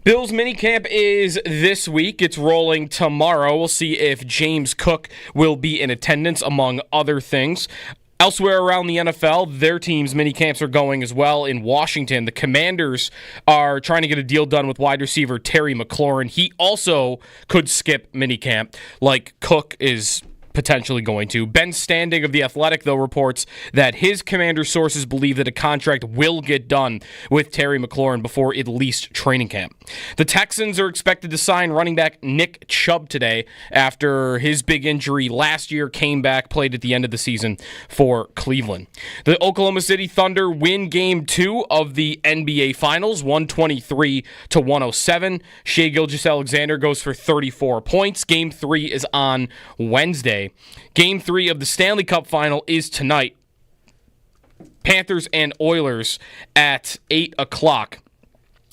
Bills minicamp is this week. It's rolling tomorrow. We'll see if James Cook will be in attendance, among other things. Elsewhere around the NFL, their teams' minicamps are going as well. In Washington, the Commanders are trying to get a deal done with wide receiver Terry McLaurin. He also could skip minicamp, like Cook is potentially going to. Ben Standing of The Athletic, though, reports that his Commander sources believe that a contract will get done with Terry McLaurin before at least training camp. The Texans are expected to sign running back Nick Chubb today after his big injury last year, came back, played at the end of the season for Cleveland. The Oklahoma City Thunder win Game 2 of the NBA Finals, 123-107. Shai Gilgeous-Alexander goes for 34 points. Game 3 is on Wednesday. Game 3 of the Stanley Cup Final is tonight. Panthers and Oilers at 8 o'clock.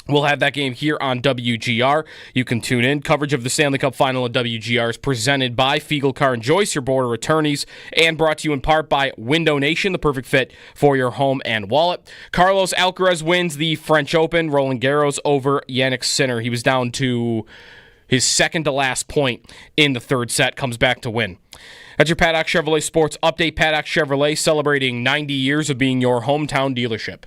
We'll have that game here on WGR. You can tune in. Coverage of the Stanley Cup Final at WGR is presented by Fiegel Car and Joyce, your border attorneys, and brought to you in part by Window Nation, the perfect fit for your home and wallet. Carlos Alcaraz wins the French Open. Roland Garros over Jannik Sinner. He was down to his second to last point in the third set, comes back to win. That's your Paddock Chevrolet Sports Update. Paddock Chevrolet celebrating 90 years of being your hometown dealership.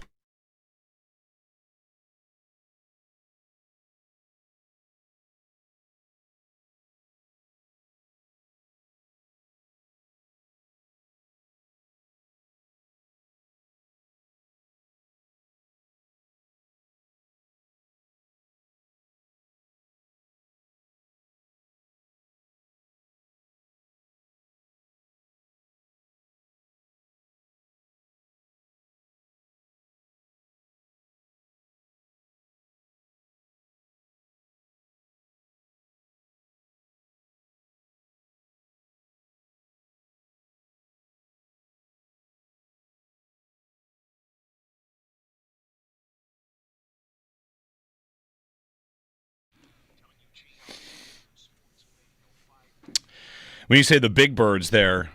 When you say the big birds there,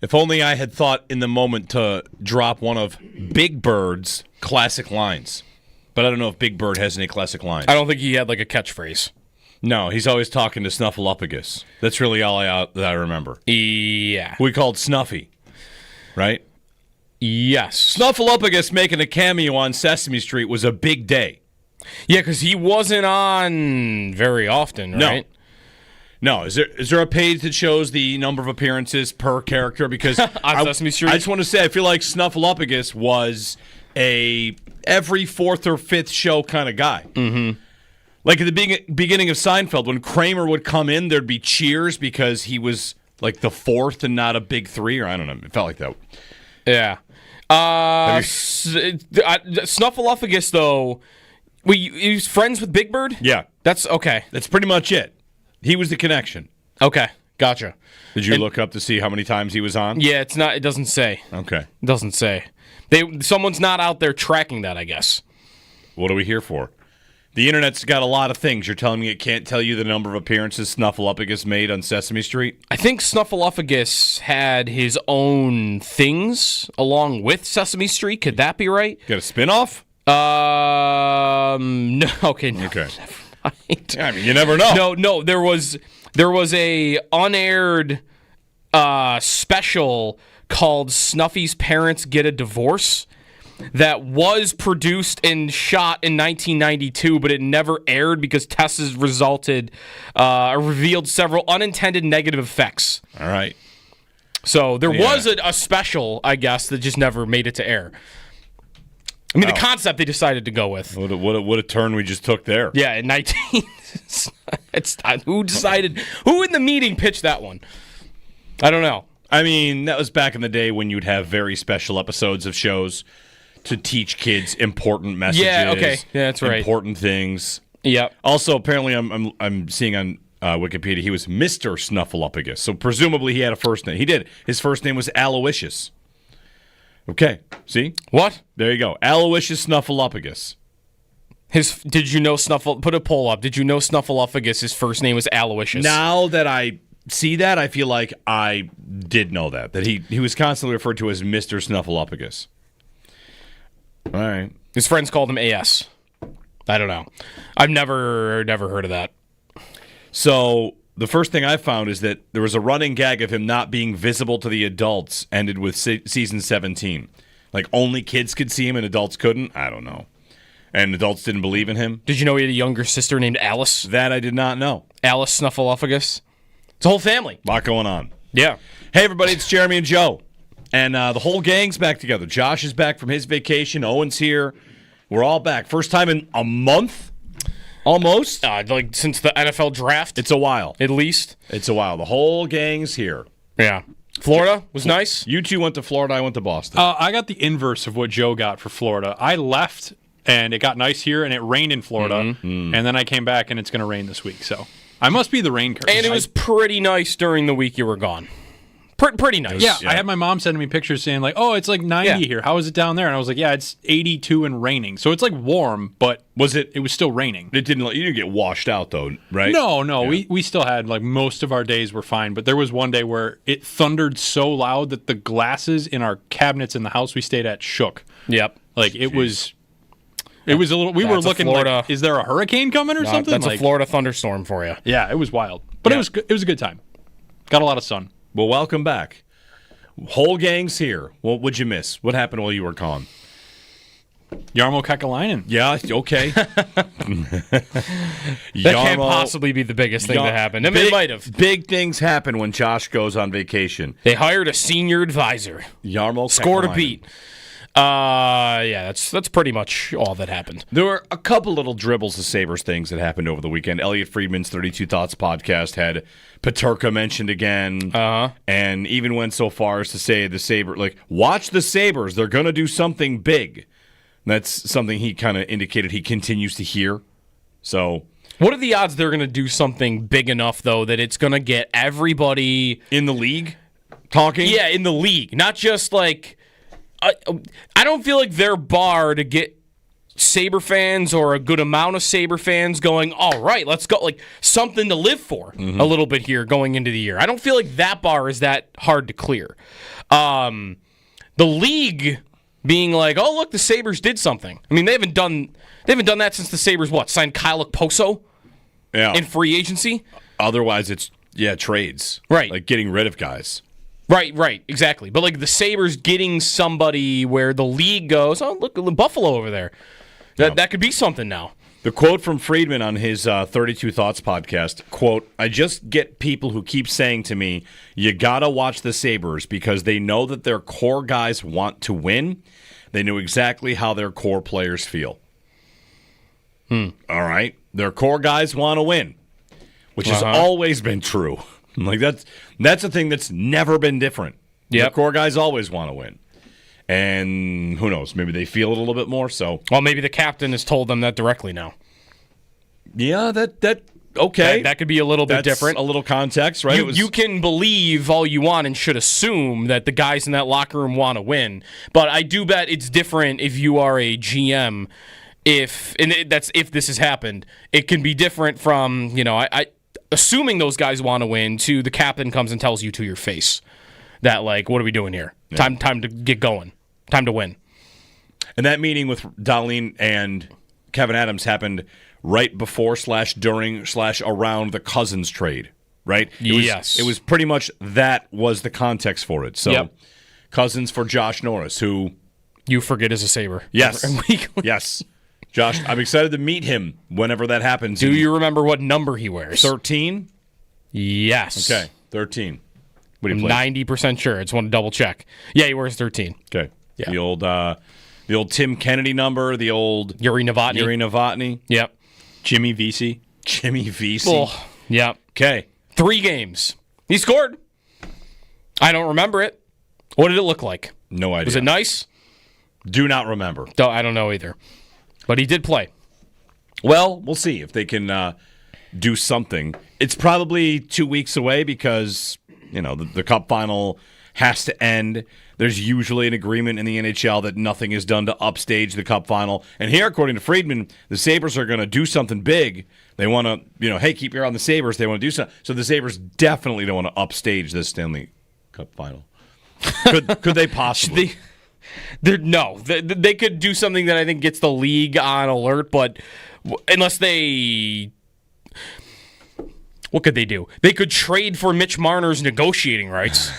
if only I had thought in the moment to drop one of Big Bird's classic lines. But I don't know if Big Bird has any classic lines. I don't think he had like a catchphrase. No, he's always talking to Snuffleupagus. That's really all that I remember. Yeah. We called Snuffy, right? Yes. Snuffleupagus making a cameo on Sesame Street was a big day. Yeah, because he wasn't on very often, right? No, is there a page that shows the number of appearances per character? Because on Sesame Street? I just want to say, I feel like Snuffleupagus was a every fourth or fifth show kind of guy. Mm-hmm. Like at the beginning of Seinfeld, when Kramer would come in, there'd be cheers because he was like the fourth and not a big three, or I don't know. It felt like that. Yeah. Snuffleupagus, though, he was friends with Big Bird? Yeah. That's okay. That's pretty much it. He was the connection. Okay, gotcha. Did you look up to see how many times he was on? Yeah, it's not. It doesn't say. Okay. It doesn't say. Someone's not out there tracking that, I guess. What are we here for? The internet's got a lot of things. You're telling me it can't tell you the number of appearances Snuffleupagus made on Sesame Street? I think Snuffleupagus had his own things along with Sesame Street. Could that be right? Got a spinoff? No. Okay. No. Okay. Right. I mean, you never know. No. There was a unaired special called Snuffy's Parents Get a Divorce that was produced and shot in 1992, but it never aired because tests revealed several unintended negative effects. All right. So there was a special, I guess, that just never made it to air. I mean, the concept they decided to go with. What a turn we just took there. Yeah, in 19... Who decided... Who in the meeting pitched that one? I don't know. I mean, that was back in the day when you'd have very special episodes of shows to teach kids important messages. Yeah, okay. Yeah, that's right. Important things. Yep. Also, apparently, I'm seeing on Wikipedia, he was Mr. Snuffleupagus. So presumably he had a first name. He did. His first name was Aloysius. Okay. See? What? There you go. Aloysius Snuffleupagus. Did you know put a poll up. Did you know Snuffleupagus, his first name was Aloysius? Now that I see that, I feel like I did know that he was constantly referred to as Mr. Snuffleupagus. All right. His friends called him AS. I don't know. I've never heard of that. So the first thing I found is that there was a running gag of him not being visible to the adults ended with season 17. Like only kids could see him and adults couldn't? I don't know. And adults didn't believe in him? Did you know he had a younger sister named Alice? That I did not know. Alice Snuffleupagus. It's a whole family. A lot going on. Yeah. Hey, everybody, it's Jeremy and Joe. And the whole gang's back together. Josh is back from his vacation. Owen's here. We're all back. First time in a month? Almost? Like since the NFL draft? It's a while. At least? It's a while. The whole gang's here. Yeah. Florida was nice. You two went to Florida. I went to Boston. I got the inverse of what Joe got for Florida. I left, and it got nice here, and it rained in Florida. And then I came back, and it's going to rain this week. So I must be the rain curse. And it was pretty nice during the week you were gone. Pretty nice. Yeah, I had my mom sending me pictures saying, like, oh, it's like 90 here. How is it down there? And I was like, yeah, it's 82 and raining. So it's like warm, but it was still raining. You didn't get washed out, though, right? No. Yeah. We still had, like, most of our days were fine. But there was one day where it thundered so loud that the glasses in our cabinets in the house we stayed at shook. Yep. Like, it was a little, we were looking like, is there a hurricane coming or something? That's a Florida thunderstorm for you. Yeah, it was wild. But it was a good time. Got a lot of sun. Well, welcome back. Whole gang's here. What would you miss? What happened while you were gone? Jarmo Kekalainen. Yeah, okay. That can't possibly be the biggest thing that happened. I mean, it might have. Big things happen when Josh goes on vacation. They hired a senior advisor. Jarmo Scored Kekalainen. a beat. Yeah, that's pretty much all that happened. There were a couple little dribbles of Sabres things that happened over the weekend. Elliot Friedman's 32 Thoughts podcast had Peterka mentioned again, and even went so far as to say watch the Sabres. They're going to do something big. That's something he kind of indicated he continues to hear. So, what are the odds they're going to do something big enough, though, that it's going to get everybody in the league talking? Yeah, in the league. Not just like... I don't feel like their bar to get Sabre fans or a good amount of Sabre fans going, all right, let's go. Like something to live for a little bit here going into the year. I don't feel like that bar is that hard to clear. The league being like, oh, look, the Sabres did something. I mean, they haven't done that since the Sabres, signed Kyle Okposo in free agency? Otherwise, it's, trades. Right. Like getting rid of guys. Right, exactly. But like the Sabres getting somebody where the league goes, oh, look, Buffalo over there. That could be something now. The quote from Friedman on his 32 Thoughts podcast, quote, I just get people who keep saying to me, you got to watch the Sabres because they know that their core guys want to win. They know exactly how their core players feel. All right. Their core guys want to win, which has always been true. Like that's a thing that's never been different. The core guys always want to win. And who knows, maybe they feel it a little bit more. So, well, maybe the captain has told them that directly now. Yeah, that okay. That could be a little bit different. A little context, right? You can believe all you want and should assume that the guys in that locker room want to win. But I do bet it's different if you are a GM. If this has happened, it can be different from, assuming those guys want to win, to the captain comes and tells you to your face that, like, what are we doing here? Yeah. Time to get going. Time to win. And that meeting with Dahlin and Kevin Adams happened right before / during / around the Cousins trade, right? Yes. It was pretty much that was the context for it. So Cousins for Josh Norris, who... You forget is a Sabre. Yes. Yes. Josh, I'm excited to meet him whenever that happens. Do you remember what number he wears? 13? Yes. Okay, 13. What do you play? 90% sure. I just want to double check. Yeah, he wears 13. Okay. Yeah. The old Tim Kennedy number, the old Yuri Novotny. Yep. Jimmy Vesey. Oh, yep. Okay. 3 games. He scored. I don't remember it. What did it look like? No idea. Was it nice? Do not remember. I don't know either. But he did play. Well, we'll see if they can do something. It's probably 2 weeks away because, the Cup final has to end. There's usually an agreement in the NHL that nothing is done to upstage the Cup final. And here, according to Friedman, the Sabres are going to do something big. They want to, hey, keep your eye on the Sabres. They want to do something. So the Sabres definitely don't want to upstage this Stanley Cup final. Could they possibly? No, they could do something that I think gets the league on alert, but unless they. What could they do? They could trade for Mitch Marner's negotiating rights.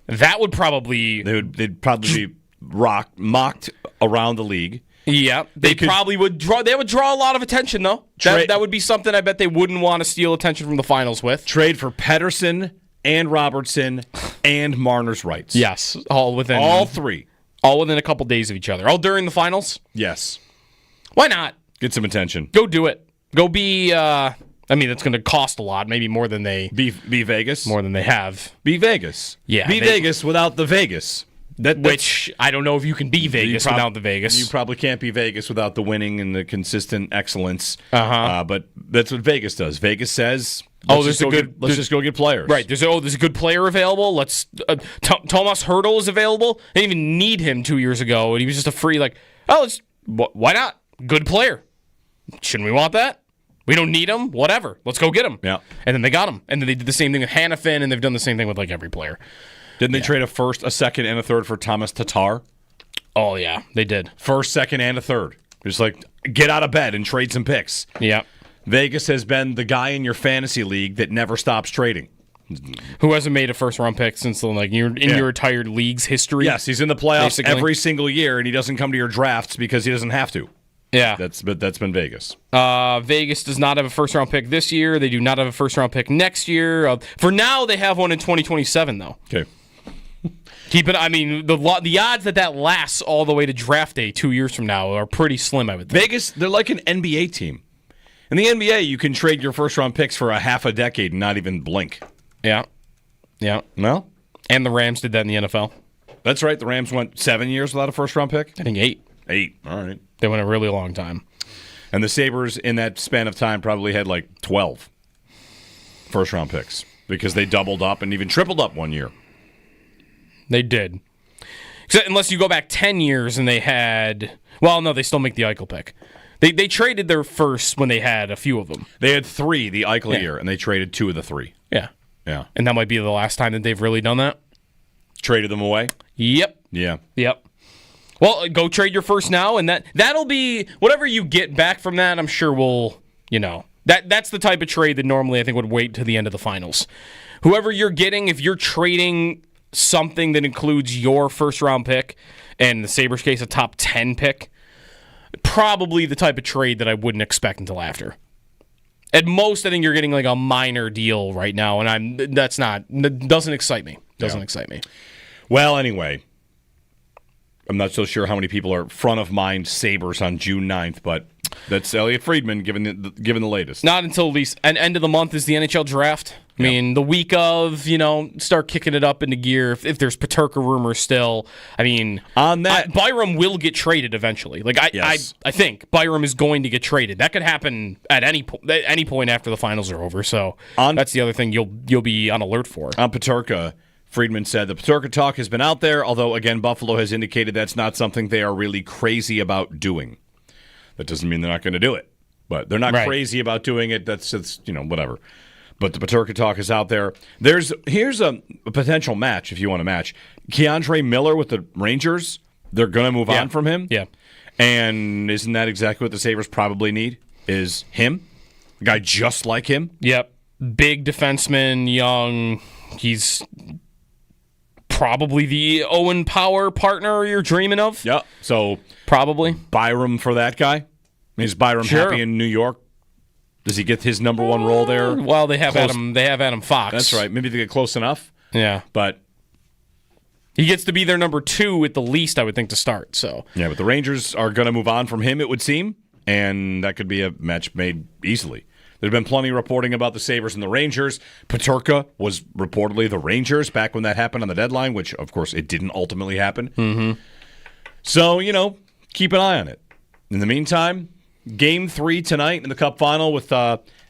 That would probably. They'd probably be mocked around the league. Yeah, they probably would draw. They would draw a lot of attention, though. That would be something I bet they wouldn't want to steal attention from the finals with. Trade for Pettersson and Robertson and Marner's rights. Yes, all within a couple days of each other. All during the finals. Yes. Why not? Get some attention. Go do it. Go be. I mean, it's going to cost a lot, maybe more than they be Vegas, more than they have. Be Vegas. Yeah, be Vegas without the Vegas. Which I don't know if you can be Vegas without the Vegas. You probably can't be Vegas without the winning and the consistent excellence. But that's what Vegas does. Vegas says, let's just go get players. Right. There's a good player available. Thomas Hertl is available. They didn't even need him 2 years ago, and he was just a free why not? Good player. Shouldn't we want that? We don't need him. Whatever. Let's go get him. Yeah. And then they got him. And then they did the same thing with Hannafin, and they've done the same thing with every player. Didn't they trade a first, a second, and a third for Thomas Tatar? Oh, yeah, they did. First, second, and a third. Just get out of bed and trade some picks. Yeah. Vegas has been the guy in your fantasy league that never stops trading. Who hasn't made a first-round pick since your retired league's history? Yes, he's in the playoffs basically every single year, and he doesn't come to your drafts because he doesn't have to. Yeah. That's been Vegas. Vegas does not have a first-round pick this year. They do not have a first-round pick next year. For now, they have one in 2027, though. Okay. The odds that lasts all the way to draft day 2 years from now are pretty slim, I would think. Vegas, they're like an NBA team. In the NBA, you can trade your first-round picks for a half a decade and not even blink. Yeah. Yeah. Well? And the Rams did that in the NFL. That's right. The Rams went 7 years without a first-round pick? I think 8. 8. All right. They went a really long time. And the Sabres, in that span of time, probably had 12 first-round picks because they doubled up and even tripled up 1 year. They did. Except unless you go back 10 years and they had... Well, no, they still make the Eichel pick. They traded their first when they had a few of them. They had 3 the Eichel year, and they traded 2 of the 3. Yeah. Yeah. And that might be the last time that they've really done that. Traded them away? Yep. Yeah. Yep. Well, go trade your first now, and that'll be... Whatever you get back from that, I'm sure will, That's the type of trade that normally I think would wait to the end of the finals. Whoever you're getting, if you're trading something that includes your first-round pick, and in the Sabres case, a top 10 pick, probably the type of trade that I wouldn't expect until after. At most, I think you're getting a minor deal right now, and that doesn't excite me. Excite me. Well, anyway, I'm not so sure how many people are front of mind Sabres on June 9th, but that's Elliot Friedman given the latest. Not until at least end of the month is the NHL draft. I mean, the week of, start kicking it up into gear. If there's Peterka rumors still, on that, Byram will get traded eventually. I think Byram is going to get traded. That could happen at any point after the finals are over. So that's the other thing you'll be on alert for. On Peterka, Friedman said the Peterka talk has been out there, although again Buffalo has indicated that's not something they are really crazy about doing. That doesn't mean they're not going to do it, but they're not crazy about doing it. That's whatever. But the Peterka talk is out there. Here's a potential match if you want to match. Keandre Miller with the Rangers, they're going to move on from him. Yeah. And isn't that exactly what the Sabres probably need? Is him? A guy just like him? Yep. Big defenseman, young. He's probably the Owen Power partner you're dreaming of. Yeah. So probably Byram for that guy? Is Byram happy in New York? Does he get his number one role there? Well, they have Adam Fox. That's right. Maybe they get close enough. Yeah. But he gets to be their number 2 at the least, I would think, to start. So yeah, but the Rangers are going to move on from him, it would seem, and that could be a match made easily. There's been plenty of reporting about the Sabres and the Rangers. Peterka was reportedly the Rangers back when that happened on the deadline, which, of course, it didn't ultimately happen. Mm-hmm. So, keep an eye on it. In the meantime, Game 3 tonight in the Cup Final with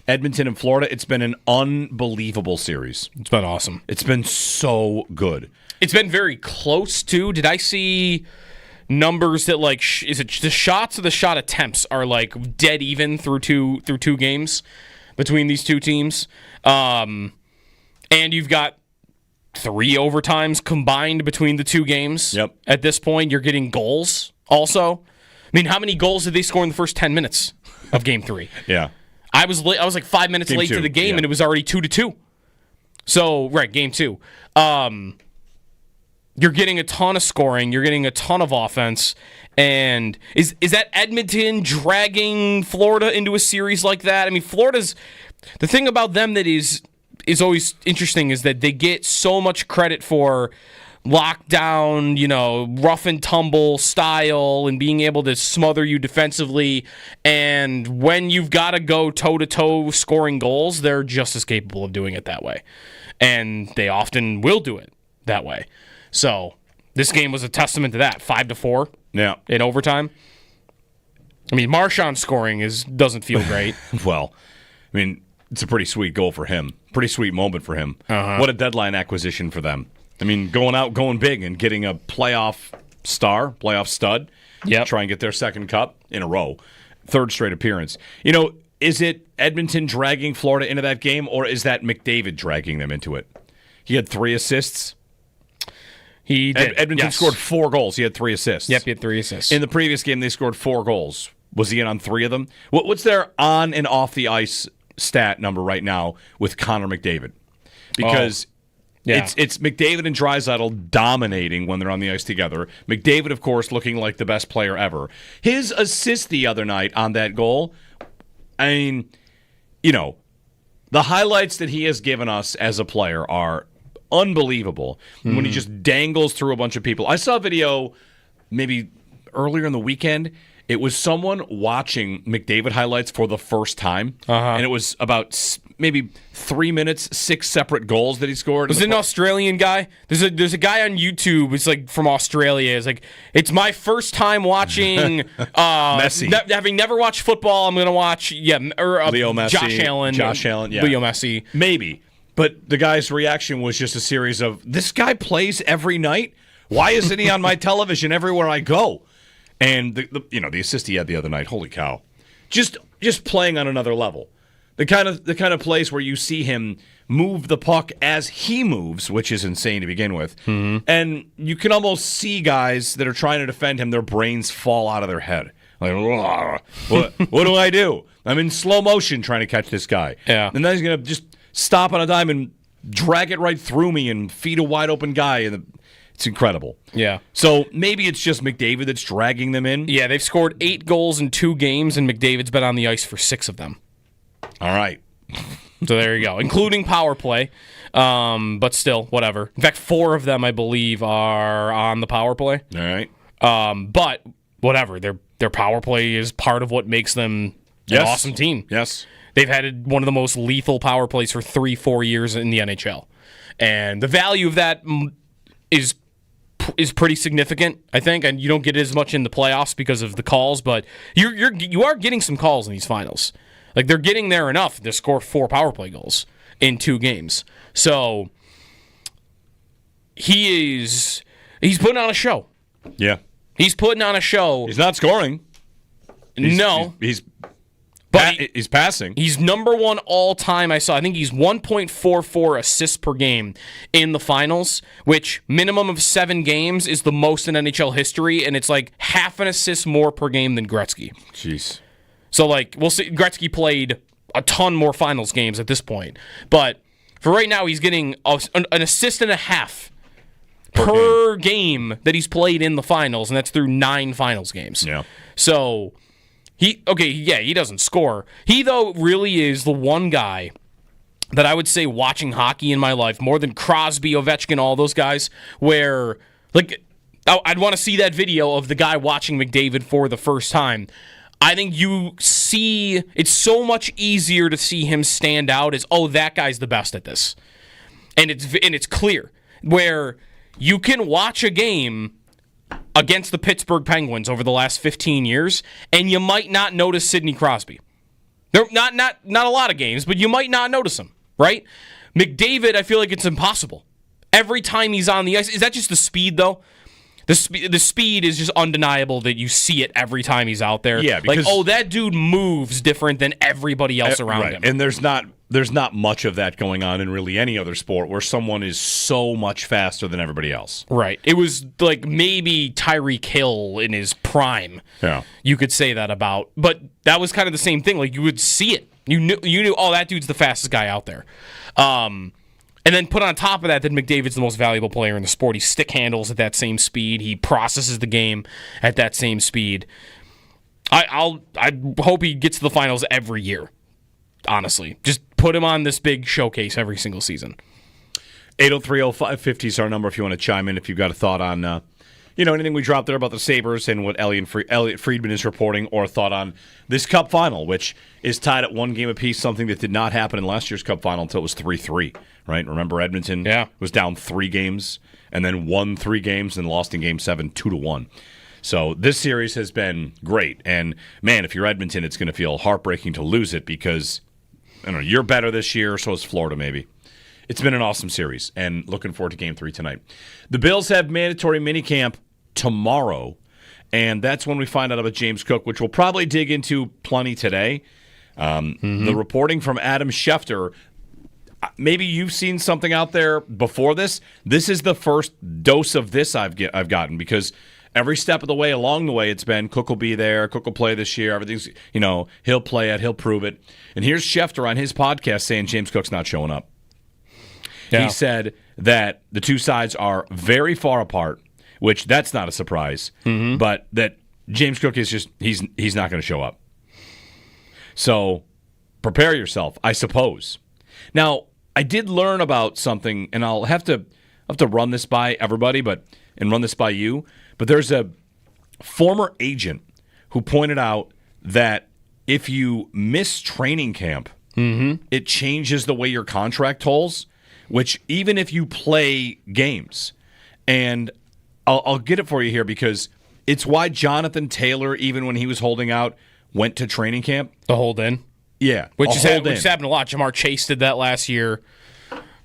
Edmonton and Florida. It's been an unbelievable series. It's been awesome. It's been so good. It's been very close, too. Did I see numbers that, is it the shots or the shot attempts are, dead even through two games between these two teams? And you've got 3 overtimes combined between the two games. Yep. At this point, you're getting goals also. How many goals did they score in the first 10 minutes of Game 3. Yeah. I was like 5 minutes Game late two, to the game, yeah. and it was already 2-2. So, right, Game 2. You're getting a ton of scoring. You're getting a ton of offense. And is that Edmonton dragging Florida into a series like that? I mean, Florida's... The thing about them that is always interesting is that they get so much credit for lockdown, rough and tumble style and being able to smother you defensively. And when you've got to go toe-to-toe scoring goals, they're just as capable of doing it that way. And they often will do it that way. So this game was a testament to that. 5-4 in overtime. I mean, Marchand scoring doesn't feel great. Well, I mean, it's a pretty sweet goal for him. Pretty sweet moment for him. Uh-huh. What a deadline acquisition for them. I mean, going out, going big, and getting a playoff stud. Yep. Try and get their second cup in a row. Third straight appearance. Is it Edmonton dragging Florida into that game, or is that McDavid dragging them into it? He had 3 assists. He did. Edmonton Yes. scored 4 goals. He had 3 assists. Yep, he had 3 assists. In the previous game, they scored 4 goals. Was he in on 3 of them? What's their on and off the ice stat number right now with Connor McDavid? Because it's McDavid and Draisaitl dominating when they're on the ice together. McDavid, of course, looking like the best player ever. His assist the other night on that goal, I mean, the highlights that he has given us as a player are unbelievable. When he just dangles through a bunch of people. I saw a video maybe earlier in the weekend. It was someone watching McDavid highlights for the first time, and it was about maybe 3 minutes, 6 separate goals that he scored. Was it an Australian guy? There's a guy on YouTube. It's like from Australia. It's like, it's my first time watching. Messi. Having never watched football, I'm gonna watch. Leo Messi, Josh Allen, yeah. Leo Messi. Maybe, but the guy's reaction was just a series of, "This guy plays every night. Why isn't he on my television everywhere I go?" And the assist he had the other night, holy cow, just playing on another level. The kind of place where you see him move the puck as he moves, which is insane to begin with. Mm-hmm. And you can almost see guys that are trying to defend him, their brains fall out of their head. Like, what do I do? I'm in slow motion trying to catch this guy. Yeah. And then he's going to just stop on a dime and drag it right through me and feed a wide open guy. It's incredible. Yeah. So maybe it's just McDavid that's dragging them in. Yeah, they've scored 8 goals in 2 games, and McDavid's been on the ice for 6 of them. All right. So there you go, including power play. But still, whatever. In fact, 4 of them, I believe, are on the power play. All right. But whatever, their power play is part of what makes them an awesome team. Yes. They've had one of the most lethal power plays for 3-4 years in the NHL. And the value of that is pretty significant, I think, and you don't get it as much in the playoffs because of the calls, but you are getting some calls in these finals. Like, they're getting there enough to score 4 power play goals in 2 games. So he's putting on a show. Yeah. He's putting on a show. He's not scoring. He's passing. He's number 1 all time. I think he's 1.44 assists per game in the finals, which minimum of 7 games is the most in NHL history, and it's like half an assist more per game than Gretzky. Jeez. So, we'll see. Gretzky played a ton more finals games at this point, but for right now, he's getting an assist and a half per game that he's played in the finals, and that's through 9 finals games. Yeah. So he doesn't score. He, though, really is the one guy that I would say watching hockey in my life, more than Crosby, Ovechkin, all those guys, where, I'd want to see that video of the guy watching McDavid for the first time. I think you see, it's so much easier to see him stand out as, that guy's the best at this. And it's clear, where you can watch a game against the Pittsburgh Penguins over the last 15 years, and you might not notice Sidney Crosby. There not a lot of games, but you might not notice him, right? McDavid, I feel like it's impossible. Every time he's on the ice, is that just the speed, though? The speed is just undeniable that you see it every time he's out there. Yeah, because that dude moves different than everybody else around him. And there's not there's not much of that going on in really any other sport where someone is so much faster than everybody else. Right. It was like maybe Tyreek Hill in his prime. Yeah. You could say that about. But that was kind of the same thing. Like, you would see it. You knew, oh, that dude's the fastest guy out there. And then put on top of that McDavid's the most valuable player in the sport. He stick handles at that same speed. He processes the game at that same speed. I hope he gets to the finals every year. Honestly, just put him on this big showcase every single season. 803-0550 is our number if you want to chime in, if you've got a thought on anything we dropped there about the Sabres and what Elliot Friedman is reporting, or a thought on this Cup final, which is tied at one game apiece, something that did not happen in last year's Cup final until it was 3-3, right? Remember, Edmonton was down 3 games and then won 3 games and lost in Game 7 2-1. So this series has been great. And, man, if you're Edmonton, it's going to feel heartbreaking to lose it because you're better this year, so is Florida maybe. It's been an awesome series, and looking forward to Game 3 tonight. The Bills have mandatory minicamp tomorrow, and that's when we find out about James Cook, which we'll probably dig into plenty today. The reporting from Adam Schefter, maybe you've seen something out there before this. This is the first dose of this I've gotten, because every step of the way, along the way, it's been Cook will be there, Cook will play this year, everything's, he'll play it, he'll prove it. And here's Schefter on his podcast saying James Cook's not showing up. Yeah. He said that the two sides are very far apart, which that's not a surprise, but that James Cook is just, he's not going to show up. So prepare yourself, I suppose. Now, I did learn about something, and I'll have to run this by everybody, and run this by you. But there's a former agent who pointed out that if you miss training camp, it changes the way your contract tolls, which even if you play games. And I'll get it for you here because it's why Jonathan Taylor, even when he was holding out, went to training camp. The hold in? Yeah. Which has happened a lot. Jamar Chase did that last year.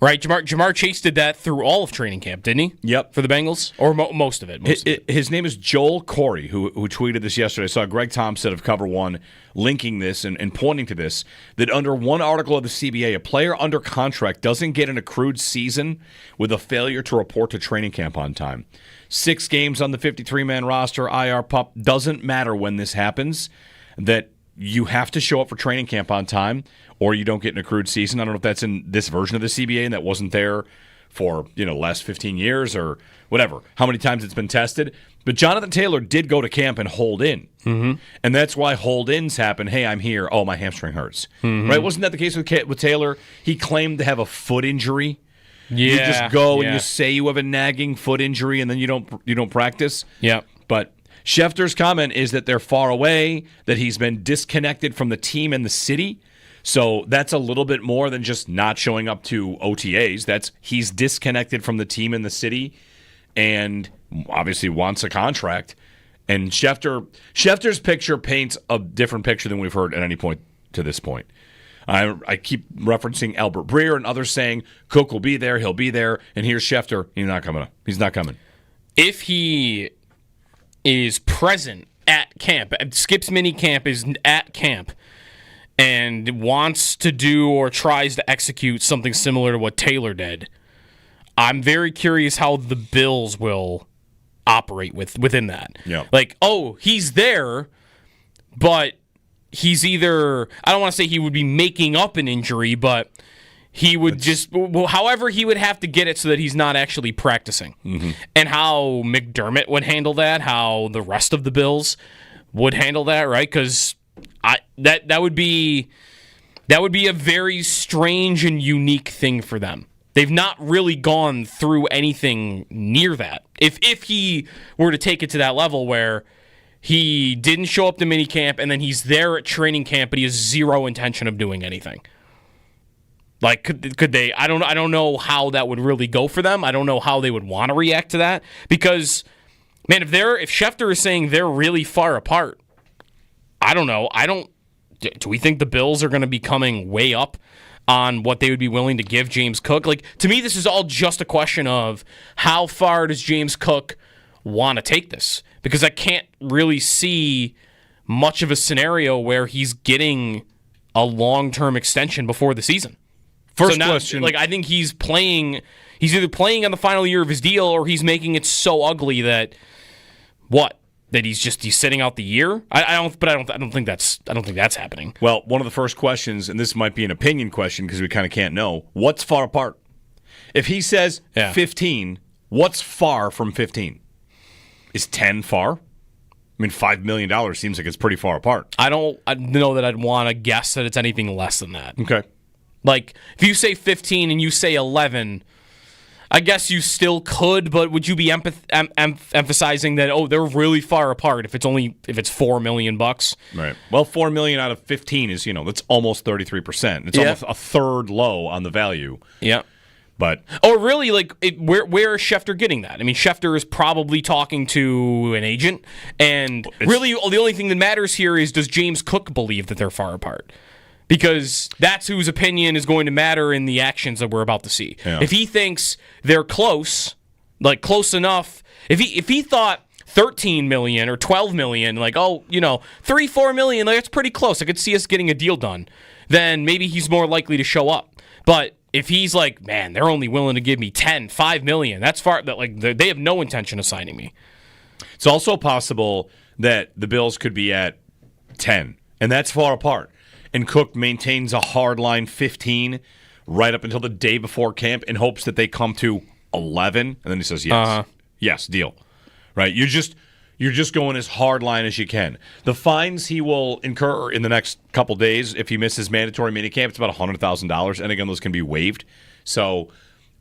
Right, Jamar Chase did that through all of training camp, didn't he? Yep. For the Bengals? Or most of it. His name is Joel Corey, who tweeted this yesterday. I saw Greg Thompson of Cover One linking this and pointing to this, that under one article of the CBA, a player under contract doesn't get an accrued season with a failure to report to training camp on time. 6 games on the 53-man roster, IR pup, doesn't matter when this happens, that you have to show up for training camp on time or you don't get an accrued season. I don't know if that's in this version of the CBA and that wasn't there for, the last 15 years or whatever, how many times it's been tested. But Jonathan Taylor did go to camp and hold in. And that's why hold-ins happen. Hey, I'm here. Oh, my hamstring hurts. Right? Wasn't that the case with Taylor? He claimed to have a foot injury. Yeah. You just go and you say you have a nagging foot injury and then you don't practice. Yeah. But Schefter's comment is that they're far away, that he's been disconnected from the team and the city. So that's a little bit more than just not showing up to OTAs. He's disconnected from the team and the city and obviously wants a contract. And Schefter's picture paints a different picture than we've heard at any point to this point. I keep referencing Albert Breer and others saying Cook will be there, he'll be there, and here's Schefter, he's not coming. If he is present at camp, Skip's mini camp is at camp, and wants to do or tries to execute something similar to what Taylor did, I'm very curious how the Bills will operate within that. Yeah. Like, he's there, but he's either, I don't want to say he would be making up an injury, but he would however he would have to get it so that he's not actually practicing. And how McDermott would handle that, how the rest of the Bills would handle that, right? Because that would be a very strange and unique thing for them. They've not really gone through anything near that. If he were to take it to that level where he didn't show up to minicamp and then he's there at training camp, but he has zero intention of doing anything. Like, could they? I don't know how that would really go for them. I don't know how they would want to react to that because, man, if Schefter is saying they're really far apart, I don't know. Do we think the Bills are going to be coming way up on what they would be willing to give James Cook? Like, to me, this is all just a question of how far does James Cook want to take this? Because I can't really see much of a scenario where he's getting a long-term extension before the season. First question. I think he's either playing on the final year of his deal or he's making it so ugly that he's sitting out the year. I don't think that's happening. Well, one of the first questions, and this might be an opinion question because we kind of can't know, what's far apart? If he says 15, what's far from 15? Is 10 far? I mean, $5 million seems like it's pretty far apart. I don't know that I'd want to guess that it's anything less than that. Okay. Like, if you say 15 and you say 11, I guess you still could, but would you be emphasizing that, they're really far apart if it's $4 million? Right. Well, $4 million out of 15 is, that's almost 33%. It's almost a third low on the value. Yeah. But really, where is Schefter getting that? I mean, Schefter is probably talking to an agent, and really the only thing that matters here is, does James Cook believe that they're far apart? Because that's whose opinion is going to matter in the actions that we're about to see. Yeah. If he thinks they're close enough, if he thought 13 million or 12 million, 3-4 million, that's pretty close, I could see us getting a deal done, then maybe he's more likely to show up. But if he's like, man, they're only willing to give me 10, 5 million, that's far, they have no intention of signing me. It's also possible that the Bills could be at 10, and that's far apart. And Cook maintains a hardline 15 right up until the day before camp in hopes that they come to 11, and then he says yes. Yes, deal. Right? You're just going as hardline as you can. The fines he will incur in the next couple days if he misses mandatory minicamp, it's about $100,000, and again, those can be waived. So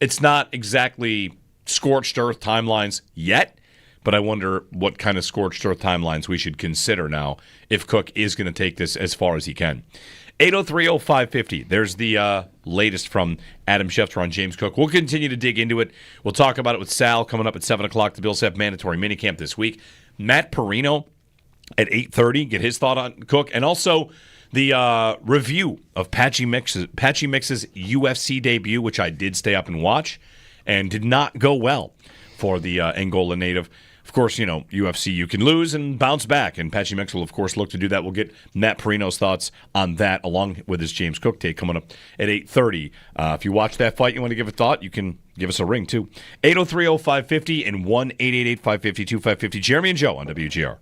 it's not exactly scorched earth timelines yet, but I wonder what kind of scorched earth timelines we should consider now if Cook is going to take this as far as he can. 803-0550. There's the latest from Adam Schefter on James Cook. We'll continue to dig into it. We'll talk about it with Sal coming up at 7 o'clock. The Bills have mandatory minicamp this week. Matt Perino at 8:30. Get his thought on Cook. And also the review of Patchy Mix's UFC debut, which I did stay up and watch, and did not go well for the Angola native. Of course, UFC, you can lose and bounce back, and Patchy Mix will, of course, look to do that. We'll get Matt Perino's thoughts on that, along with his James Cook take coming up at 8:30. If you watch that fight, you want to give a thought, you can give us a ring, too. 803-0550 and 1-888-550-2550. Jeremy and Joe on WGR.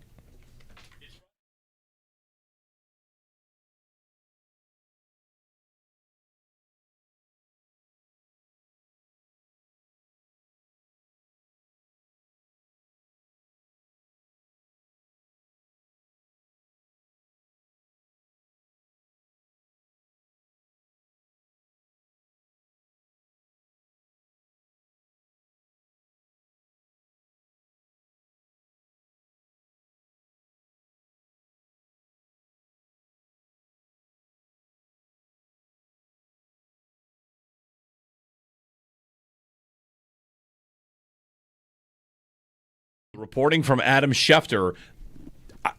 Reporting from Adam Schefter.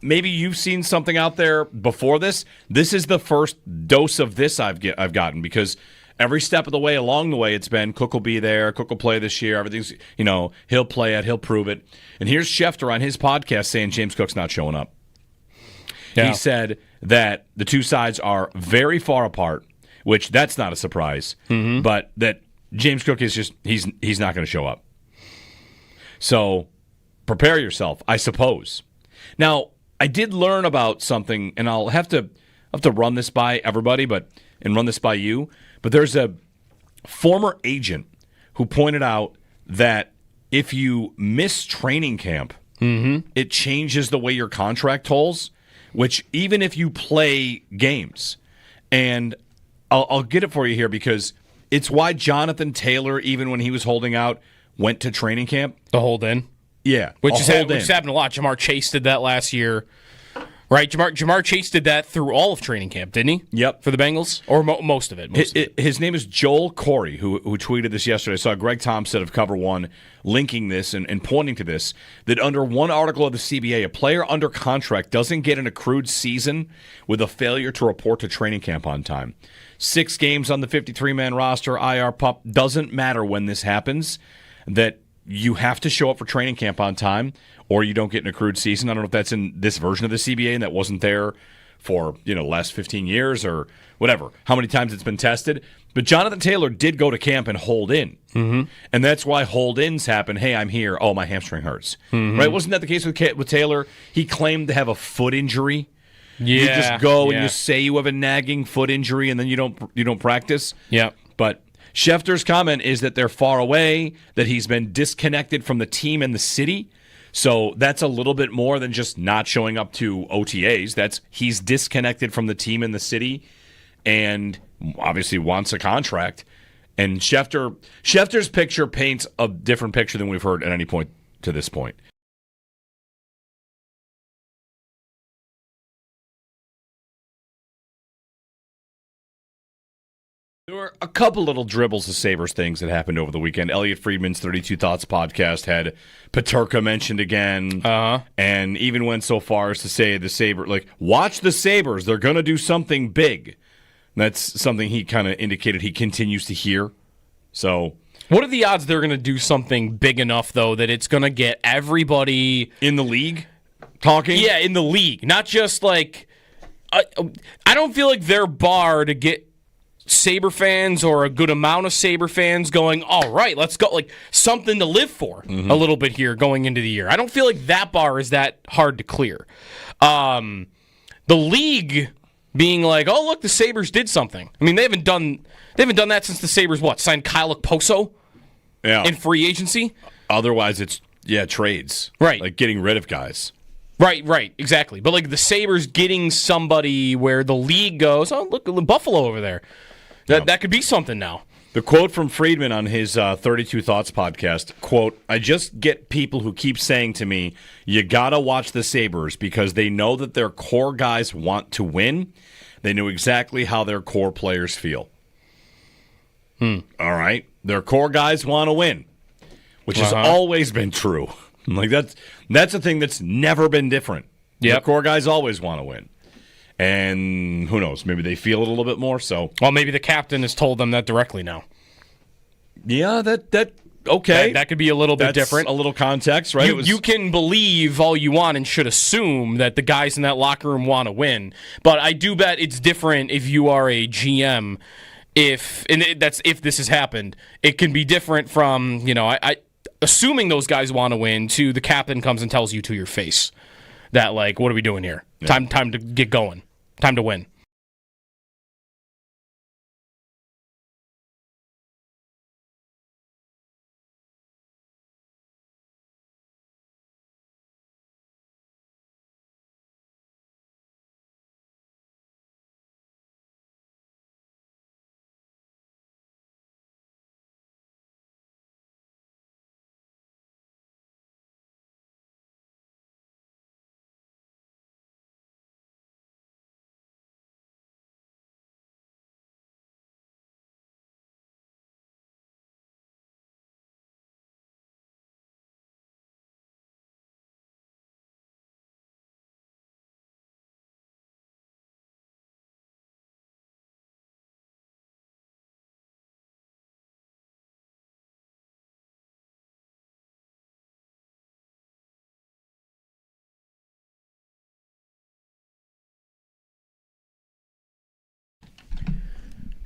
Maybe you've seen something out there before this. This is the first dose of this I've gotten, because every step of the way along the way it's been Cook will be there, Cook will play this year, everything's, he'll play it, he'll prove it. And here's Schefter on his podcast saying James Cook's not showing up. Yeah. He said that the two sides are very far apart, which that's not a surprise, but that James Cook is just, he's not going to show up. So prepare yourself, I suppose. Now, I did learn about something, and I'll have to run this by everybody, and run this by you. But there's a former agent who pointed out that if you miss training camp, it changes the way your contract tolls, which even if you play games. And I'll get it for you here, because it's why Jonathan Taylor, even when he was holding out, went to training camp. The hold in. Yeah, which has happened a lot. Jamar Chase did that last year, right? Jamar Chase did that through all of training camp, didn't he? Yep. For the Bengals? Or most of it. His name is Joel Corey, who tweeted this yesterday. I saw Greg Thompson of Cover One linking this and pointing to this, that under one article of the CBA, a player under contract doesn't get an accrued season with a failure to report to training camp on time. 6 games on the 53-man roster, IR pup, doesn't matter when this happens, that you have to show up for training camp on time or you don't get an accrued season. I don't know if that's in this version of the CBA and that wasn't there for, last 15 years or whatever, how many times it's been tested. But Jonathan Taylor did go to camp and hold in. Mm-hmm. And that's why hold-ins happen. Hey, I'm here. Oh, my hamstring hurts. Mm-hmm. Right? Wasn't that the case with Taylor? He claimed to have a foot injury. Yeah. You just go and you say you have a nagging foot injury and then you don't practice. Yeah. But Schefter's comment is that they're far away, that he's been disconnected from the team and the city. So that's a little bit more than just not showing up to OTAs. He's disconnected from the team and the city and obviously wants a contract. And Schefter's picture paints a different picture than we've heard at any point to this point. There were a couple little dribbles of Sabres things that happened over the weekend. Elliot Friedman's 32 Thoughts podcast had Peterka mentioned again, and even went so far as to say watch the Sabres. They're going to do something big. That's something he kind of indicated he continues to hear. So, what are the odds they're going to do something big enough, though, that it's going to get everybody in the league talking? Yeah, in the league. Not just I don't feel like their bar to get Sabre fans or a good amount of Sabre fans going, all right, let's go, something to live for a little bit here going into the year. I don't feel like that bar is that hard to clear. The league being oh, look, the Sabres did something. I mean, they haven't done that since the Sabres signed Kyle Okposo in free agency. Otherwise, it's trades, right? Getting rid of guys. Right, exactly. But the Sabres getting somebody where the league goes, oh, look, Buffalo over there. That could be something now. The quote from Friedman on his 32 Thoughts podcast, quote, I just get people who keep saying to me, you got to watch the Sabres because they know that their core guys want to win. They know exactly how their core players feel. All right? Their core guys want to win, which has always been true. That's a thing that's never been different. Yep. The core guys always want to win. And who knows? Maybe they feel it a little bit more. So, well, maybe the captain has told them that directly now. Yeah, okay. That could be a little bit different. A little context, right? You can believe all you want and should assume that the guys in that locker room want to win. But I do bet it's different if you are a GM. If this has happened, it can be different from assuming those guys want to win to the captain comes and tells you to your face that what are we doing here? Yeah. Time to get going. Time to win.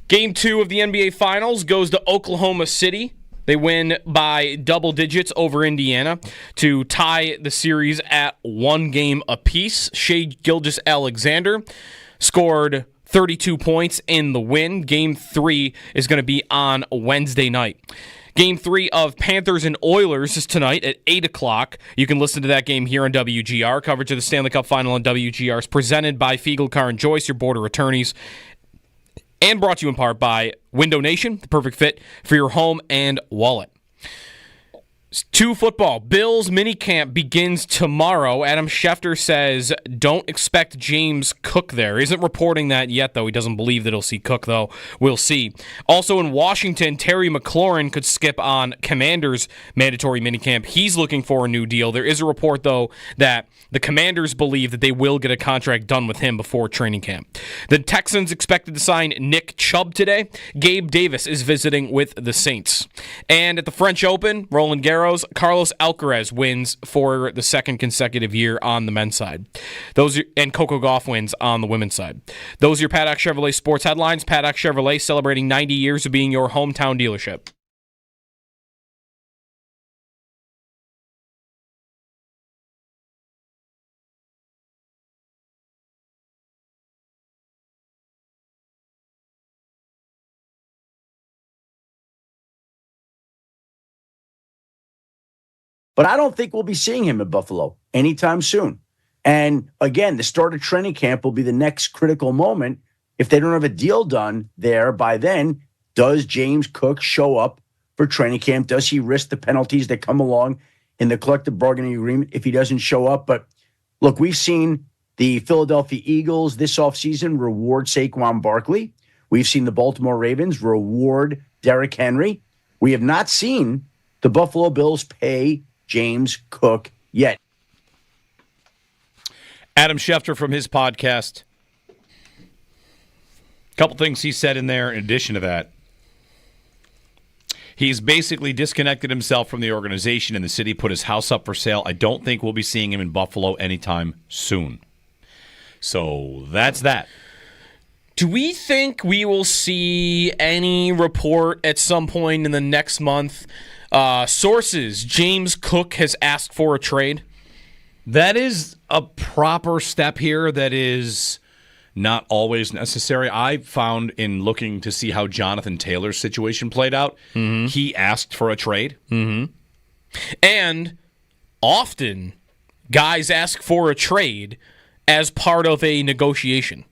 Game 2 of the NBA Finals goes to Oklahoma City. They win by double digits over Indiana to tie the series at 1 game apiece. Shai Gilgeous-Alexander scored 32 points in the win. Game 3 is going to be on Wednesday night. Game 3 of Panthers and Oilers is tonight at 8 o'clock. You can listen to that game here on WGR. Coverage of the Stanley Cup Final on WGR is presented by Fiegel, Carr & Joyce, your border attorneys, and brought to you in part by Window Nation, the perfect fit for your home and wallet. 2 football. Bills minicamp begins tomorrow. Adam Schefter says don't expect James Cook there. Isn't reporting that yet, though. He doesn't believe that he'll see Cook, though. We'll see. Also in Washington, Terry McLaurin could skip on Commanders' mandatory minicamp. He's looking for a new deal. There is a report, though, that the Commanders believe that they will get a contract done with him before training camp. The Texans expected to sign Nick Chubb today. Gabe Davis is visiting with the Saints. And at the French Open, Roland Garros, Arrows, Carlos Alcaraz wins for the second consecutive year on the men's side. And Coco Gauff wins on the women's side. Those are your Paddock Chevrolet sports headlines. Paddock Chevrolet celebrating 90 years of being your hometown dealership. But I don't think we'll be seeing him in Buffalo anytime soon. And again, the start of training camp will be the next critical moment. If they don't have a deal done there by then, does James Cook show up for training camp? Does he risk the penalties that come along in the collective bargaining agreement if he doesn't show up? But look, we've seen the Philadelphia Eagles this offseason reward Saquon Barkley. We've seen the Baltimore Ravens reward Derrick Henry. We have not seen the Buffalo Bills pay James Cook yet. Adam Schefter from his podcast. A couple things he said in there in addition to that. He's basically disconnected himself from the organization and the city, put his house up for sale. I don't think we'll be seeing him in Buffalo anytime soon. So that's that. Do we think we will see any report at some point in the next month? Sources, James Cook has asked for a trade. That is a proper step here that is not always necessary. I found in looking to see how Jonathan Taylor's situation played out, he asked for a trade. And often, guys ask for a trade as part of a negotiation.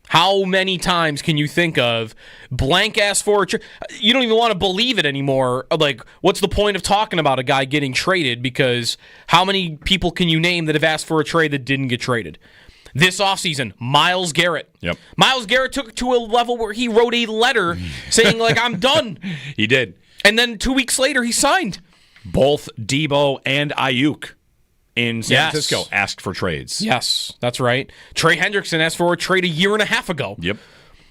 How many times can you think of blank asked for a trade? You don't even want to believe it anymore. Like, what's the point of talking about a guy getting traded? Because how many people can you name that have asked for a trade that didn't get traded? This offseason, Myles Garrett. Yep. Myles Garrett took it to a level where he wrote a letter saying, like, I'm done. He did. And then 2 weeks later, he signed. Both Debo and Ayuk in San Francisco asked for trades. Yes, that's right. Trey Hendrickson asked for a trade a year and a half ago. Yep.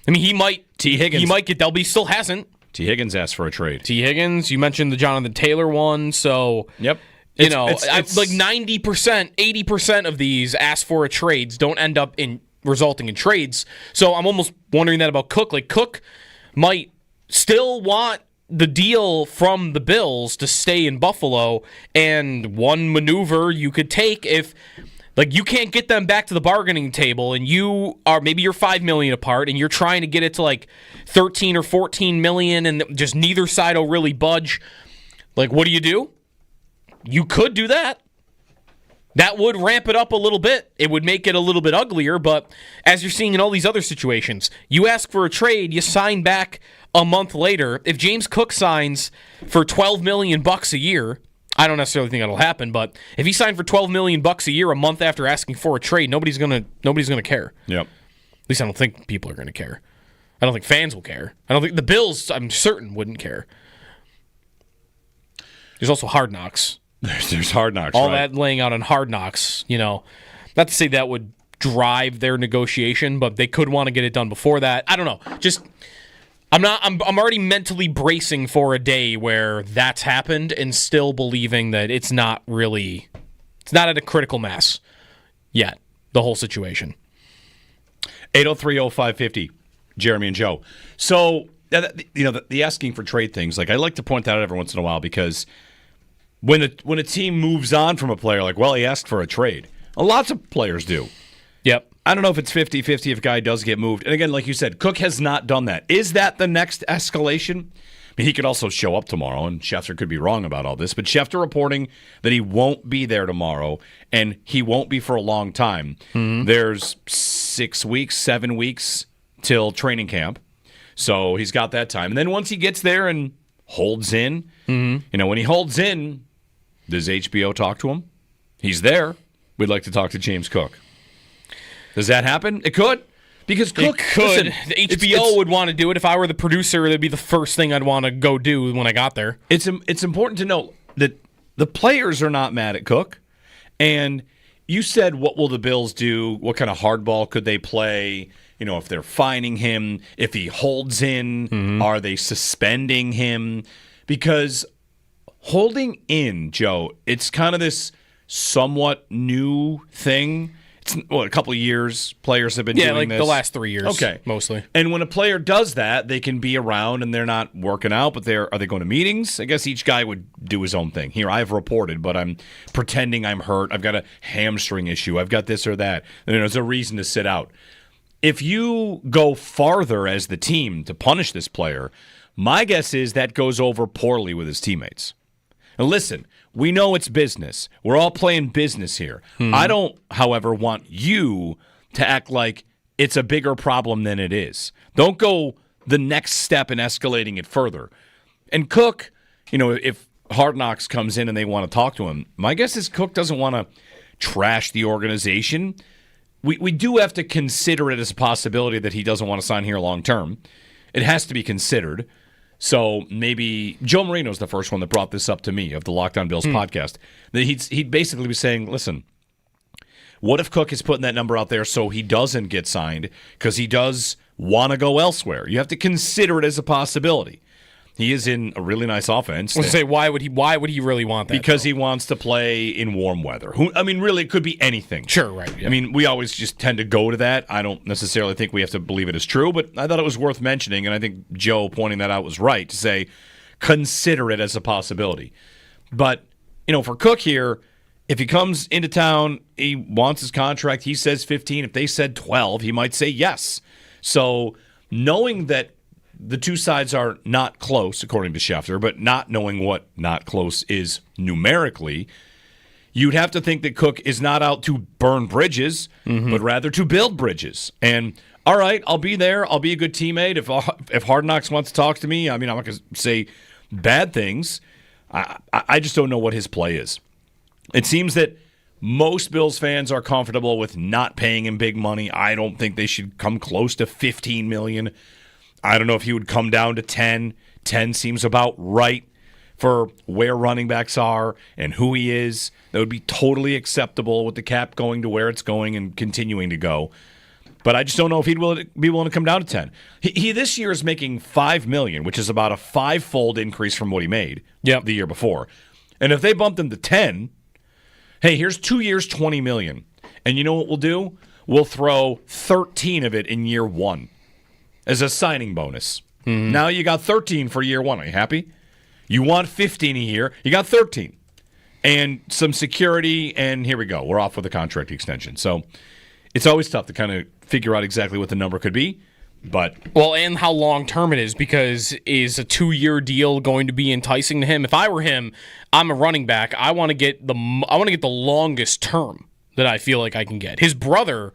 I mean, he might get that, but he still hasn't. T. Higgins asked for a trade. T. Higgins, you mentioned the Jonathan Taylor one, so yep. Like 90%, 80% of these ask for a trades don't end up in resulting in trades. So I'm almost wondering that about Cook. Like, Cook might still want the deal from the Bills to stay in Buffalo, and one maneuver you could take if, like, you can't get them back to the bargaining table, and you're $5 million apart, and you're trying to get it to like 13 or 14 million, and just neither side will really budge. Like, what do? You could do that. That would ramp it up a little bit. It would make it a little bit uglier, but as you're seeing in all these other situations, you ask for a trade, you sign back a month later. If James Cook signs for $12 million a year, I don't necessarily think that'll happen, but if he signed for $12 million a year a month after asking for a trade, nobody's gonna care. Yep. At least I don't think people are gonna care. I don't think fans will care. I don't think the Bills, I'm certain, wouldn't care. There's also Hard Knocks. There's Hard Knocks. All that laying out on Hard Knocks, not to say that would drive their negotiation, but they could want to get it done before that. I don't know. Just I'm already mentally bracing for a day where that's happened and still believing that it's not at a critical mass yet, the whole situation. 803-0550, Jeremy and Joe. So, the asking for trade things, like, I like to point that out every once in a while because when a team moves on from a player, like, well, he asked for a trade. Lots of players do. Yep. I don't know if it's 50-50 if a guy does get moved. And again, like you said, Cook has not done that. Is that the next escalation? I mean, he could also show up tomorrow, and Schefter could be wrong about all this, but Schefter reporting that he won't be there tomorrow, and he won't be for a long time. Mm-hmm. There's 6 weeks, 7 weeks till training camp. So he's got that time. And then once he gets there and holds in, when he holds in, does HBO talk to him? He's there. We'd like to talk to James Cook. Does that happen? It could. Because Cook could. The HBO would want to do it. If I were the producer, that'd be the first thing I'd want to go do when I got there. It's important to note that the players are not mad at Cook. And you said, what will the Bills do? What kind of hardball could they play? If they're fining him, if he holds in, are they suspending him? Because holding in, Joe, it's kind of this somewhat new thing. It's a couple of years players have been doing like this. the last 3 years, okay, mostly. And when a player does that, they can be around and they're not working out, but are they going to meetings? I guess each guy would do his own thing. Here, I've reported, but I'm pretending I'm hurt. I've got a hamstring issue. I've got this or that. And there's a reason to sit out. If you go farther as the team to punish this player, my guess is that goes over poorly with his teammates. And listen, we know it's business. We're all playing business here. I don't, however, want you to act like it's a bigger problem than it is. Don't go the next step in escalating it further. And Cook, if Hard Knocks comes in and they want to talk to him, my guess is Cook doesn't want to trash the organization. We do have to consider it as a possibility that he doesn't want to sign here long term. It has to be considered. So maybe Joe Marino's the first one that brought this up to me of the Locked On Bills podcast. That he'd basically be saying, listen, what if Cook is putting that number out there so he doesn't get signed because he does want to go elsewhere? You have to consider it as a possibility. He is in a really nice offense. I was going to say, why would he really want that? Because he wants to play in warm weather. Really, it could be anything. Sure, right. Yeah. We always just tend to go to that. I don't necessarily think we have to believe it is true, but I thought it was worth mentioning, and I think Joe pointing that out was right, to say consider it as a possibility. But, for Cook here, if he comes into town, he wants his contract, he says 15. If they said 12, he might say yes. So knowing that the two sides are not close, according to Schefter, but not knowing what not close is numerically, you'd have to think that Cook is not out to burn bridges, but rather to build bridges. And, all right, I'll be there. I'll be a good teammate. If Hard Knocks wants to talk to me, I'm not going to say bad things. I just don't know what his play is. It seems that most Bills fans are comfortable with not paying him big money. I don't think they should come close to $15 million. I don't know if he would come down to 10. 10 seems about right for where running backs are and who he is. That would be totally acceptable with the cap going to where it's going and continuing to go. But I just don't know if he'd be willing to come down to 10. He this year is making $5 million, which is about a five-fold increase from what he made the year before. And if they bumped him to 10, hey, here's 2 years, $20 million. And you know what we'll do? We'll throw 13 of it in year one as a signing bonus. Now you got 13 for year one. Are you happy? You want 15 a year. You got 13. And some security, and here we go. We're off with a contract extension. So it's always tough to kind of figure out exactly what the number could be. But and how long-term it is, because is a 2-year deal going to be enticing to him? If I were him, I'm a running back. I want to get the longest term that I feel like I can get. His brother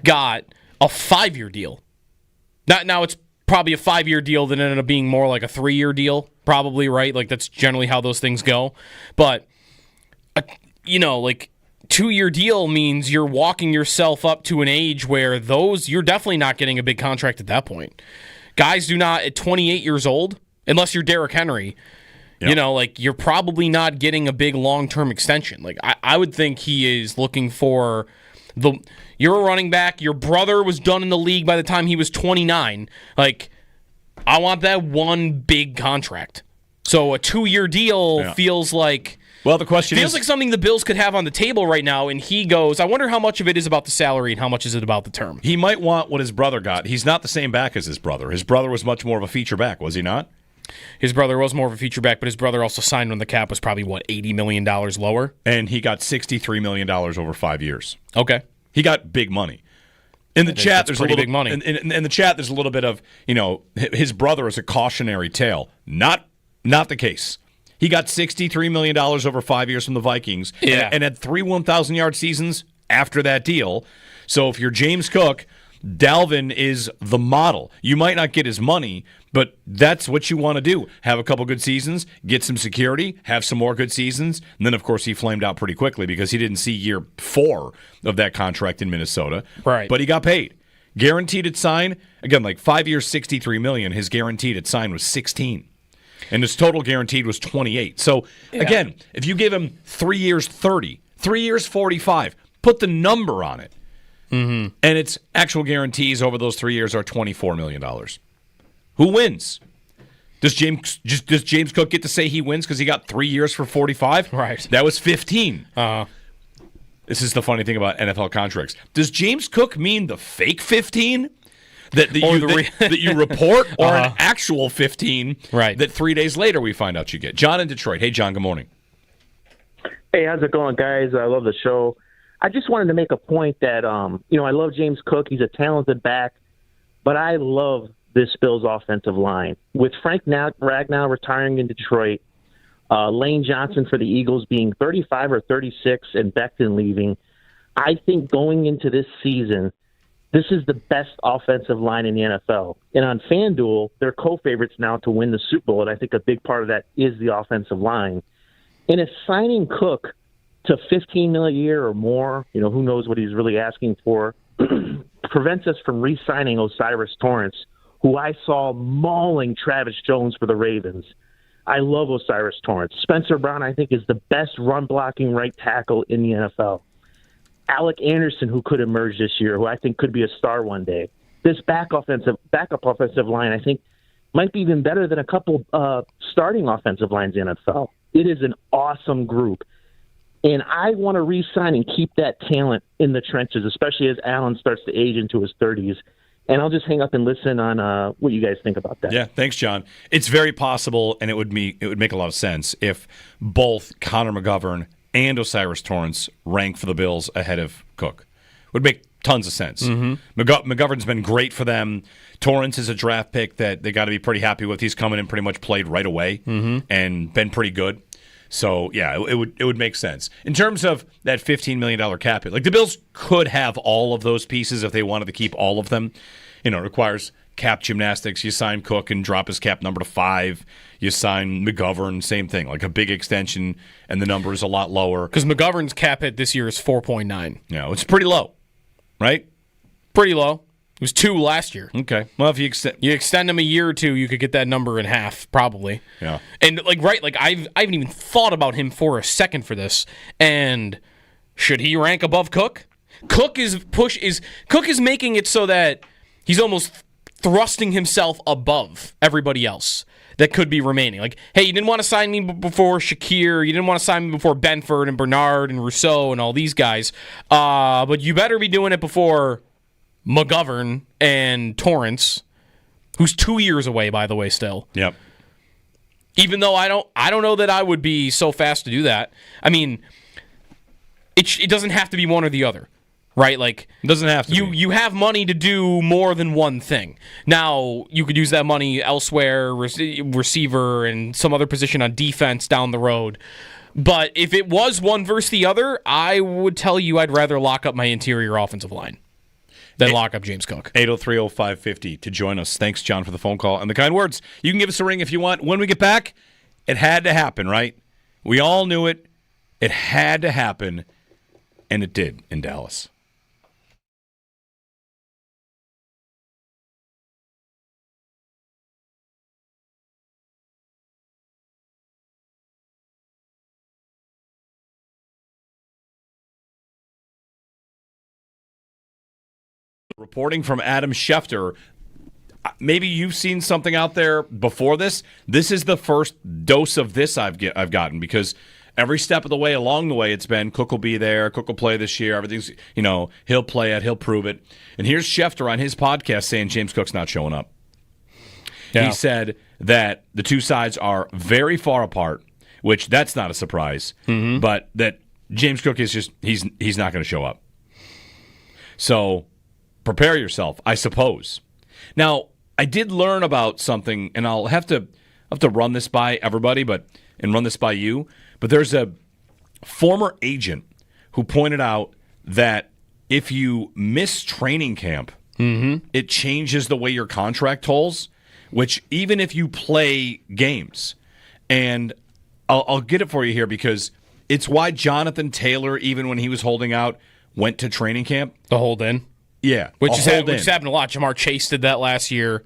got a 5-year deal. Now it's probably a 5-year deal that ended up being more like a 3-year deal, probably, right? Like that's generally how those things go. But, 2-year deal means you're walking yourself up to an age where you're definitely not getting a big contract at that point. Guys do not, at 28 years old, unless you're Derrick Henry, you're probably not getting a big long-term extension. Like I would think he is looking for you're a running back. Your brother was done in the league by the time he was 29. Like, I want that one big contract. So a 2-year deal feels like... Well, the question feels like something the Bills could have on the table right now, and he goes, I wonder how much of it is about the salary and how much is it about the term. He might want what his brother got. He's not the same back as his brother. His brother was much more of a feature back, was he not? His brother was more of a feature back, but his brother also signed when the cap was probably, $80 million lower? And he got $63 million over 5 years. Okay. He got big money. In the chat, there's a little big money. In the chat, there's a little bit of, his brother is a cautionary tale. Not the case. He got $63 million over 5 years from the Vikings and had 3 1,000-yard seasons after that deal. So if you're James Cook, Dalvin is the model. You might not get his money, but that's what you want to do. Have a couple good seasons, get some security, have some more good seasons. And then, of course, he flamed out pretty quickly because he didn't see year 4 of that contract in Minnesota. Right. But he got paid. Guaranteed at sign, again, like 5 years, $63 million. His guaranteed at sign was 16. And his total guaranteed was 28. So, again, if you give him 3 years, 30, 3 years, 45, put the number on it. And its actual guarantees over those 3 years are $24 million. Who wins? Does James Cook get to say he wins because he got 3 years for $45? Right. That was 15. Uh-huh. This is the funny thing about NFL contracts. Does James Cook mean the fake 15 that you report, or an actual 15 that 3 days later we find out you get? John in Detroit. Hey, John. Good morning. Hey, how's it going, guys? I love the show. I just wanted to make a point that I love James Cook. He's a talented back, but I love this Bills offensive line. With Frank Ragnow retiring in Detroit, Lane Johnson for the Eagles being 35 or 36, and Becton leaving, I think going into this season, this is the best offensive line in the NFL. And on FanDuel, they're co-favorites now to win the Super Bowl, and I think a big part of that is the offensive line. And if signing Cook to $15 million a year or more, who knows what he's really asking for, prevents us from re-signing Osiris Torrance, who I saw mauling Travis Jones for the Ravens. I love Osiris Torrance. Spencer Brown, I think, is the best run-blocking right tackle in the NFL. Alec Anderson, who could emerge this year, who I think could be a star one day. This backup offensive line, I think, might be even better than a couple starting offensive lines in the NFL. It is an awesome group. And I want to re-sign and keep that talent in the trenches, especially as Allen starts to age into his 30s. And I'll just hang up and listen on what you guys think about that. Yeah, thanks, John. It's very possible, and it would make a lot of sense if both Connor McGovern and Osiris Torrance rank for the Bills ahead of Cook. Would make tons of sense. Mm-hmm. McGovern's been great for them. Torrance is a draft pick that they got to be pretty happy with. He's coming in pretty much played right away and been pretty good. So, yeah, it would make sense. In terms of that $15 million cap hit, like the Bills could have all of those pieces if they wanted to keep all of them. It requires cap gymnastics. You sign Cook and drop his cap number to 5. You sign McGovern, same thing, like a big extension, and the number is a lot lower. Because McGovern's cap hit this year is 4.9. Yeah, it's pretty low, right? Pretty low. It was 2 last year. Okay. Well, if you extend him a year or two, you could get that number in half, probably. Yeah. And I haven't even thought about him for a second for this. And should he rank above Cook? Cook is making it so that he's almost thrusting himself above everybody else that could be remaining. Like, hey, you didn't want to sign me before Shakir. You didn't want to sign me before Benford and Bernard and Rousseau and all these guys. But you better be doing it before McGovern and Torrance, who's 2 years away, by the way, still. Yep. Even though I don't know that I would be so fast to do that. I mean, it doesn't have to be one or the other, right? Like, it doesn't have to. You have money to do more than one thing. Now you could use that money elsewhere, receiver and some other position on defense down the road. But if it was one versus the other, I would tell you I'd rather lock up my interior offensive line than lock up James Cook. 803-0550 to join us. Thanks, John, for the phone call and the kind words. You can give us a ring if you want. When we get back, it had to happen, right? We all knew it. It had to happen, and it did in Dallas. Reporting from Adam Schefter. Maybe you've seen something out there before this. This is the first dose of this I've gotten, because every step of the way along the way it's been Cook will be there, Cook will play this year, everything's, he'll play it, he'll prove it. And here's Schefter on his podcast saying James Cook's not showing up. Yeah. He said that the two sides are very far apart, which that's not a surprise, but that James Cook is just he's not going to show up. So prepare yourself, I suppose. Now, I did learn about something, and I'll have to run this by everybody, and run this by you. But there's a former agent who pointed out that if you miss training camp, it changes the way your contract tolls, which even if you play games. And I'll get it for you here, because it's why Jonathan Taylor, even when he was holding out, went to training camp. The hold in. Yeah. Which has happened a lot. Jamar Chase did that last year.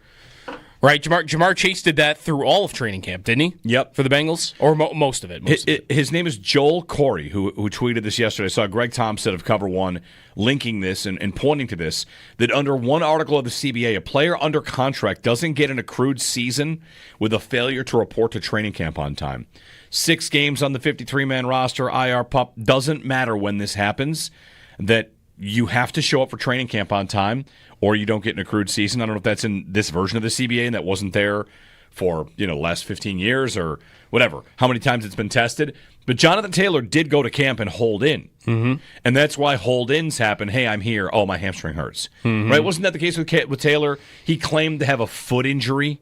Right, Jamar Chase did that through all of training camp, didn't he? Yep. For the Bengals? Or most of it. His name is Joel Corey, who tweeted this yesterday. I saw Greg Thompson of Cover One linking this and pointing to this, that under one article of the CBA, a player under contract doesn't get an accrued season with a failure to report to training camp on time. 6 games on the 53-man roster, IR pup, doesn't matter when this happens, that you have to show up for training camp on time or you don't get an accrued season. I don't know if that's in this version of the CBA and that wasn't there for, the last 15 years or whatever, how many times it's been tested. But Jonathan Taylor did go to camp and hold in. Mm-hmm. And that's why hold-ins happen. Hey, I'm here. Oh, my hamstring hurts. Mm-hmm. Right? Wasn't that the case with Taylor? He claimed to have a foot injury.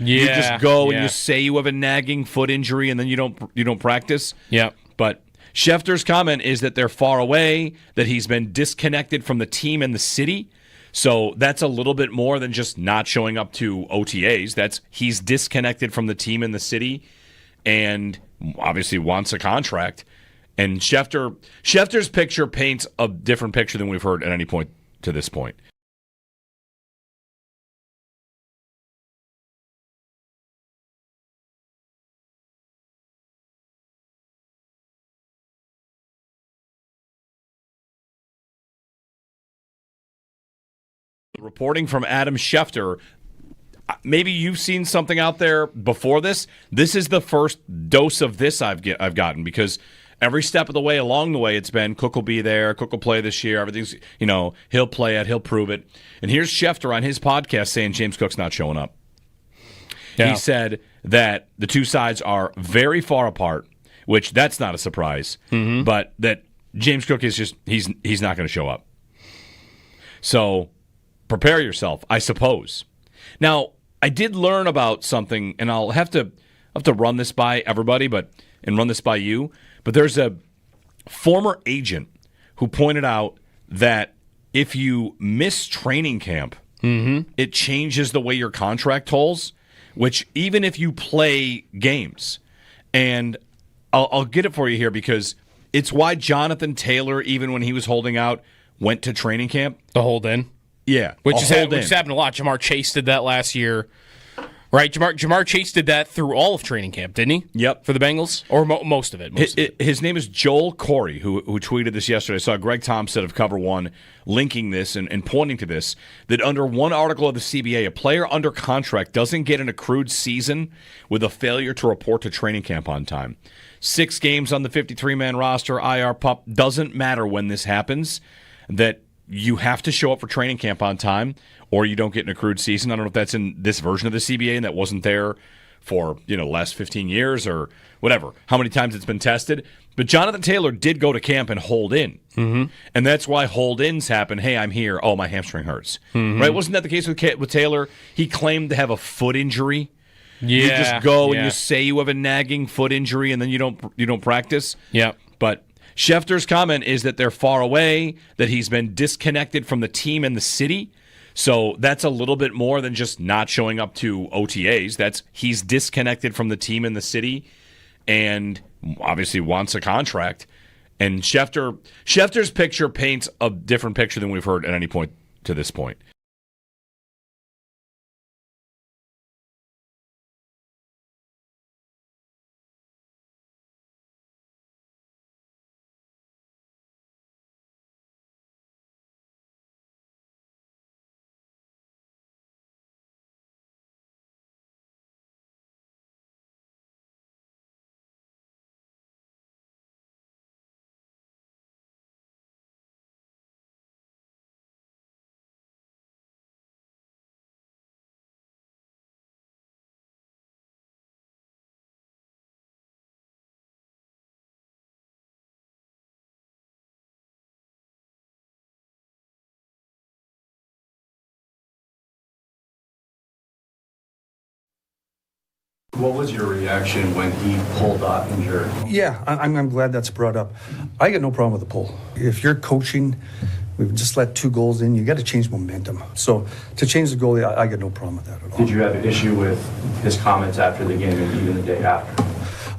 Yeah. You just go and you say you have a nagging foot injury and then you don't practice. Yeah. But Schefter's comment is that they're far away, that he's been disconnected from the team and the city. So that's a little bit more than just not showing up to OTAs. He's disconnected from the team and the city and obviously wants a contract. And Schefter's picture paints a different picture than we've heard at any point to this point. Reporting from Adam Schefter. Maybe you've seen something out there before this. This is the first dose of this I've gotten, because every step of the way along the way it's been Cook will be there, Cook will play this year, everything's, he'll play it, he'll prove it. And here's Schefter on his podcast saying James Cook's not showing up. Yeah. He said that the two sides are very far apart, which that's not a surprise, but that James Cook is just he's not going to show up. So prepare yourself, I suppose. Now, I did learn about something, and I'll have to run this by everybody, and run this by you. But there's a former agent who pointed out that if you miss training camp, it changes the way your contract tolls, which even if you play games. And I'll get it for you here, because it's why Jonathan Taylor, even when he was holding out, went to training camp. The hold in. Yeah, which has happened a lot. Jamar Chase did that last year, right? Jamar Chase did that through all of training camp, didn't he? Yep. For the Bengals, or most of it. His name is Joel Corey, who tweeted this yesterday. I saw Greg Thompson of Cover One linking this and pointing to this, that under one article of the CBA, a player under contract doesn't get an accrued season with a failure to report to training camp on time. 6 games on the 53-man roster, IR pup, doesn't matter when this happens, that you have to show up for training camp on time or you don't get an accrued season. I don't know if that's in this version of the CBA and that wasn't there for, the last 15 years or whatever, how many times it's been tested. But Jonathan Taylor did go to camp and hold in. Mm-hmm. And that's why hold-ins happen. Hey, I'm here. Oh, my hamstring hurts. Mm-hmm. Right? Wasn't that the case with Taylor? He claimed to have a foot injury. Yeah. You just go and you say you have a nagging foot injury and then you don't practice. Yeah. But Schefter's comment is that they're far away, that he's been disconnected from the team and the city. So that's a little bit more than just not showing up to OTAs. He's disconnected from the team and the city and obviously wants a contract. And Schefter's picture paints a different picture than we've heard at any point to this point. What was your reaction when he pulled off injured? Yeah, I'm glad that's brought up. I got no problem with the pull. If you're coaching, we've just let 2 goals in, you got to change momentum. So to change the goalie, I got no problem with that at all. Did you have an issue with his comments after the game and even the day after?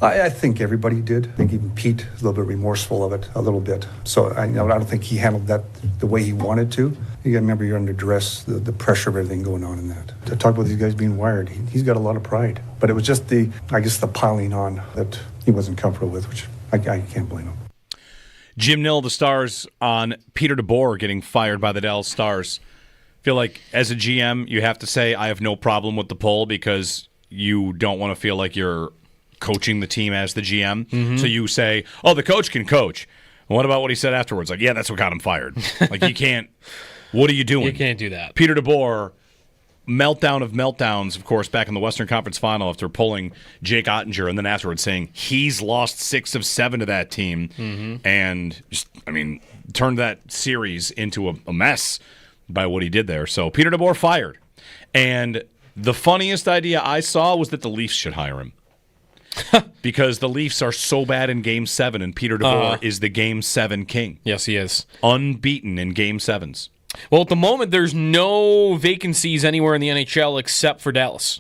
I think everybody did. I think even Pete, a little bit remorseful of it, a little bit. So I don't think he handled that the way he wanted to. You got to remember you're under duress, the pressure of everything going on in that. To talk about these guys being wired, he's got a lot of pride. But it was just the piling on that he wasn't comfortable with, which I can't blame him. Jim Nill, the Stars, on Peter DeBoer getting fired by the Dallas Stars. Feel like as a GM, you have to say, I have no problem with the pull because you don't want to feel like you're coaching the team as the GM. Mm-hmm. So you say, oh, the coach can coach. What about what he said afterwards? Like, yeah, that's what got him fired. Like, you can't. What are you doing? You can't do that. Peter DeBoer, meltdown of meltdowns, of course, back in the Western Conference Final after pulling Jake Ottinger, and then afterwards saying he's lost 6 of 7 to that team, and just, turned that series into a mess by what he did there. So Peter DeBoer fired. And the funniest idea I saw was that the Leafs should hire him. Because the Leafs are so bad in Game 7, and Peter DeBoer is the Game 7 king. Yes, he is. Unbeaten in Game 7s. Well, at the moment, there's no vacancies anywhere in the NHL except for Dallas.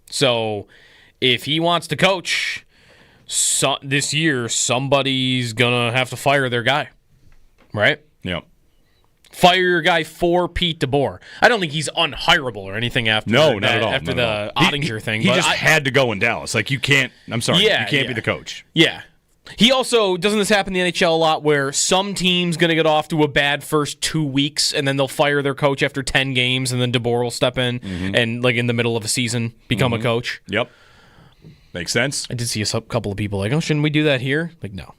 So if he wants to coach this year, somebody's going to have to fire their guy. Right? Yep. Fire your guy for Pete DeBoer. I don't think he's unhireable or anything after not at all. After the Ottinger thing. He just had to go in Dallas. Like, you can't. I'm sorry. You can't be the coach. Yeah. He also, doesn't this happen in the NHL a lot where some team's going to get off to a bad first 2 weeks and then they'll fire their coach after 10 games and then DeBoer will step in and, like, in the middle of a season, become a coach? Yep. Makes sense. I did see a couple of people like, oh, shouldn't we do that here? Like, no.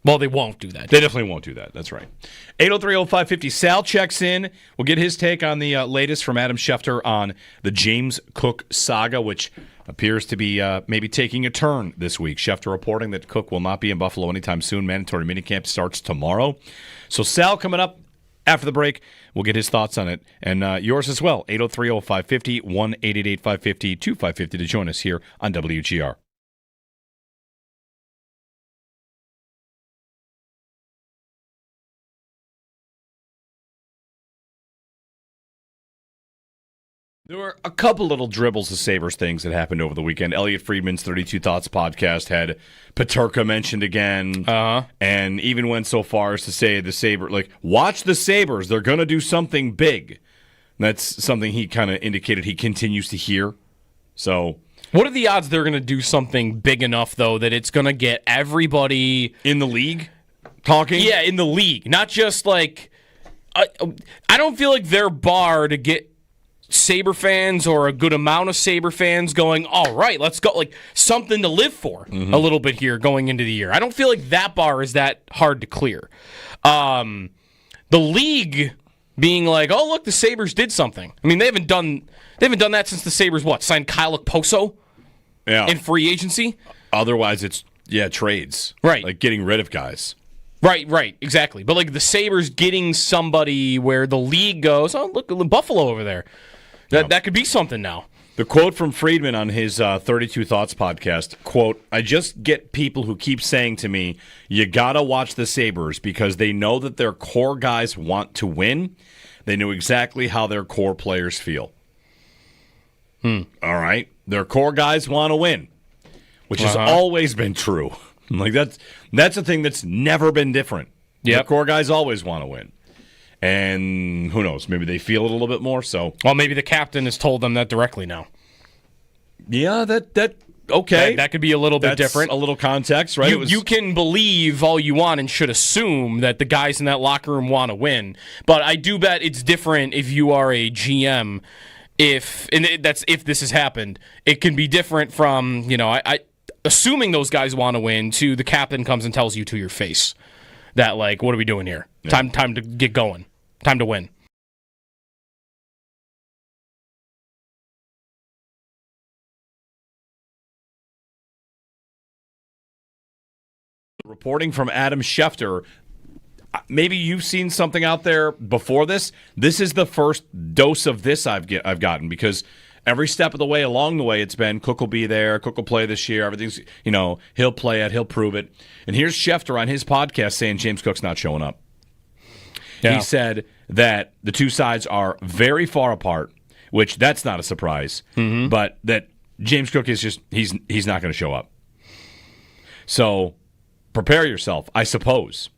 Well, they won't do that. They definitely won't do that. That's right. 803-0550. Sal checks in. We'll get his take on the latest from Adam Schefter on the James Cook saga, which appears to be maybe taking a turn this week. Schefter reporting that Cook will not be in Buffalo anytime soon. Mandatory minicamp starts tomorrow. So Sal coming up after the break. We'll get his thoughts on it. And yours as well. 803-0550, 1-888-550-2550 to join us here on WGR. There were a couple little dribbles of Sabres things that happened over the weekend. Elliot Friedman's 32 Thoughts podcast had Peterka mentioned again, and even went so far as to say the Sabres, like, watch the Sabres, they're going to do something big. That's something he kind of indicated he continues to hear. So, what are the odds they're going to do something big enough, though, that it's going to get everybody in the league talking? Yeah, in the league. Not just like, I don't feel like their bar to get Sabre fans or a good amount of Sabre fans going, all right, let's go, like something to live for a little bit here going into the year. I don't feel like that bar is that hard to clear. The league being like, oh, look, the Sabres did something. I mean, they haven't done that since the Sabres signed Kyle Okposo in free agency. Otherwise, it's trades, right? Like getting rid of guys. Right, exactly. But like the Sabres getting somebody where the league goes, oh, look, Buffalo over there. That could be something now. The quote from Friedman on his 32 Thoughts podcast, quote, I just get people who keep saying to me, you got to watch the Sabres because they know that their core guys want to win. They know exactly how their core players feel. All right. Their core guys want to win, which has always been true. Like that's a thing that's never been different. Their core guys always want to win. And who knows? Maybe they feel it a little bit more. So, well, maybe the captain has told them that directly now. Yeah, okay. That could be a little bit different. A little context, right? You can believe all you want and should assume that the guys in that locker room want to win. But I do bet it's different if you are a GM. If this has happened, it can be different from I assuming those guys want to win to the captain comes and tells you to your face that, like, what are we doing here? Yeah. Time to get going. Time to win. Reporting from Adam Schefter. Maybe you've seen something out there before this. This is the first dose of this I've gotten because every step of the way, along the way, it's been Cook will be there, Cook will play this year, everything's, he'll play it, he'll prove it. And here's Schefter on his podcast saying James Cook's not showing up. Yeah. He said that the two sides are very far apart, which that's not a surprise, but that James Cook is just, he's not going to show up. So prepare yourself, I suppose.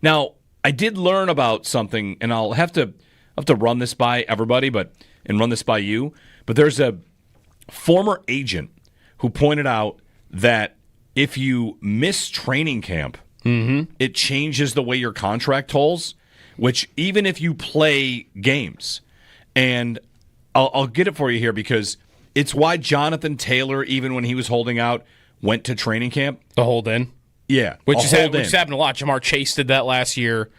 Now, I did learn about something, and I'll have to run this by everybody, and run this by you. But there's a former agent who pointed out that if you miss training camp, it changes the way your contract tolls, which even if you play games, and I'll get it for you here because it's why Jonathan Taylor, even when he was holding out, went to training camp. The hold in. Yeah. Which has happened a lot. Jamar Chase did that last year.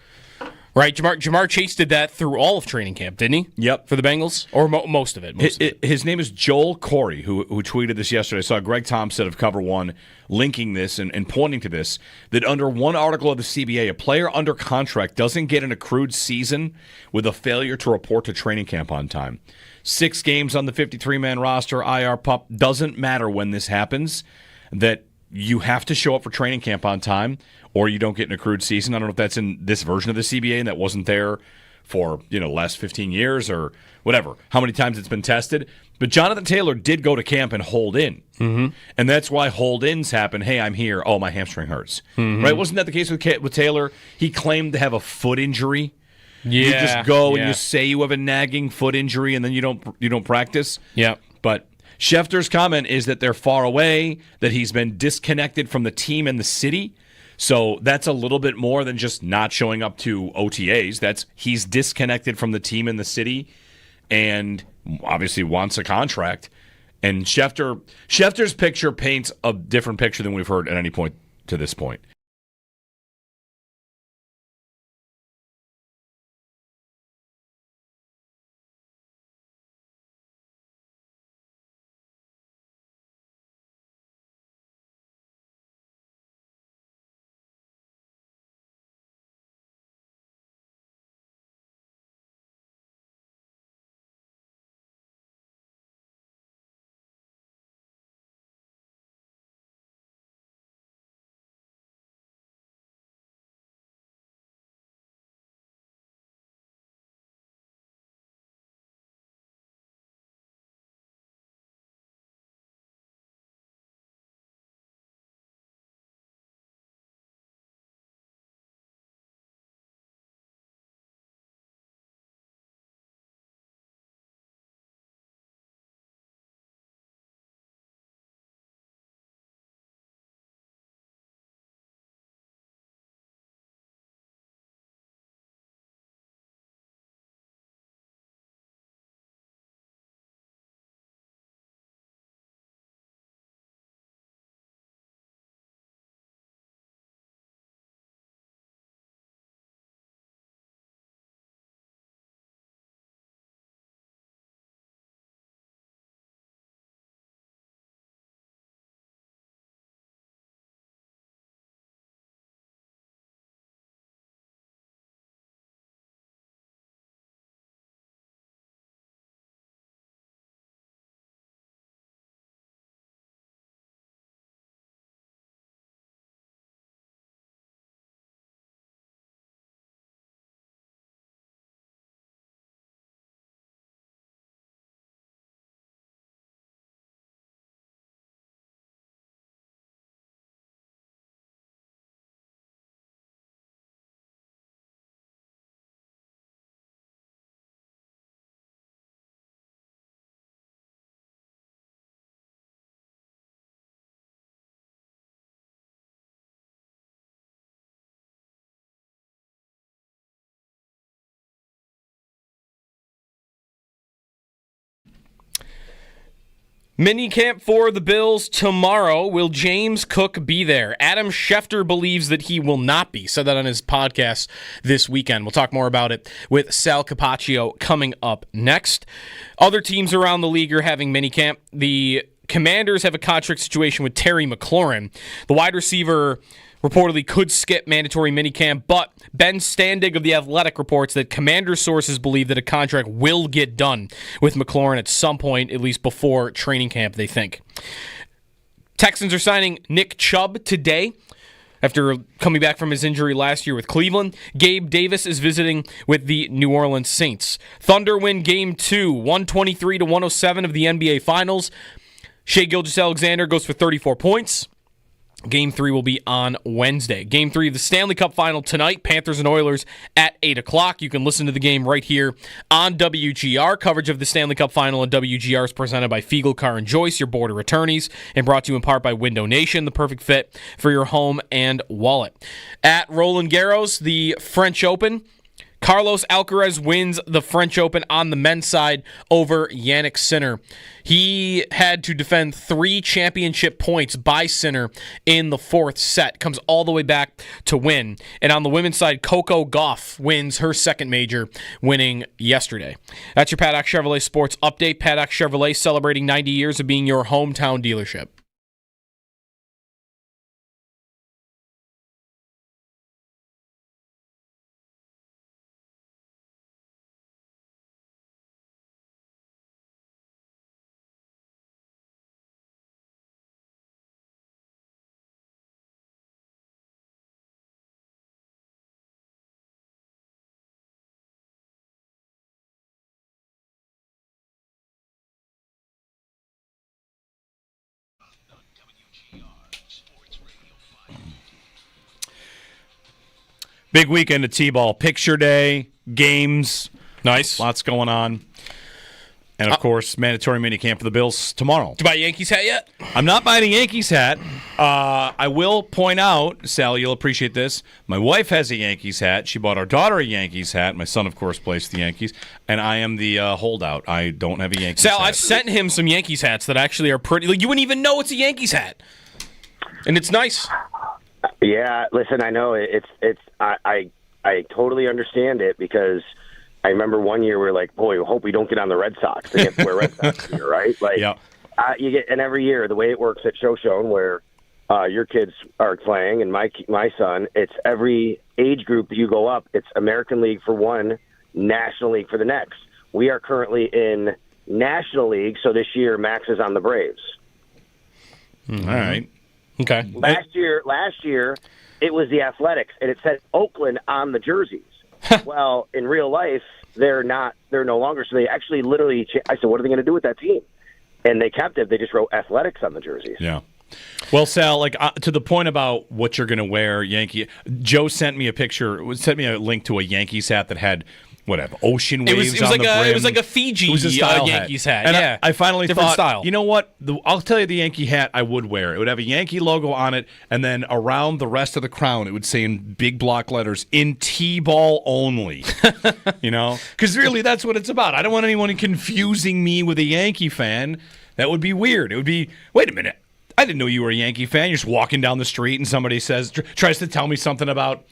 Right? Jamar Chase did that through all of training camp, didn't he? Yep. For the Bengals? Or most of it. His name is Joel Corey, who tweeted this yesterday. I saw Greg Thompson of Cover One linking this and pointing to this, that under one article of the CBA, a player under contract doesn't get an accrued season with a failure to report to training camp on time. 6 games on the 53-man roster, IR pup, doesn't matter when this happens, that you have to show up for training camp on time or you don't get an accrued season. I don't know if that's in this version of the CBA and that wasn't there for the last 15 years or whatever, how many times it's been tested. But Jonathan Taylor did go to camp and hold in. And that's why hold-ins happen. Hey, I'm here. Oh, my hamstring hurts. Right? Wasn't that the case with Taylor? He claimed to have a foot injury. Yeah. You just go and you say you have a nagging foot injury and then you don't practice. Yeah. But Schefter's comment is that they're far away, that he's been disconnected from the team and the city. So that's a little bit more than just not showing up to OTAs. He's disconnected from the team and the city and obviously wants a contract. And Schefter's picture paints a different picture than we've heard at any point to this point. Minicamp for the Bills tomorrow. Will James Cook be there? Adam Schefter believes that he will not be. Said that on his podcast this weekend. We'll talk more about it with Sal Capaccio coming up next. Other teams around the league are having minicamp. The Commanders have a contract situation with Terry McLaurin. The wide receiver reportedly could skip mandatory minicamp, but Ben Standig of The Athletic reports that Commander sources believe that a contract will get done with McLaurin at some point, at least before training camp, they think. Texans are signing Nick Chubb today after coming back from his injury last year with Cleveland. Gabe Davis is visiting with the New Orleans Saints. Thunder win Game 2, 123-107 of the NBA Finals. Shai Gilgeous-Alexander goes for 34 points. Game 3 will be on Wednesday. Game 3 of the Stanley Cup Final tonight, Panthers and Oilers at 8 o'clock. You can listen to the game right here on WGR. Coverage of the Stanley Cup Final on WGR is presented by Fiegel Car and Joyce, your border attorneys, and brought to you in part by Window Nation, the perfect fit for your home and wallet. At Roland Garros, the French Open, Carlos Alcaraz wins the French Open on the men's side over Jannik Sinner. He had to defend 3 championship points by Sinner in the 4th set. Comes all the way back to win. And on the women's side, Coco Gauff wins her 2nd major, winning yesterday. That's your Paddock Chevrolet Sports Update. Paddock Chevrolet celebrating 90 years of being your hometown dealership. Big weekend of T-ball. Picture day, games. Nice. Lots going on. And, of course, mandatory minicamp for the Bills tomorrow. Did you buy a Yankees hat yet? I'm not buying a Yankees hat. I will point out, Sally, you'll appreciate this. My wife has a Yankees hat. She bought our daughter a Yankees hat. My son, of course, plays for the Yankees. And I am the holdout. I don't have a Yankees hat. Sal, I've sent him some Yankees hats that actually are pretty. Like, you wouldn't even know it's a Yankees hat. And it's nice. Yeah, listen, I know I totally understand it because I remember one year we were like, boy, we hope we don't get on the Red Sox. They have to wear Red Sox gear, right? Like, yeah. You get, and every year the way it works at Shoshone, where your kids are playing and my son, it's every age group you go up. It's American League for one, National League for the next. We are currently in National League, so this year Max is on the Braves. Mm-hmm. All right. Okay. Last year, it was the Athletics, and it said Oakland on the jerseys. Well, in real life, they're no longer. So they actually literally, I said, what are they going to do with that team? And they kept it. They just wrote Athletics on the jerseys. Yeah. Well, Sal, like to the point about what you're going to wear, Joe sent me a link to a Yankees hat that had whatever ocean waves on the brim. It was like a Fiji Yankees hat. And yeah, I finally different thought, style. you know what? I'll tell you the Yankee hat I would wear. It would have a Yankee logo on it, and then around the rest of the crown, it would say in big block letters, "In T-ball only." You know, because really, that's what it's about. I don't want anyone confusing me with a Yankee fan. That would be weird. It would be, wait a minute, I didn't know you were a Yankee fan. You're just walking down the street, and somebody tries to tell me something about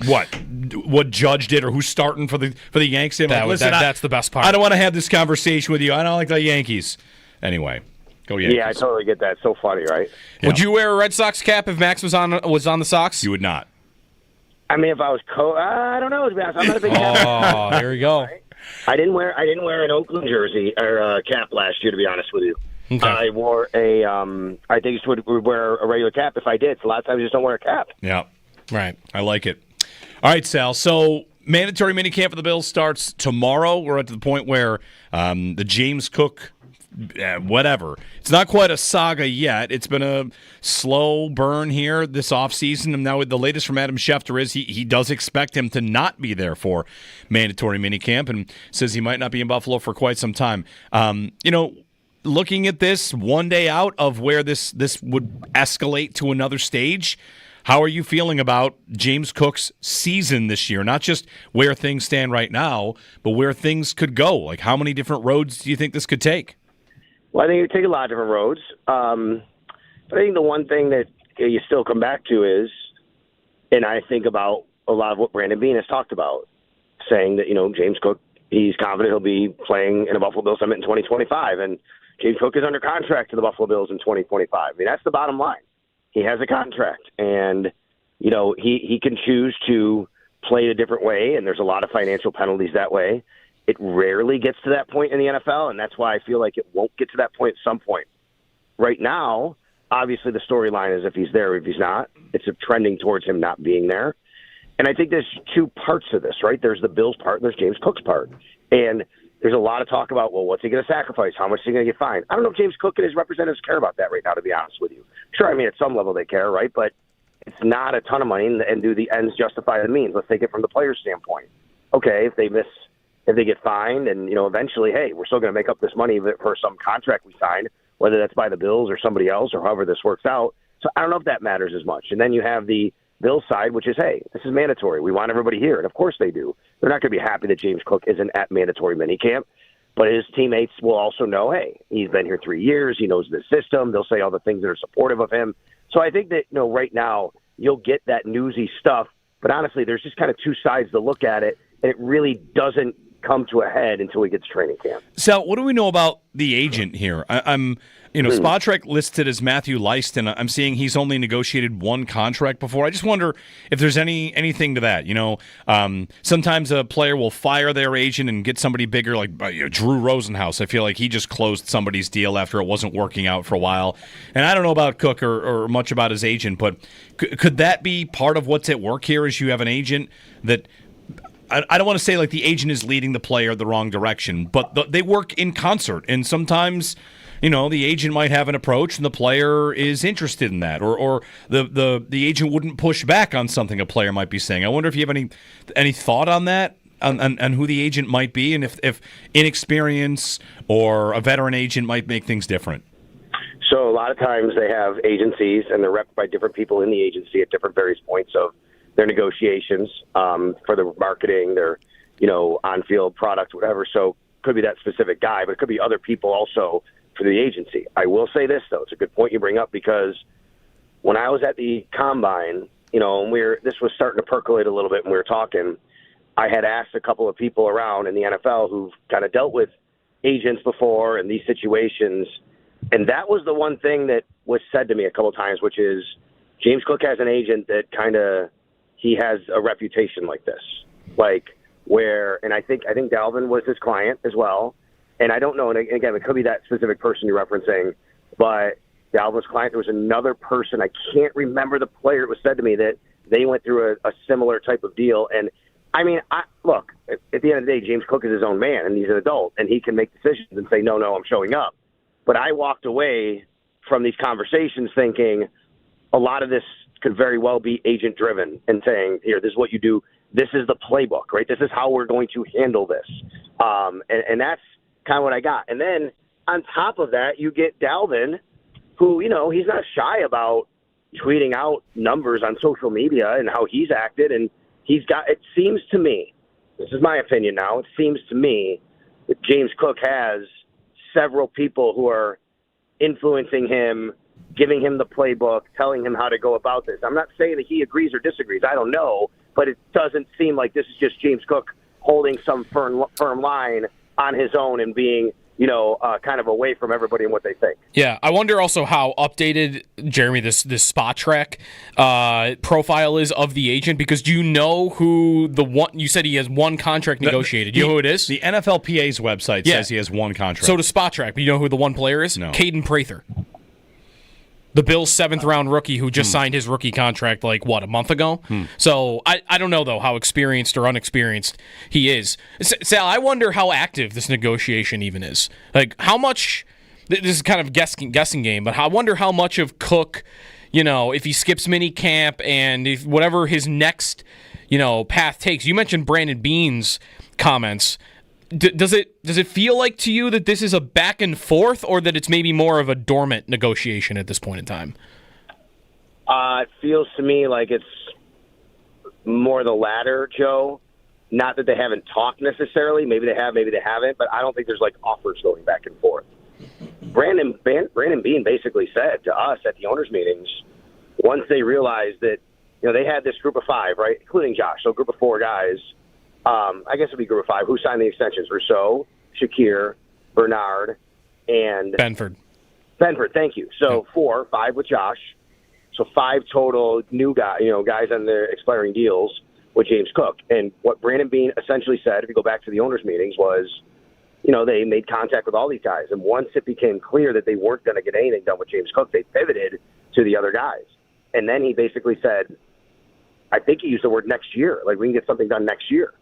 what Judge did or who's starting for the Yanks. That's the best part. I don't want to have this conversation with you. I don't like the Yankees. Anyway, go Yankees. Yeah, I totally get that. It's so funny, right? Yeah. Would you wear a Red Sox cap if Max was on the Sox? You would not. I mean, if I was I don't know. To be honest, I'm not a big fan. Oh, there we go. I didn't wear an Oakland jersey or cap last year. To be honest with you, okay. I wore a. I think I would wear a regular cap if I did. So a lot of times I just don't wear a cap. Yeah, right. I like it. All right, Sal. So mandatory minicamp for the Bills starts tomorrow. We're at the point where the James Cook, whatever. It's not quite a saga yet. It's been a slow burn here this offseason. And now the latest from Adam Schefter is he does expect him to not be there for mandatory minicamp and says he might not be in Buffalo for quite some time. Looking at this one day out of where this would escalate to another stage, how are you feeling about James Cook's season this year? Not just where things stand right now, but where things could go. Like, how many different roads do you think this could take? Well, I think it would take a lot of different roads. But I think the one thing that you still come back to is, and I think about a lot of what Brandon Beane has talked about, saying that, James Cook, he's confident he'll be playing in a Buffalo Bills summit in 2025. And James Cook is under contract to the Buffalo Bills in 2025. I mean, that's the bottom line. He has a contract, and, he can choose to play a different way, and there's a lot of financial penalties that way. It rarely gets to that point in the NFL, and that's why I feel like it won't get to that point at some point. Right now, obviously the storyline is if he's there or if he's not. It's trending towards him not being there. And I think there's two parts of this, right? There's the Bills part and there's James Cook's part. And there's a lot of talk about, well, what's he going to sacrifice? How much is he going to get fined? I don't know if James Cook and his representatives care about that right now, to be honest with you. Sure, I mean, at some level they care, right? But it's not a ton of money, and do the ends justify the means? Let's take it from the player's standpoint. Okay, if they get fined and, eventually, hey, we're still going to make up this money for some contract we signed, whether that's by the Bills or somebody else or however this works out. So I don't know if that matters as much. And then you have the Bills side, which is, hey, this is mandatory. We want everybody here. And of course they do. They're not going to be happy that James Cook isn't at mandatory minicamp. But his teammates will also know, hey, he's been here 3 years. He knows the system. They'll say all the things that are supportive of him. So I think that, right now you'll get that newsy stuff. But honestly, there's just kind of two sides to look at it. And it really doesn't come to a head until he gets training camp. Sal, what do we know about the agent here? I'm Spotrac listed as Matthew Leist, and I'm seeing he's only negotiated one contract before. I just wonder if there's anything to that. Sometimes a player will fire their agent and get somebody bigger, like Drew Rosenhaus. I feel like he just closed somebody's deal after it wasn't working out for a while. And I don't know about Cook or much about his agent, but could that be part of what's at work here? Is you have an agent that I don't want to say like the agent is leading the player the wrong direction, but they work in concert, and sometimes the agent might have an approach and the player is interested in that, or the agent wouldn't push back on something a player might be saying. I wonder if you have any thought on that, on who the agent might be, and if inexperience or a veteran agent might make things different. So a lot of times they have agencies, and they're repped by different people in the agency at different various points of their negotiations for their marketing, their on-field product, whatever. So could be that specific guy, but it could be other people also for the agency. I will say this, though. It's a good point you bring up, because when I was at the Combine, and this was starting to percolate a little bit when we were talking, I had asked a couple of people around in the NFL who've kind of dealt with agents before in these situations, and that was the one thing that was said to me a couple of times, which is James Cook has an agent that he has a reputation like this, and I think Dalvin was his client as well. And I don't know, and again, it could be that specific person you're referencing, but Dalvin's client, there was another person, I can't remember the player, it was said to me that they went through a similar type of deal. And I mean, look, at the end of the day, James Cook is his own man, and he's an adult, and he can make decisions and say, no, I'm showing up. But I walked away from these conversations thinking a lot of this could very well be agent-driven and saying, here, this is what you do. This is the playbook, right? This is how we're going to handle this. And that's kind of what I got. And then on top of that, you get Dalvin, who, he's not shy about tweeting out numbers on social media and how he's acted. And it seems to me, this is my opinion now, it seems to me that James Cook has several people who are influencing him, giving him the playbook, telling him how to go about this. I'm not saying that he agrees or disagrees. I don't know, but it doesn't seem like this is just James Cook holding some firm line on his own and being, kind of away from everybody and what they think. Yeah, I wonder also how updated, Jeremy, this Spotrac profile is of the agent, because do you know who you said he has one contract negotiated. You know who it is? The NFLPA's website says he has one contract. So does Spotrac, but you know who the one player is? No. Caden Prather. The Bills' 7th-round rookie who just signed his rookie contract, a month ago? So I don't know, though, how experienced or unexperienced he is. Sal, I wonder how active this negotiation even is. How much – this is kind of guessing game, but I wonder how much of Cook, if he skips minicamp and if whatever his next, path takes. You mentioned Brandon Beane's comments. Does it feel like to you that this is a back and forth, or that it's maybe more of a dormant negotiation at this point in time? It feels to me like it's more the latter, Joe. Not that they haven't talked necessarily. Maybe they have, maybe they haven't. But I don't think there's offers going back and forth. Brandon Beane basically said to us at the owners' meetings, once they realized that they had this group of 5, right, including Josh, so a group of 4 guys. I guess it would be group of 5. Who signed the extensions? Rousseau, Shakir, Bernard, and Benford, thank you. So 5 with Josh. So 5 total new guys, guys on their expiring deals with James Cook. And what Brandon Beane essentially said, if you go back to the owners' meetings, was, they made contact with all these guys. And once it became clear that they weren't going to get anything done with James Cook, they pivoted to the other guys. And then he basically said, I think he used the word next year, we can get something done next year.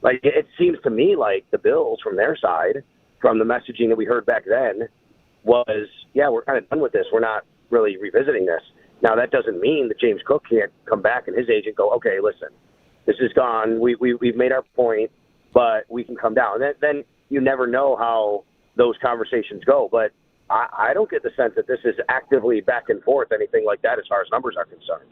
Like, it seems to me like the Bills, from their side, from the messaging that we heard back then, was, yeah, we're kind of done with this. We're not really revisiting this. Now, that doesn't mean that James Cook can't come back and his agent go, okay, listen, this is gone. We've made our point, but we can come down. Then you never know how those conversations go. But I don't get the sense that this is actively back and forth, anything like that, as far as numbers are concerned.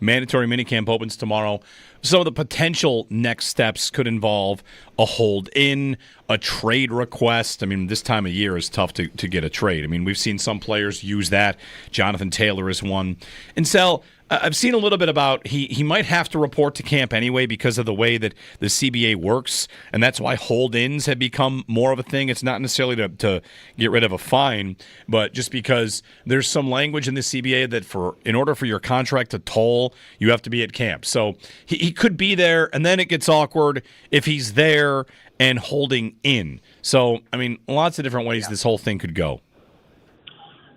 Mandatory minicamp opens tomorrow. Some of the potential next steps could involve a hold-in, a trade request. I mean, this time of year is tough to get a trade. I mean, we've seen some players use that. Jonathan Taylor is one. And Sal, I've seen a little bit about he might have to report to camp anyway because of the way that the CBA works, and that's why hold-ins have become more of a thing. It's not necessarily to get rid of a fine, but just because there's some language in the CBA that in order for your contract to toll, you have to be at camp. So he could be there, and then it gets awkward if he's there and holding in. So, I mean, lots of different ways this whole thing could go.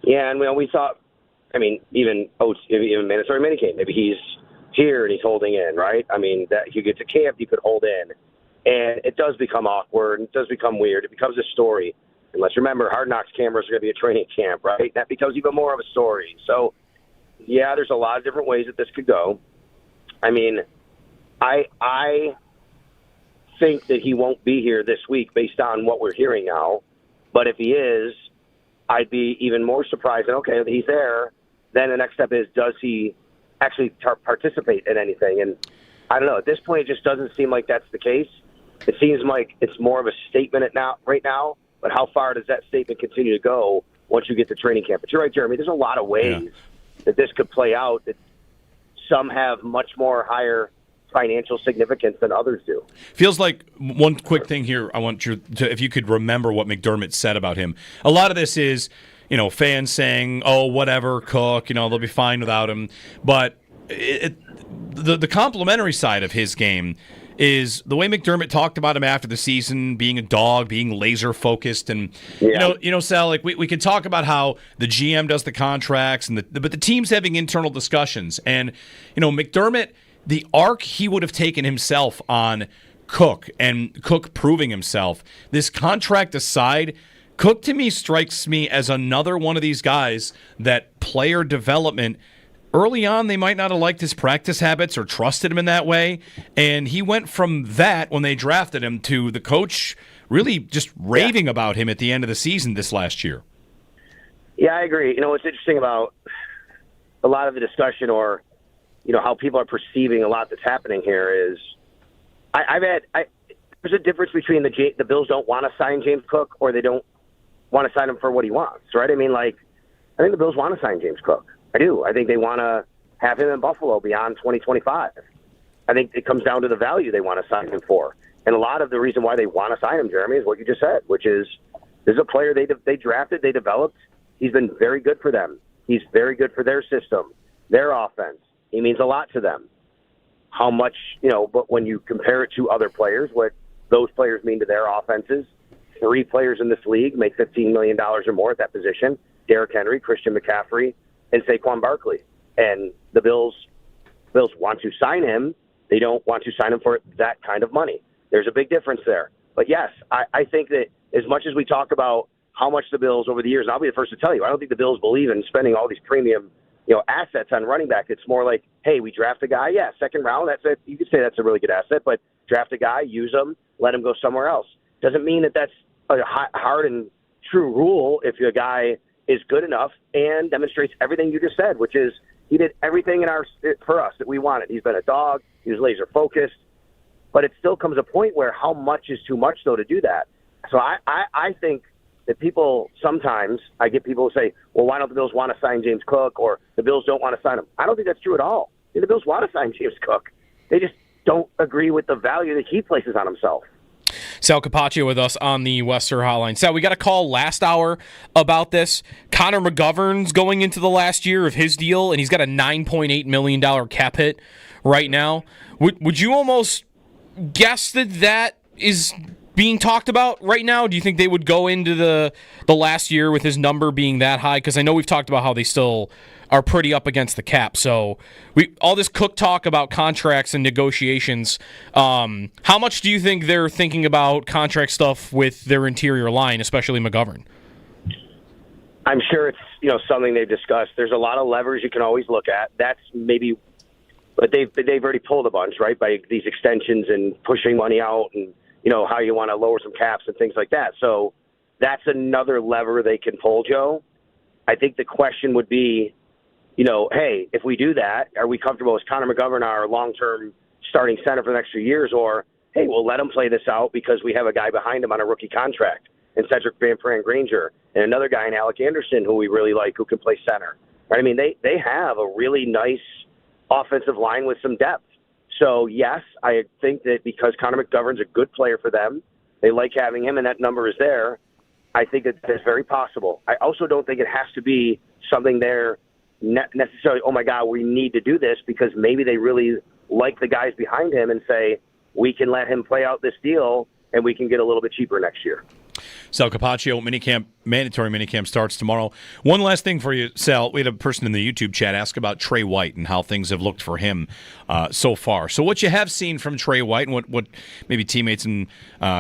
Yeah, and we thought, I mean, even mandatory minicamp, maybe he's here and he's holding in, right? I mean, that you get to camp, you could hold in. And it does become awkward. It does become weird. It becomes a story. And let's remember, Hard Knocks cameras are going to be a training camp, right? That becomes even more of a story. So, yeah, there's a lot of different ways that this could go. I mean, I think that he won't be here this week based on what we're hearing now. But if he is, I'd be even more surprised. And, okay, he's there. Then the next step is, does he actually participate in anything? And I don't know. At this point, it just doesn't seem like that's the case. It seems like it's more of a statement right now, but how far does that statement continue to go once you get to training camp? But you're right, Jeremy. There's a lot of ways that this could play out. That some have much more higher financial significance than others do. Feels like one quick thing here. I want you to, if you could remember what McDermott said about him. A lot of this is, fans saying, "Oh, whatever, Cook. They'll be fine without him." But the complimentary side of his game is the way McDermott talked about him after the season, being a dog, being laser focused, and Sal, like we could talk about how the GM does the contracts, but the team's having internal discussions, and McDermott, the arc he would have taken himself on Cook and Cook proving himself. This contract aside, Cook to me strikes me as another one of these guys that player development. Early on, they might not have liked his practice habits or trusted him in that way. And he went from that when they drafted him to the coach really just raving about him at the end of the season this last year. Yeah, I agree. What's interesting about a lot of the discussion or, how people are perceiving a lot that's happening here is there's a difference between the Bills don't want to sign James Cook or they don't want to sign him for what he wants, right? I mean, I think the Bills want to sign James Cook. I do. I think they want to have him in Buffalo beyond 2025. I think it comes down to the value they want to sign him for. And a lot of the reason why they want to sign him, Jeremy, is what you just said, which is this is a player they drafted, they developed. He's been very good for them. He's very good for their system, their offense. He means a lot to them. How much, but when you compare it to other players, what those players mean to their offenses, 3 players in this league make $15 million or more at that position: Derrick Henry, Christian McCaffrey, and Saquon Barkley. And the Bills want to sign him. They don't want to sign him for that kind of money. There's a big difference there. But yes, I think that as much as we talk about how much the Bills over the years, and I'll be the first to tell you, I don't think the Bills believe in spending all these premium assets on running back. It's more like, hey, we draft a guy, second round, that's it. You could say that's a really good asset, but draft a guy, use him, let him go somewhere else. Doesn't mean that that's a hard and true rule if a guy is good enough and demonstrates everything you just said, which is he did everything for us that we wanted. He's been a dog. He was laser focused, but it still comes a point where how much is too much though to do that. So I think that sometimes I get people who say, well, why don't the Bills want to sign James Cook or the Bills don't want to sign him? I don't think that's true at all. The Bills want to sign James Cook. They just don't agree with the value that he places on himself. Sal Capaccio with us on the Western Hotline. Sal, we got a call last hour about this. Connor McGovern's going into the last year of his deal, and he's got a $9.8 million cap hit right now. Would you almost guess that is being talked about right now? Do you think they would go into the last year with his number being that high? Because I know we've talked about how they still are pretty up against the cap. So all this Cook talk about contracts and negotiations, how much do you think they're thinking about contract stuff with their interior line, especially McGovern? I'm sure it's something they've discussed. There's a lot of levers you can always look at. That's maybe, but they've already pulled a bunch, right, by these extensions and pushing money out, and how you want to lower some caps and things like that. So that's another lever they can pull, Joe. I think the question would be, hey, if we do that, are we comfortable as Connor McGovern, our long-term starting center for the next few years, or hey, we'll let him play this out because we have a guy behind him on a rookie contract, and Cedric Van Granger, and another guy in Alec Anderson who we really like who can play center. Right? I mean, they have a really nice offensive line with some depth. So, yes, I think that because Connor McGovern's a good player for them, they like having him, and that number is there. I think that that's very possible. I also don't think it has to be something there necessarily, oh, my God, we need to do this, because maybe they really like the guys behind him and say, we can let him play out this deal and we can get a little bit cheaper next year. Sal Capaccio, mandatory minicamp starts tomorrow. One last thing for you, Sal. We had a person in the YouTube chat ask about Trey White and how things have looked for him so far. So what you have seen from Trey White and what maybe teammates and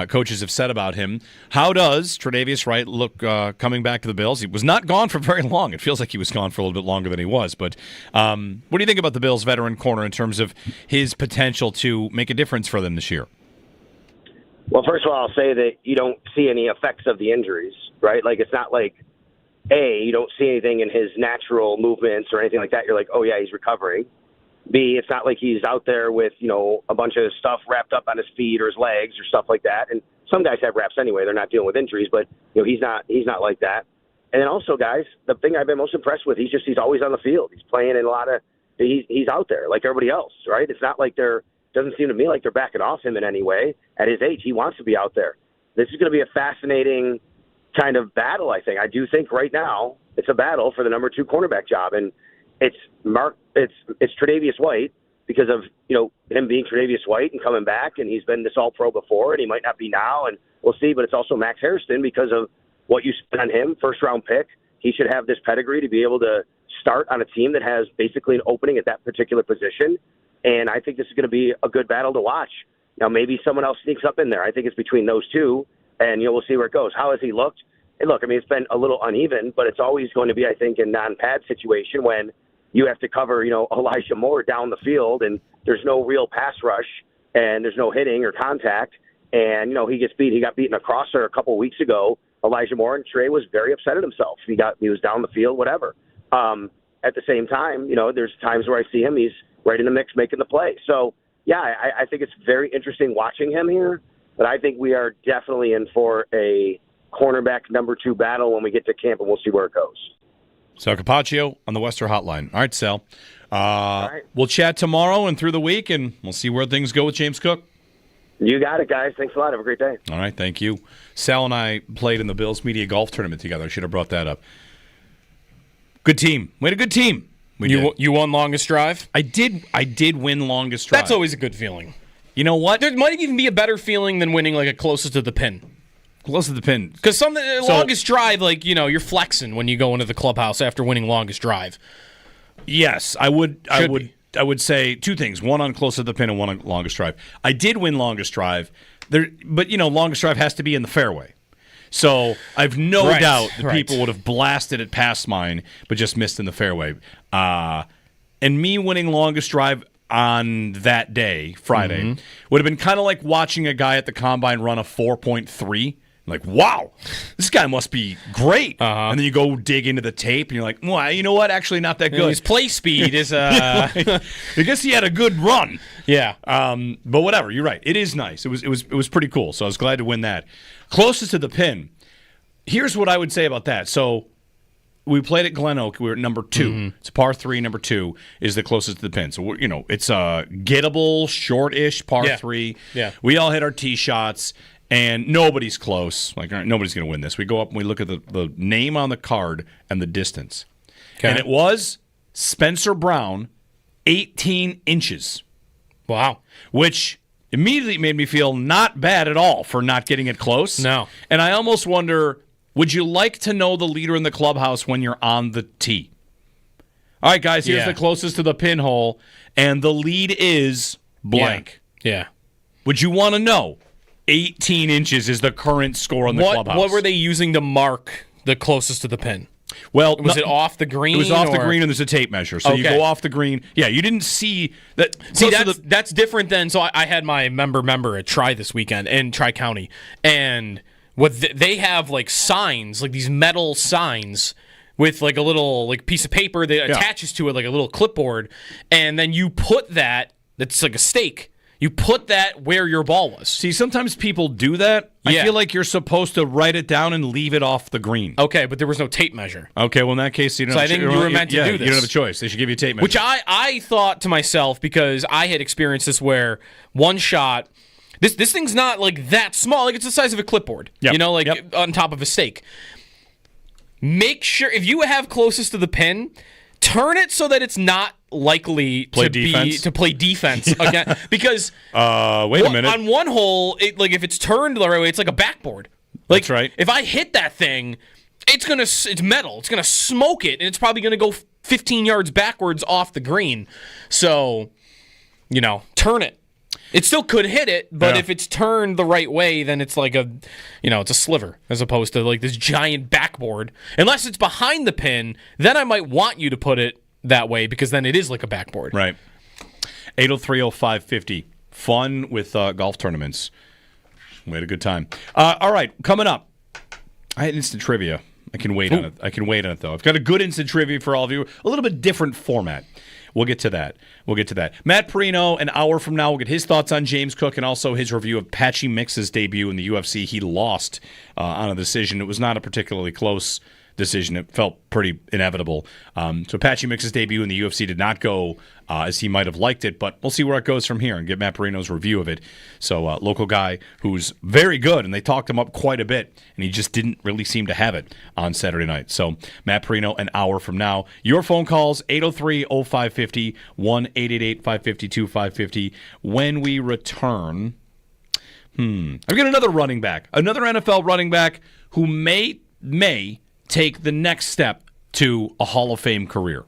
coaches have said about him, how does Tre'Davious Wright look coming back to the Bills? He was not gone for very long. It feels like he was gone for a little bit longer than he was. But what do you think about the Bills' veteran corner in terms of his potential to make a difference for them this year? Well, first of all, I'll say that you don't see any effects of the injuries, right? Like, it's not like, A, you don't see anything in his natural movements or anything like that. You're like, oh, yeah, he's recovering. B, it's not like he's out there with, a bunch of stuff wrapped up on his feet or his legs or stuff like that. And some guys have wraps anyway. They're not dealing with injuries, but, he's not like that. And then also, guys, the thing I've been most impressed with, he's always on the field. He's playing in he's out there like everybody else, right? It's not like doesn't seem to me like they're backing off him in any way. At his age, he wants to be out there. This is going to be a fascinating kind of battle, I think. I do think right now it's a battle for the number 2 cornerback job, and it's Tre'Davious White because of him being Tre'Davious White and coming back, and he's been this All-Pro before, and he might not be now, and we'll see. But it's also Max Hairston because of what you spent on him, first-round pick. He should have this pedigree to be able to start on a team that has basically an opening at that particular position. And I think this is going to be a good battle to watch. Now, maybe someone else sneaks up in there. I think it's between those two, and we'll see where it goes. How has he looked? And look, I mean, it's been a little uneven, but it's always going to be, I think, a non-pad situation when you have to cover, Elijah Moore down the field, and there's no real pass rush, and there's no hitting or contact, and, he gets beat. He got beaten across there a couple of weeks ago, Elijah Moore, and Trey was very upset at himself. He was down the field, whatever. At the same time, there's times where I see him, he's right in the mix making the play. So, yeah, I think it's very interesting watching him here, but I think we are definitely in for a cornerback number 2 battle when we get to camp, and we'll see where it goes. Sal Capaccio on the Western Hotline. All right, Sal. All right. We'll chat tomorrow and through the week, and we'll see where things go with James Cook. You got it, guys. Thanks a lot. Have a great day. All right, thank you. Sal and I played in the Bills Media Golf Tournament together. I should have brought that up. Good team. We had a good team. You won longest drive? I did win longest drive. That's always a good feeling. You know what? There might even be a better feeling than winning like a closest to the pin. Closest to the pin. Because longest drive, you're flexing when you go into the clubhouse after winning longest drive. Yes, I would say 2 things. One on closest to the pin and one on longest drive. I did win longest drive, but longest drive has to be in the fairway. So I've no doubt that people would have blasted it past mine, but just missed in the fairway. And me winning longest drive on that day, Friday, would have been kind of like watching a guy at the combine run a 4.3. Like, wow, this guy must be great. And then you go dig into the tape, and you're like, well, you know what? Actually, not that good. His play speed is... I guess he had a good run. Yeah. But whatever, you're right. It is nice. It was pretty cool, so I was glad to win that. Closest to the pin. Here's what I would say about that. So we played at Glen Oak. We were at number 2. It's a par 3. Number 2 is the closest to the pin. So it's a gettable, short-ish par 3. Yeah. We all hit our tee shots, and nobody's close. Like, all right, nobody's going to win this. We go up and we look at the name on the card and the distance. Okay. And it was Spencer Brown, 18 inches. Wow. Which immediately made me feel not bad at all for not getting it close. No. And I almost wonder, would you like to know the leader in the clubhouse when you're on the tee? All right, guys, here's the closest to the pinhole, and the lead is blank. Yeah. Would you want to know? 18 inches is the current score on the clubhouse. What were they using to mark the closest to the pin? Well, Was it off the green? It was off the green, and there's a tape measure. So you go off the green. Yeah, you didn't see that. See, that's different than. So I had my member at Tri this weekend in Tri County, and they have like signs, like these metal signs with like a little like piece of paper that attaches to it, like a little clipboard, and then you put that's like a stake. You put that where your ball was. See, sometimes people do that. I feel like you're supposed to write it down and leave it off the green. Okay, but there was no tape measure. Okay, well, in that case, you don't. So I think you were meant to do this. You don't have a choice. They should give you a tape measure. Which I thought to myself, because I had experienced this where one shot, this thing's not like that small. Like it's the size of a clipboard. Yep. You know, like on top of a stake. Make sure, if you have closest to the pin, turn it so that it's not likely to play defense again. Because wait a minute. On one hole, if it's turned the right way, it's like a backboard. Like, that's right. If I hit that thing, it's metal. It's gonna smoke it, and it's probably gonna go 15 yards backwards off the green. So, turn it. It still could hit it, but if it's turned the right way, then it's like it's a sliver as opposed to like this giant backboard. Unless it's behind the pin, then I might want you to put it that way because then it is like a backboard. Right. 803-0550. Fun with golf tournaments. We had a good time. All right, coming up. I had instant trivia. I can wait on it, though. I've got a good instant trivia for all of you. A little bit different format. We'll get to that. Matt Perino, an hour from now, we'll get his thoughts on James Cook and also his review of Patchy Mix's debut in the UFC. He lost on a decision. It was not a particularly close decision. It felt pretty inevitable. So Patchy Mix's debut in the UFC did not go as he might have liked it, but we'll see where it goes from here and get Matt Perino's review of it. So local guy who's very good, and they talked him up quite a bit, and he just didn't really seem to have it on Saturday night. So Matt Perino, an hour from now. Your phone calls, 803-0550, 1-888-552-550. When we return, I've got another running back, another NFL running back who may take the next step to a Hall of Fame career.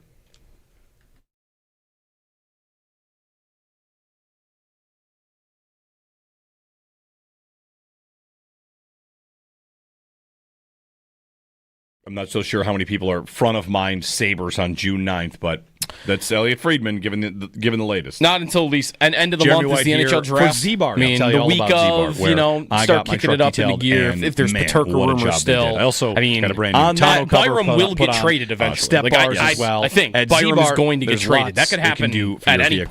I'm not so sure how many people are front of mind Sabres on June 9th, but that's Elliot Friedman giving the latest. Not until at least end of the Jeremy month is the White NHL draft. For Z-Bar. I mean, the week of, start kicking it up into gear. If there's Paterka rumors still. Also, got a brand new on that, Byram will get traded eventually. Step bars as well. I think Byram is going to get traded. That could happen at any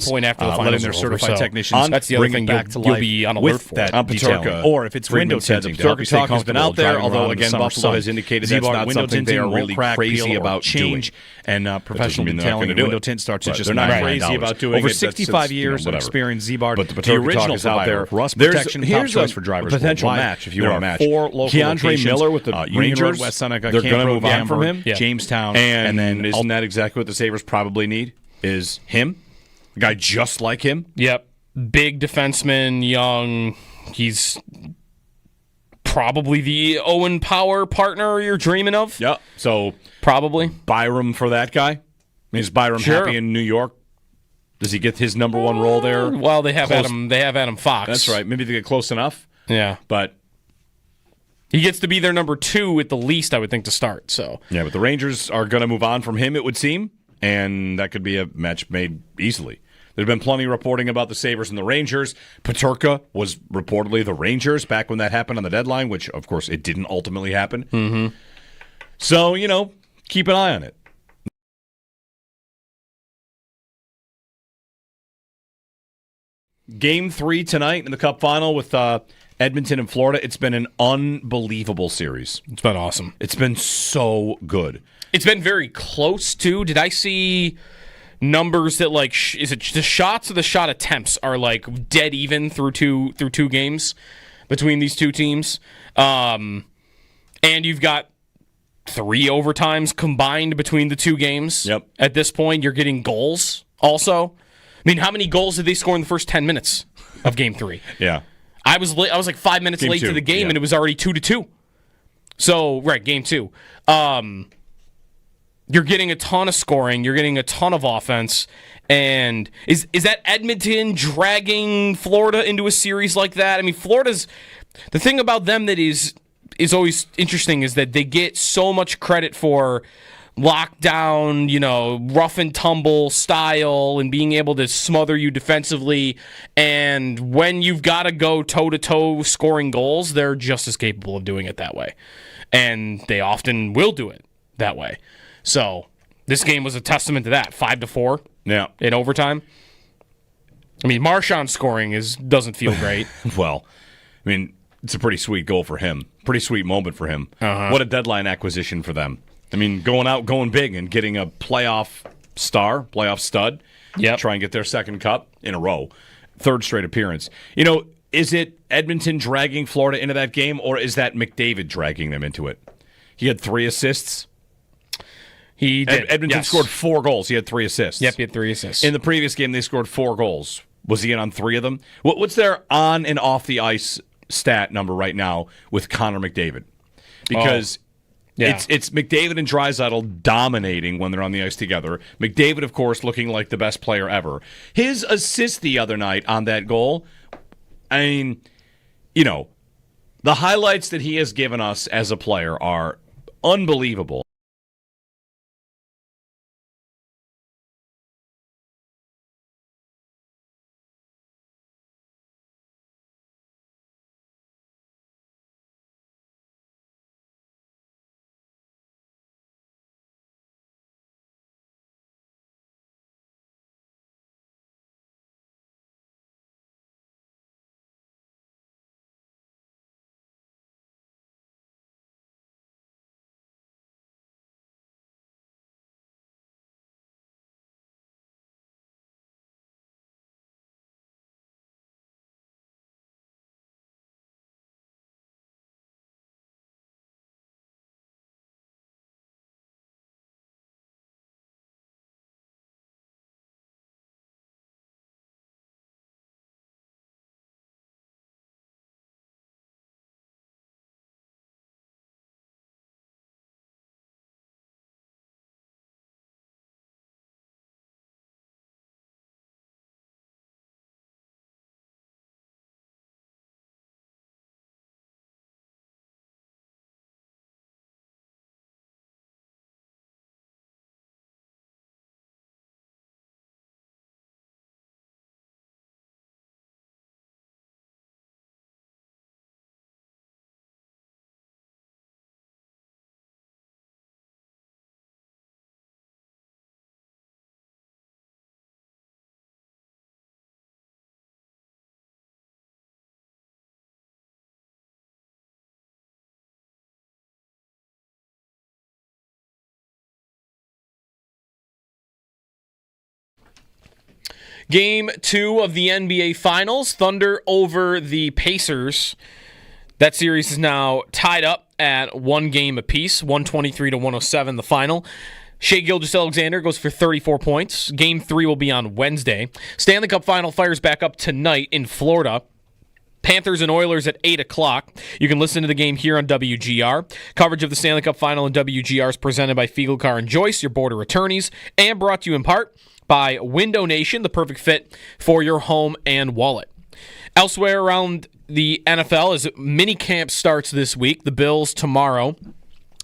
point after the finals their are certified over. technicians. That's the other thing you'll be on alert for. On Paterka. Or if it's window tinting. Paterka talk has been out there, although again, Buffalo has indicated that's not something they are really crazy about doing. And professional detailing window tint starts at just $9. They're not crazy about doing over 65 years of experience. Z-Bar, but the original is out there. Rust protection, top choice for drivers. Potential match if you want to match. 4 local Keandre Miller with the Rangers. West Seneca. They're going to move on from him. Jamestown, and then isn't that exactly what the Sabres probably need? Is him, a guy just like him? Yep, big defenseman, young. He's probably the Owen Power partner you're dreaming of. Yep. So probably Byram for that guy. Is Byram happy in New York? Does he get his number one role there? Well, they have Adam. They have Adam Fox. That's right. Maybe they get close enough. Yeah, but he gets to be their number 2 at the least, I would think, to start. So yeah, but the Rangers are going to move on from him, it would seem, and that could be a match made easily. There's been plenty of reporting about the Sabres and the Rangers. Paterka was reportedly the Rangers back when that happened on the deadline, which, of course, it didn't ultimately happen. Mm-hmm. So, keep an eye on it. Game 3 tonight in the Cup final with Edmonton and Florida. It's been an unbelievable series. It's been awesome. It's been so good. It's been very close, too. Did I see numbers that, is it the shots or the shot attempts are, dead even through two games between these two teams? And you've got 3 overtimes combined between the two games. Yep. At this point, you're getting goals also. I mean, how many goals did they score in the first 10 minutes? of Game 3. Yeah. I was like 5 minutes late to the game, and it was already 2-2. So, right, Game 2. You're getting a ton of scoring. You're getting a ton of offense. And is that Edmonton dragging Florida into a series like that? I mean, Florida's... The thing about them that is always interesting is that they get so much credit for lockdown, rough and tumble style and being able to smother you defensively. And when you've got to go toe-to-toe scoring goals, they're just as capable of doing it that way. And they often will do it that way. So this game was a testament to that. 5-4 in overtime. I mean, Marchand scoring doesn't feel great. Well, I mean, it's a pretty sweet goal for him. Pretty sweet moment for him. What a deadline acquisition for them. I mean, going out, going big, and getting a playoff stud. Yep. Try and get their second cup in a row. Third straight appearance. Is it Edmonton dragging Florida into that game, or is that McDavid dragging them into it? He had 3 assists. He did. Edmonton scored 4 goals. He had 3 assists. Yep, he had 3 assists. In the previous game, they scored 4 goals. Was he in on 3 of them? What's their on and off the ice stat number right now with Connor McDavid? Because it's McDavid and Draisaitl dominating when they're on the ice together. McDavid, of course, looking like the best player ever. His assist the other night on that goal, I mean, the highlights that he has given us as a player are unbelievable. Game 2 of the NBA Finals, Thunder over the Pacers. That series is now tied up at 1 game apiece, 123-107 the final. Shai Gilgeous-Alexander goes for 34 points. Game 3 will be on Wednesday. Stanley Cup Final fires back up tonight in Florida. Panthers and Oilers at 8 o'clock. You can listen to the game here on WGR. Coverage of the Stanley Cup Final and WGR is presented by Fiegelcar and Joyce, your border attorneys, and brought to you in part by Window Nation, the perfect fit for your home and wallet. Elsewhere around the NFL, as minicamp starts this week, the Bills tomorrow.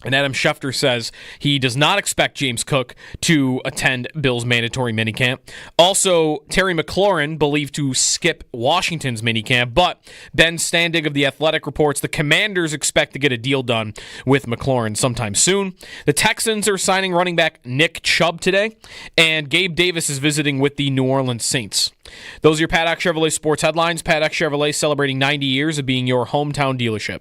And Adam Schefter says he does not expect James Cook to attend Bills' mandatory minicamp. Also, Terry McLaurin believed to skip Washington's minicamp, but Ben Standig of The Athletic reports the Commanders expect to get a deal done with McLaurin sometime soon. The Texans are signing running back Nick Chubb today, and Gabe Davis is visiting with the New Orleans Saints. Those are your Paddock Chevrolet sports headlines. Paddock Chevrolet celebrating 90 years of being your hometown dealership.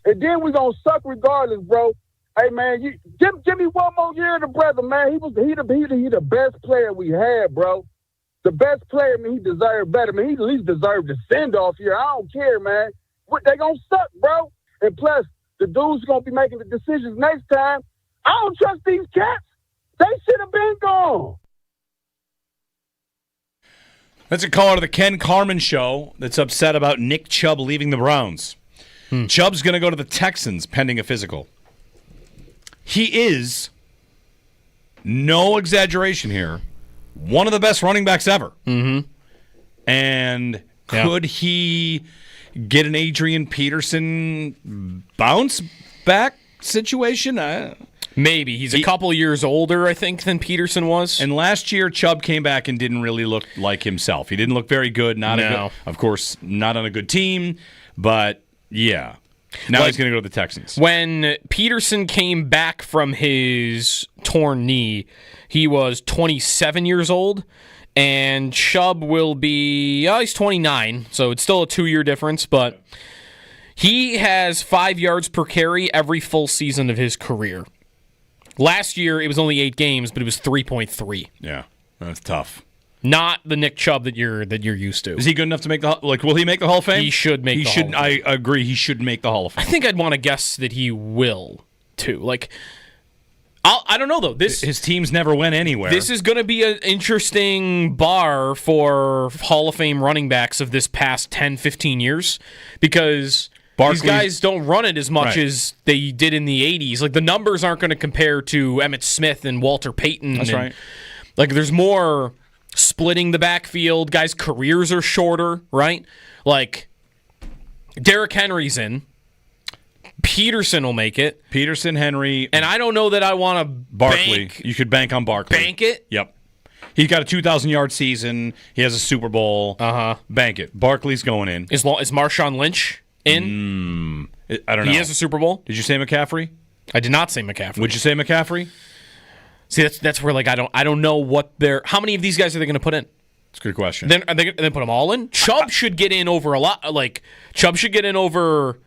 And then we gonna suck regardless, bro. Hey man, you give me one more year to brother, man. He the best player we had, bro. The best player, man. He deserved better, man. He at least deserved a send off here. I don't care, man. They gonna suck, bro. And plus, the dudes gonna be making the decisions next time. I don't trust these cats. They should have been gone. That's a caller to the Ken Carman Show that's upset about Nick Chubb leaving the Browns. Chubb's going to go to the Texans pending a physical. He is, no exaggeration here, one of the best running backs ever. Mm-hmm. And could he get an Adrian Peterson bounce back situation? Maybe. He's a couple years older, I think, than Peterson was. And last year, Chubb came back and didn't really look like himself. He didn't look very good. Of course, not on a good team. But, yeah. Now he's going to go to the Texans. When Peterson came back from his torn knee, he was 27 years old. And Chubb will be, he's 29. So it's still a 2-year difference. But he has 5 yards per carry every full season of his career. Last year, it was only 8 games, but it was 3.3. Yeah, that's tough. Not the Nick Chubb that you're used to. Is he good enough to make will he make the Hall of Fame? He should make the Hall of Fame. I agree, he should make the Hall of Fame. I think I'd want to guess that he will, too. I don't know, though. His teams never went anywhere. This is going to be an interesting bar for Hall of Fame running backs of this past 10, 15 years, because these guys don't run it as much as they did in the 80s. The numbers aren't going to compare to Emmitt Smith and Walter Payton. That's right. There's more splitting the backfield. Guys' careers are shorter, right? Derrick Henry's in. Peterson will make it. Peterson, Henry. And I don't know that I want to Barkley. You could bank on Barkley. Bank it? Yep. He's got a 2,000-yard season. He has a Super Bowl. Bank it. Barkley's going in. Is Marshawn Lynch in? I don't know. He has a Super Bowl. Did you say McCaffrey? I did not say McCaffrey. Would you say McCaffrey? See, that's where I don't know what they're. How many of these guys are they going to put in? That's a good question. Then are they going to put them all in? Chubb should get in over a lot. Chubb should get in over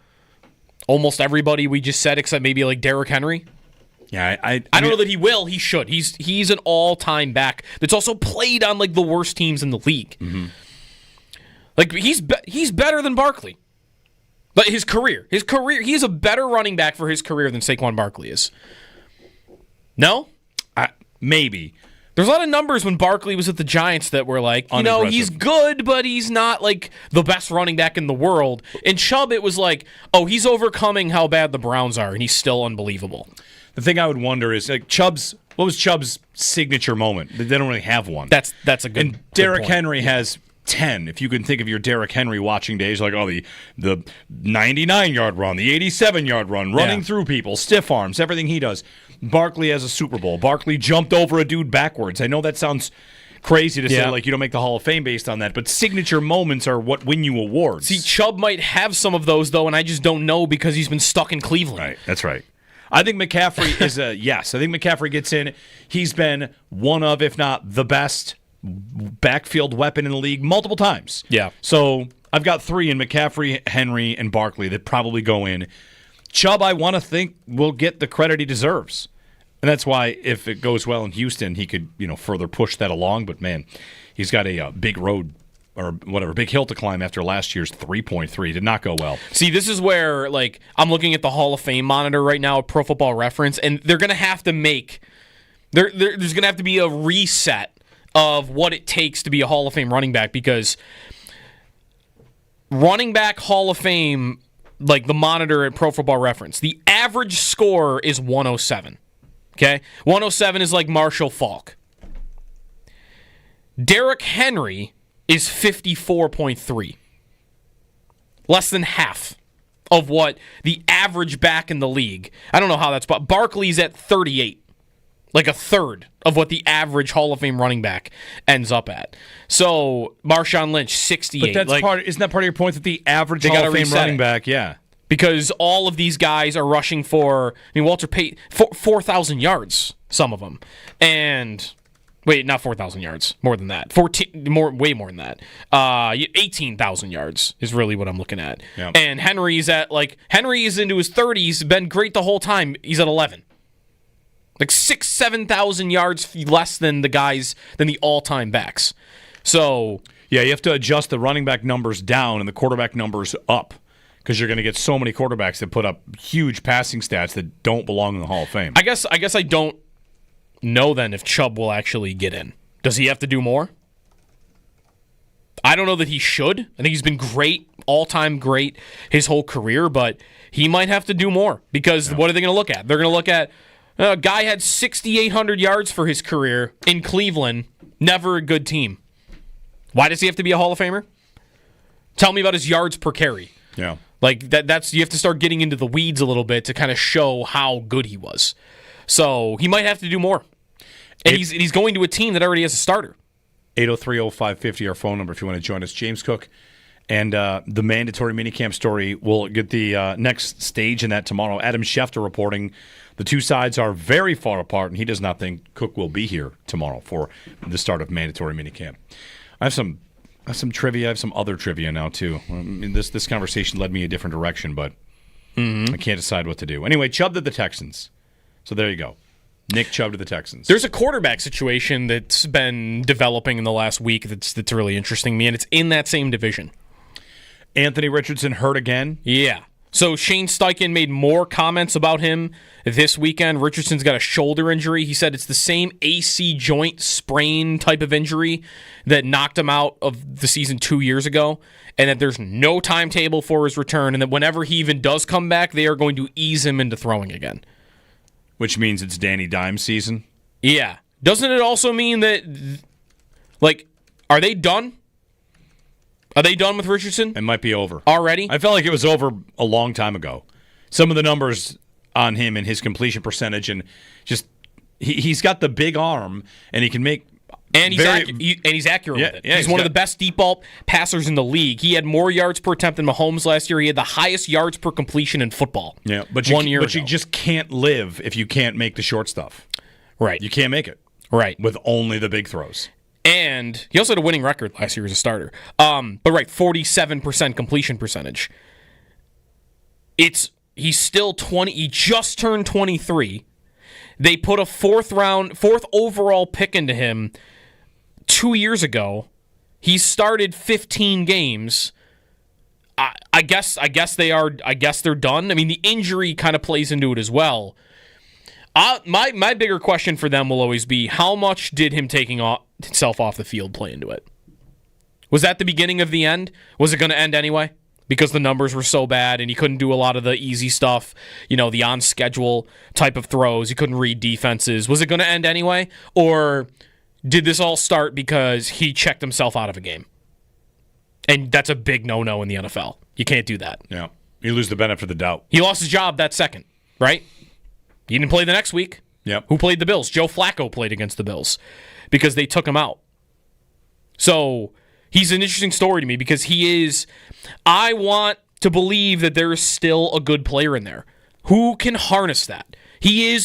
almost everybody we just said, except maybe Derrick Henry. Yeah, I don't know that he will. He should. He's an all-time back that's also played on the worst teams in the league. Mm-hmm. He's better than Barkley. But his career, he is a better running back for his career than Saquon Barkley is. No? Maybe. There's a lot of numbers when Barkley was at the Giants that were he's good, but he's not the best running back in the world. And Chubb, it was he's overcoming how bad the Browns are, and he's still unbelievable. The thing I would wonder is what was Chubb's signature moment? They don't really have one. That's a good. And Derrick Henry has 10. If you can think of your Derrick Henry watching days, the 99-yard run, the 87-yard run, running through people, stiff arms, everything he does. Barkley has a Super Bowl. Barkley jumped over a dude backwards. I know that sounds crazy to say you don't make the Hall of Fame based on that, but signature moments are what win you awards. See, Chubb might have some of those, though, and I just don't know because he's been stuck in Cleveland. Right, that's right. I think McCaffrey is a yes. I think McCaffrey gets in. He's been one of, if not the best, backfield weapon in the league multiple times. Yeah. So I've got 3 in McCaffrey, Henry, and Barkley that probably go in. Chubb, I want to think, will get the credit he deserves. And that's why if it goes well in Houston, he could further push that along. But, man, he's got a big road or whatever, big hill to climb after last year's 3.3. Did not go well. See, this is where, I'm looking at the Hall of Fame monitor right now, Pro Football Reference, and they're going to have to make there's going to have to be a reset of what it takes to be a Hall of Fame running back, because running back Hall of Fame, the monitor at Pro Football Reference, the average score is 107. Okay? 107 is Marshall Faulk. Derrick Henry is 54.3. Less than half of what the average back in the league. I don't know how that's, but Barkley's at 38. A third of what the average Hall of Fame running back ends up at. So, Marshawn Lynch, 68. But that's isn't that part of your point that the average Hall of Fame running back, because all of these guys are rushing for, Walter Payton, 4,000 yards, some of them. And Wait, not 4,000 yards. More than that. Way more than that. 18,000 yards is really what I'm looking at. Yeah. And Henry is into his 30s, been great the whole time. He's at 11. Like 7,000 yards less than the all-time backs. So yeah, you have to adjust the running back numbers down and the quarterback numbers up, because you're going to get so many quarterbacks that put up huge passing stats that don't belong in the Hall of Fame. I guess I don't know then if Chubb will actually get in. Does he have to do more? I don't know that he should. I think he's been great, all-time great his whole career, but he might have to do more, because what are they going to look at? They're going to look at a guy had 6,800 yards for his career in Cleveland, never a good team. Why does he have to be a Hall of Famer? Tell me about his yards per carry. Yeah. Like that's you have to start getting into the weeds a little bit to kind of show how good he was. So he might have to do more. And he's going to a team that already has a starter. 803-0550, our phone number if you want to join us. James Cook and the mandatory minicamp story. We'll get the next stage in that tomorrow. Adam Schefter reporting the two sides are very far apart, and he does not think Cook will be here tomorrow for the start of mandatory minicamp. I have some trivia. I have some other trivia now, too. I mean, this conversation led me a different direction, but I can't decide what to do. Anyway, Chubb to the Texans. So there you go. Nick Chubb to the Texans. There's a quarterback situation that's been developing in the last week that's really interesting me, and it's in that same division. Anthony Richardson hurt again? Yeah. So Shane Steichen made more comments about him this weekend. Richardson's got a shoulder injury. He said it's the same AC joint sprain type of injury that knocked him out of the season 2 years ago, and that there's no timetable for his return, and that whenever he even does come back, they are going to ease him into throwing again. Which means it's Danny Dimes season? Yeah. Doesn't it also mean that, are they done? Are they done with Richardson? It might be over. Already? I felt like it was over a long time ago. Some of the numbers on him and his completion percentage, and just he's got the big arm, and he can make... And he's accurate with it. Yeah, he's one of the best deep ball passers in the league. He had more yards per attempt than Mahomes last year. He had the highest yards per completion in football. Yeah, but you just can't live if you can't make the short stuff. Right. You can't make it. Right. With only the big throws. And he also had a winning record last year as a starter. But 47% completion percentage. He's still 20. He just turned 23. They put a fourth overall pick into him 2 years ago. He started 15 games. I guess they're done. I mean, the injury kind of plays into it as well. My bigger question for them will always be, how much did him taking himself off the field play into it? Was that the beginning of the end? Was it going to end anyway? Because the numbers were so bad and he couldn't do a lot of the easy stuff, the on-schedule type of throws. He couldn't read defenses. Was it going to end anyway? Or did this all start because he checked himself out of a game? And that's a big no-no in the NFL. You can't do that. Yeah. You lose the benefit of the doubt. He lost his job that second, right? He didn't play the next week. Yep. Who played the Bills? Joe Flacco played against the Bills because they took him out. So he's an interesting story to me because he is... I want to believe that there is still a good player in there. Who can harness that? He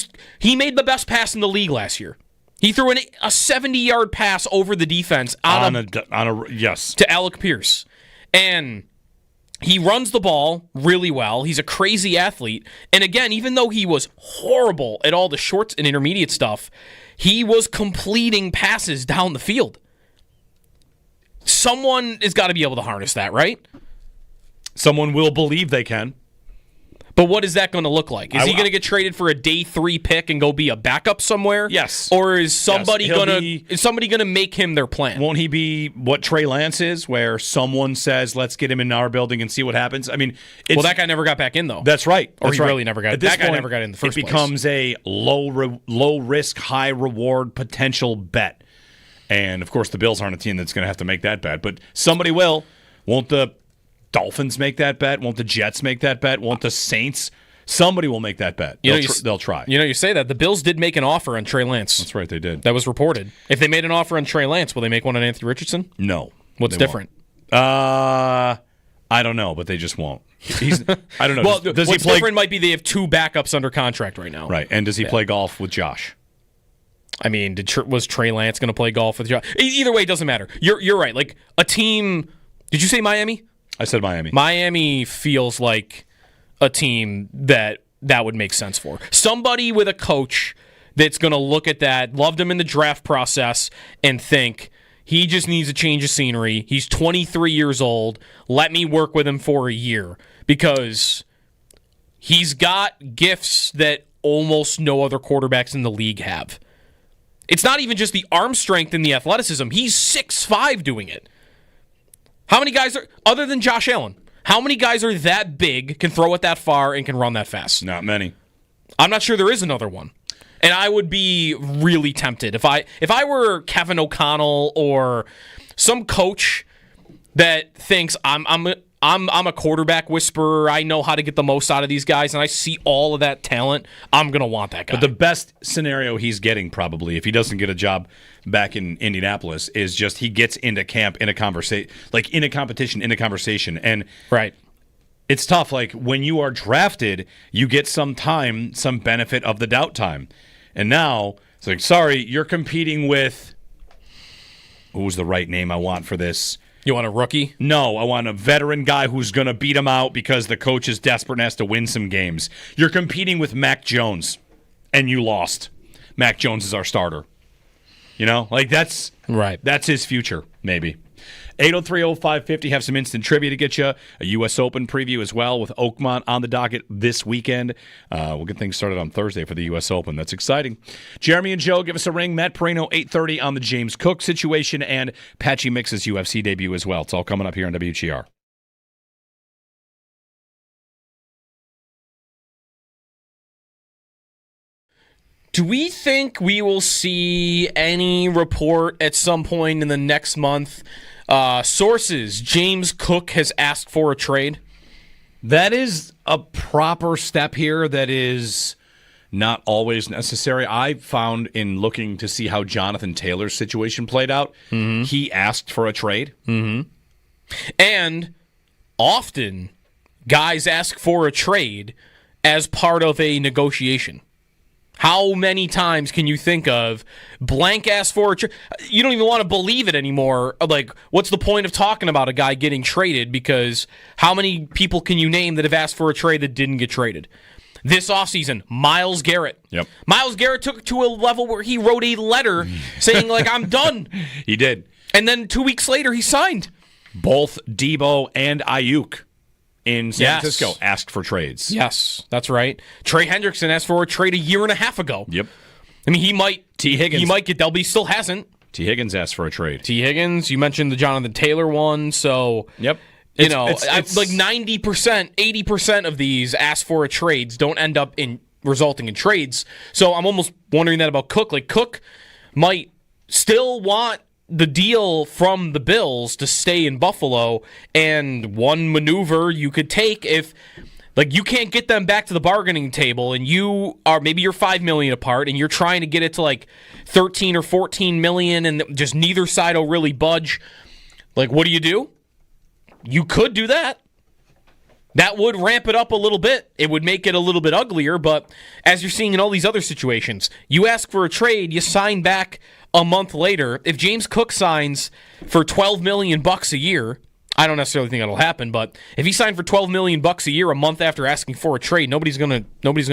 made the best pass in the league last year. He threw a 70-yard pass over the defense to Alec Pierce. And he runs the ball really well. He's a crazy athlete. And again, even though he was horrible at all the short and intermediate stuff, he was completing passes down the field. Someone has got to be able to harness that, right? Someone will believe they can. But what is that going to look like? Is he going to get traded for a day 3 pick and go be a backup somewhere? Yes. Or is somebody going to make him their plan? Won't he be what Trey Lance is, where someone says, let's get him in our building and see what happens? I mean, that guy never got back in, though. That's right. Or really never got in. That guy never got in the first place. It becomes a low risk, high reward potential bet. And, of course, the Bills aren't a team that's going to have to make that bet. But somebody will. Won't the Dolphins make that bet? Won't the Jets make that bet? Won't the Saints? Somebody will make that bet. They'll try. You say that. The Bills did make an offer on Trey Lance. That's right, they did. That was reported. If they made an offer on Trey Lance, will they make one on Anthony Richardson? No. What's different? I don't know, but they just won't. I don't know. Well, what's different might be they have 2 backups under contract right now. Right, and does he play golf with Josh? I mean, was Trey Lance going to play golf with Josh? Either way, it doesn't matter. You're right. Like a team. Did you say Miami? I said Miami. Miami feels like a team that would make sense for. Somebody with a coach that's going to look at that, loved him in the draft process, and think he just needs a change of scenery. He's 23 years old. Let me work with him for a year because he's got gifts that almost no other quarterbacks in the league have. It's not even just the arm strength and the athleticism. He's 6'5" doing it. How many guys are, other than Josh Allen, how many guys are that big, can throw it that far, and can run that fast? Not many. I'm not sure there is another one. And I would be really tempted if I were Kevin O'Connell or some coach that thinks I'm a quarterback whisperer. I know how to get the most out of these guys, and I see all of that talent. I'm gonna want that guy. But the best scenario he's getting, probably, if he doesn't get a job back in Indianapolis, is just he gets into camp in a conversation, like in a competition, in a conversation, and right. It's tough. Like when you are drafted, you get some time, some benefit of the doubt time. And now, it's like, sorry, you're competing with, who's the right name I want for this? You want a rookie? No, I want a veteran guy who's going to beat him out because the coach is desperate and has to win some games. You're competing with Mac Jones, and you lost. Mac Jones is our starter. You know, like that's his future, maybe. 803-0550, have some instant trivia to get you. A U.S. Open preview as well with Oakmont on the docket this weekend. We'll get things started on Thursday for the U.S. Open. That's exciting. Jeremy and Joe, give us a ring. Matt Perino, 8:30 on the James Cook situation and Patchy Mix's UFC debut as well. It's all coming up here on WGR. Do we think we will see any report at some point in the next month? Sources, James Cook has asked for a trade. That is a proper step here that is not always necessary. I found in looking to see how Jonathan Taylor's situation played out, he asked for a trade. Mm-hmm. And often guys ask for a trade as part of a negotiation. How many times can you think of blank asked for a trade? You don't even want to believe it anymore. Like, what's the point of talking about a guy getting traded? Because how many people can you name that have asked for a trade that didn't get traded? This offseason, Myles Garrett. Yep. Myles Garrett took it to a level where he wrote a letter saying, like, I'm done. He did. And then 2 weeks later, he signed. Both Debo and Ayuk in San Francisco asked for trades. Yes, that's right. Trey Hendrickson asked for a trade a year and a half ago. Yep. I mean, he might get Delby, still hasn't. T. Higgins asked for a trade. T. Higgins, you mentioned the Jonathan Taylor one, so yep. It's like 90%, 80% of these ask for a trades don't end up in resulting in trades. So I'm almost wondering that about Cook. Like Cook might still want the deal from the Bills to stay in Buffalo, and one maneuver you could take if, like, you can't get them back to the bargaining table, and you're $5 million apart, and you're trying to get it to like 13 or 14 million, and just neither side will really budge. Like, what do? You could do that. That would ramp it up a little bit. It would make it a little bit uglier, but as you're seeing in all these other situations, you ask for a trade, you sign back a month later. If James Cook signs for $12 million a year, I don't necessarily think that'll happen, but if he signed for $12 million a year a month after asking for a trade, nobody's gonna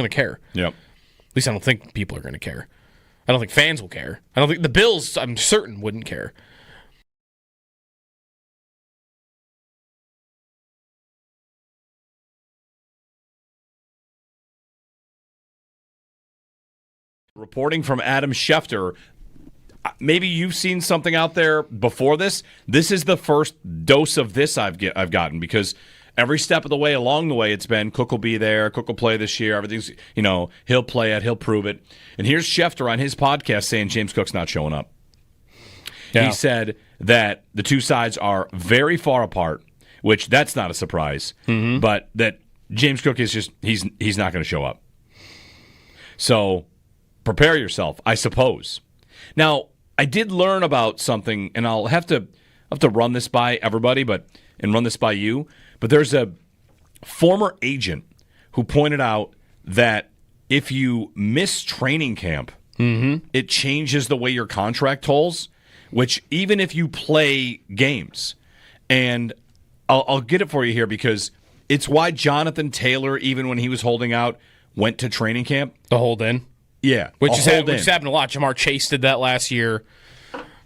care. Yep. At least I don't think people are gonna care. I don't think fans will care. I don't think the Bills, I'm certain, wouldn't care. Reporting from Adam Schefter. Maybe you've seen something out there before this. This is the first dose of this I've gotten, because every step of the way along the way it's been Cook will be there, Cook will play this year, everything's, he'll play it, he'll prove it. And here's Schefter on his podcast saying James Cook's not showing up. Yeah. He said that the two sides are very far apart, which that's not a surprise, but that James Cook is just he's not going to show up. So prepare yourself, I suppose. Now, I did learn about something, and I'll have to run this by everybody, and run this by you. But there's a former agent who pointed out that if you miss training camp it changes the way your contract tolls, which even if you play games, and I'll get it for you here because it's why Jonathan Taylor, even when he was holding out, went to training camp. The hold in. Yeah. Which has happened a lot. Jamar Chase did that last year.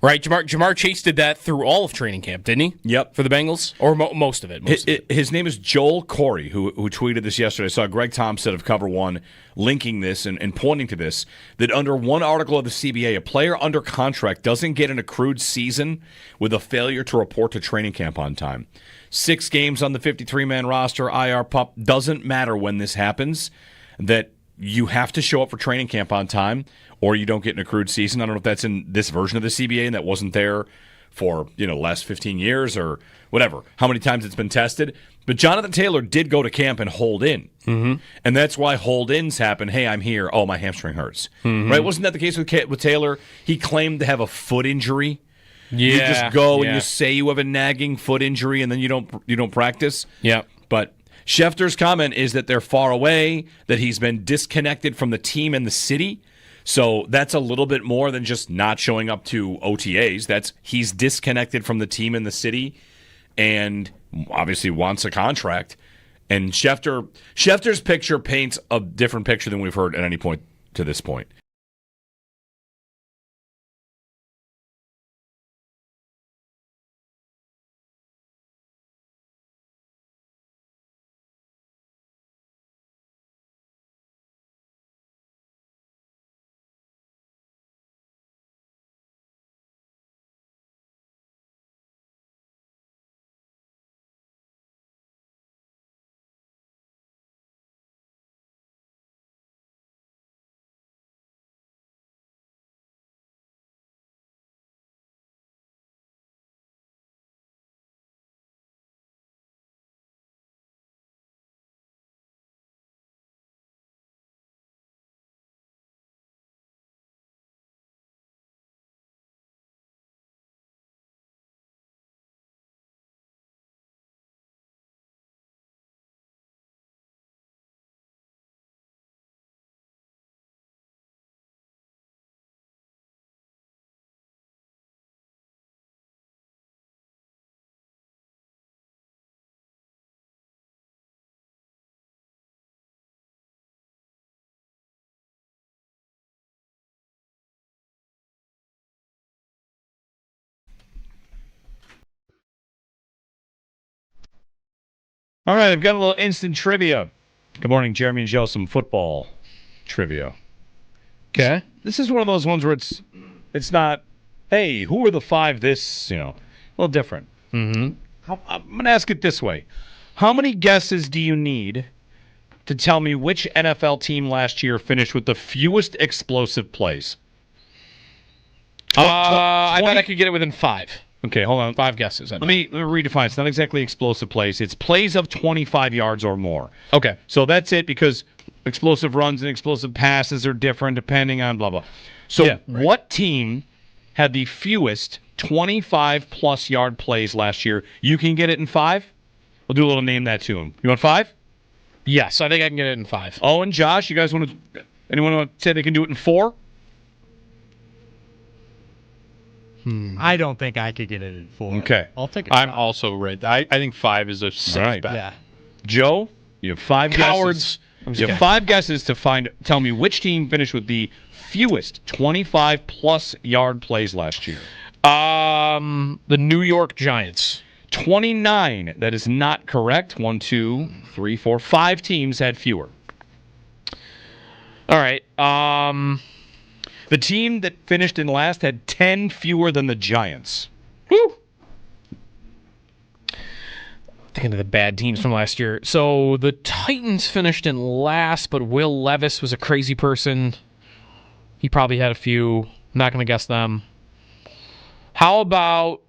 Right? Jamar Chase did that through all of training camp, didn't he? Yep. For the Bengals? Or most of it. His name is Joel Corey, who tweeted this yesterday. I saw Greg Thompson of Cover One linking this and pointing to this, that under one article of the CBA, a player under contract doesn't get an accrued season with a failure to report to training camp on time. 6 games on the 53-man roster, IR pup, doesn't matter when this happens, that you have to show up for training camp on time or you don't get an accrued season. I don't know if that's in this version of the CBA and that wasn't there for, the last 15 years or whatever, how many times it's been tested. But Jonathan Taylor did go to camp and hold in. Mm-hmm. And that's why hold-ins happen. Hey, I'm here. Oh, my hamstring hurts. Mm-hmm. Right? Wasn't that the case with Taylor? He claimed to have a foot injury. Yeah, you just go and you say you have a nagging foot injury and then you don't practice. Yeah. But Schefter's comment is that they're far away, that he's been disconnected from the team and the city. So that's a little bit more than just not showing up to OTAs. He's disconnected from the team and the city and obviously wants a contract. And Schefter's picture paints a different picture than we've heard at any point to this point. All right, I've got a little instant trivia. Good morning, Jeremy and Joe. Some football trivia. Okay. This is one of those ones where it's not, hey, who are the 5 this, a little different. Mm-hmm. I'm going to ask it this way. How many guesses do you need to tell me which NFL team last year finished with the fewest explosive plays? I bet I could get it within 5. Okay, hold on. 5 guesses. Let me redefine. It's not exactly explosive plays. It's plays of 25 yards or more. Okay. So that's it because explosive runs and explosive passes are different depending on blah, blah. So What team had the fewest 25-plus yard plays last year? You can get it in 5? We'll do a little name that to him. You want 5? Yes, I think I can get it in 5. Oh, and Josh, you guys anyone want to say they can do it in 4? I don't think I could get it in 4. Okay. I'll take it. I'm also right. I think 5 is a safe bet. Yeah. Joe, you have 5 Cowards. guesses. You have 5 guesses to tell me which team finished with the fewest 25-plus yard plays last year. The New York Giants. 29. That is not correct. 1, 2, 3, 4, 5 teams had fewer. All right. The team that finished in last had 10 fewer than the Giants. Woo! Thinking of the bad teams from last year. So the Titans finished in last, but Will Levis was a crazy person. He probably had a few. I'm not going to guess them. How about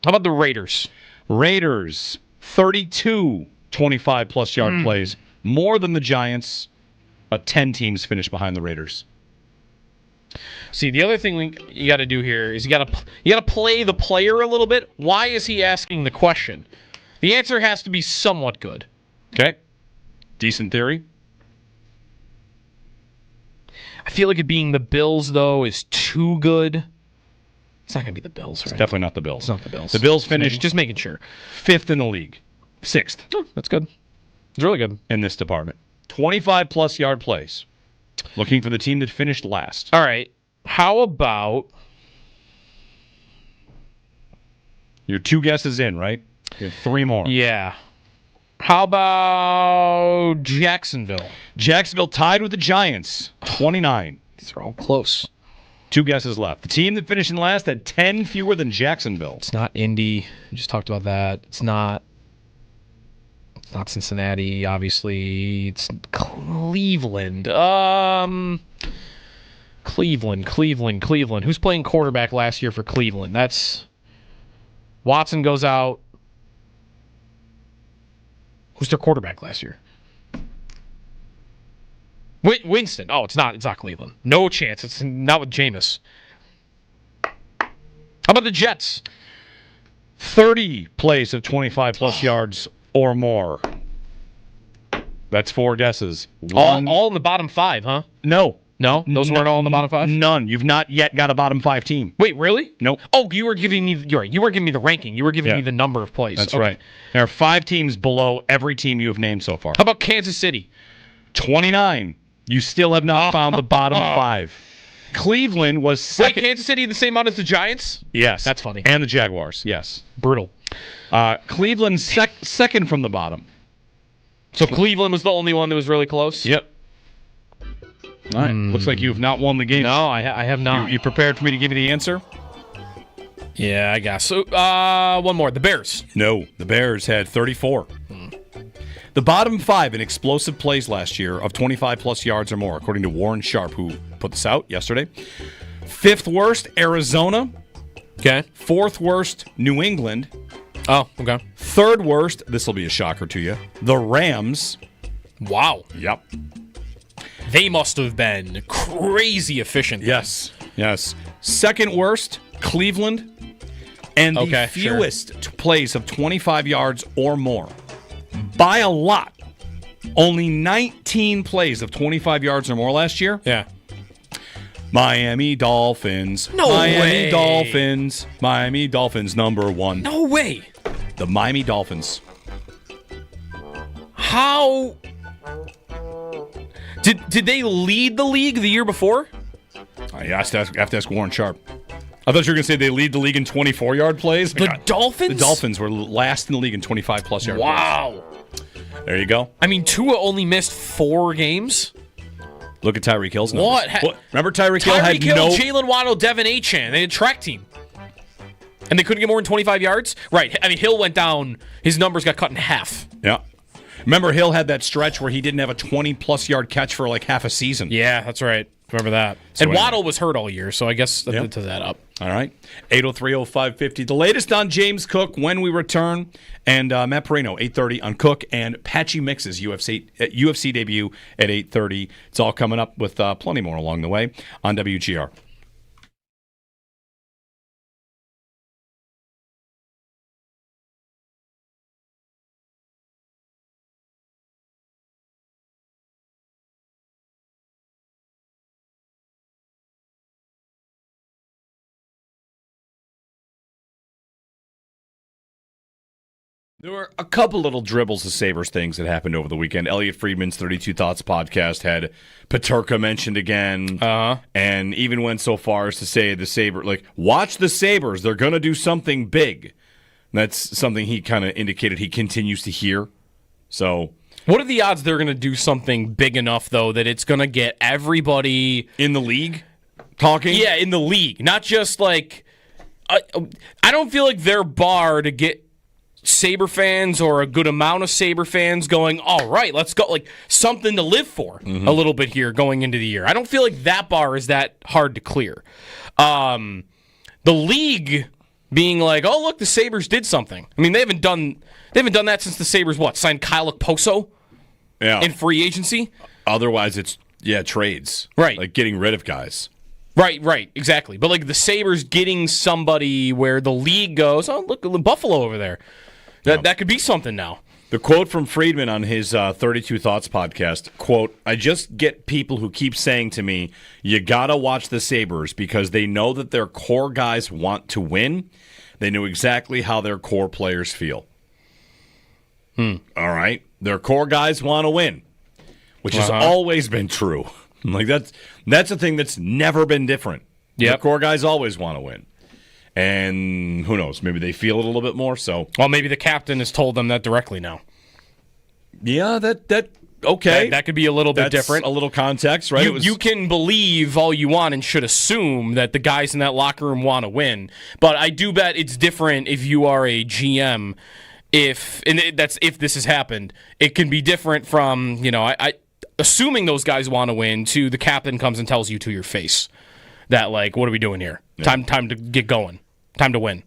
the Raiders? Raiders, 32 25-plus yard plays. More than the Giants. 10 teams finished behind the Raiders. See, the other thing you got to do here is you got to play the player a little bit. Why is he asking the question? The answer has to be somewhat good. Okay. Decent theory. I feel like it being the Bills, though, is too good. It's not going to be the Bills, right? It's definitely not the Bills. It's not the Bills. The Bills finished just making sure. 5th in the league. 6th. Oh, that's good. It's really good. In this department. 25-plus yard plays. Looking for the team that finished last. All right. How about... You're 2 guesses in, right? You have 3 more. Yeah. How about Jacksonville? Jacksonville tied with the Giants. 29. These are all close. 2 guesses left. The team that finished in last had 10 fewer than Jacksonville. It's not Indy. We just talked about that. It's not Cincinnati, obviously. It's Cleveland. Cleveland. Who's playing quarterback last year for Cleveland? That's Watson goes out. Who's their quarterback last year? Winston. Oh, it's not Cleveland. No chance. It's not with Jameis. How about the Jets? 30 plays of 25-plus yards or more. That's 4 guesses. All in the bottom 5, huh? No. No? Those weren't all in the bottom 5? None. You've not yet got a bottom 5 team. Wait, really? Nope. Oh, you were giving me the ranking. You were giving me the number of plays. That's right. There are 5 teams below every team you have named so far. How about Kansas City? 29. You still have not found the bottom 5. Cleveland was second. Wait, Kansas City the same amount as the Giants? Yes. That's funny. And the Jaguars, yes. Brutal. Cleveland second from the bottom. So Cleveland was the only one that was really close? Yep. All right. Looks like you have not won the game. No, I have not. You prepared for me to give you the answer? Yeah, I guess. So, one more. The Bears. No, the Bears had 34. The bottom 5 in explosive plays last year of 25-plus yards or more, according to Warren Sharp, who put this out yesterday. 5th worst, Arizona. Okay. 4th worst, New England. Oh, okay. 3rd worst, this will be a shocker to you, the Rams. Wow. Yep. They must have been crazy efficient. Yes. 2nd worst, Cleveland. And the fewest plays of 25 yards or more. By a lot. Only 19 plays of 25 yards or more last year. Yeah. Miami Dolphins. No way. Miami Dolphins number 1. No way. The Miami Dolphins. How did they lead the league the year before? I have to ask Warren Sharp. I thought you were going to say they lead the league in 24-yard plays. The Dolphins? The Dolphins were last in the league in 25-plus yard plays. Wow. There you go. I mean, Tua only missed 4 games. Look at Tyreek Hill's numbers. What? Remember Tyreek Hill had Jalen Waddle, Devin Achane. They had a track team. And they couldn't get more than 25 yards? Right. I mean, Hill went down. His numbers got cut in half. Yeah. Remember, Hill had that stretch where he didn't have a 20-plus yard catch for like half a season. Yeah, that's right. Remember that. So and Waddle was hurt all year, so I guess that to that up. All right. 803-0550. The latest on James Cook when we return. And Matt Perino, 8:30 on Cook. And Patchy Mix's UFC debut at 8:30. It's all coming up with plenty more along the way on WGR. There were a couple little dribbles of Sabres things that happened over the weekend. Elliot Friedman's 32 Thoughts podcast had Peterka mentioned again, and even went so far as to say watch the Sabres. They're going to do something big. And that's something he kind of indicated he continues to hear. So, what are the odds they're going to do something big enough, though, that it's going to get everybody in the league talking? Yeah, in the league. Not just like... I don't feel like their bar to get Sabre fans or a good amount of Sabre fans going, all right, let's go, like something to live for a little bit here going into the year. I don't feel like that bar is that hard to clear. The league being like, oh, look, the Sabres did something. I mean, they haven't done that since the Sabres, signed Kyle Okposo in free agency? Otherwise, it's, trades. Right. Like getting rid of guys. Right, exactly. But like the Sabres getting somebody where the league goes, oh, look, Buffalo over there. That could be something now. The quote from Friedman on his 32 Thoughts podcast, quote, "I just get people who keep saying to me, you got to watch the Sabres because they know that their core guys want to win. They know exactly how their core players feel." All right. Their core guys want to win, which has always been true. Like that's a thing that's never been different. Their core guys always want to win. And who knows? Maybe they feel it a little bit more. So, well, maybe the captain has told them that directly now. Yeah, that okay. That could be a little bit different. A little context, right? You can believe all you want and should assume that the guys in that locker room want to win. But I do bet it's different if you are a GM. If this has happened, it can be different from I assuming those guys want to win to the captain comes and tells you to your face that like, what are we doing here? Yeah. Time to get going. Time to win.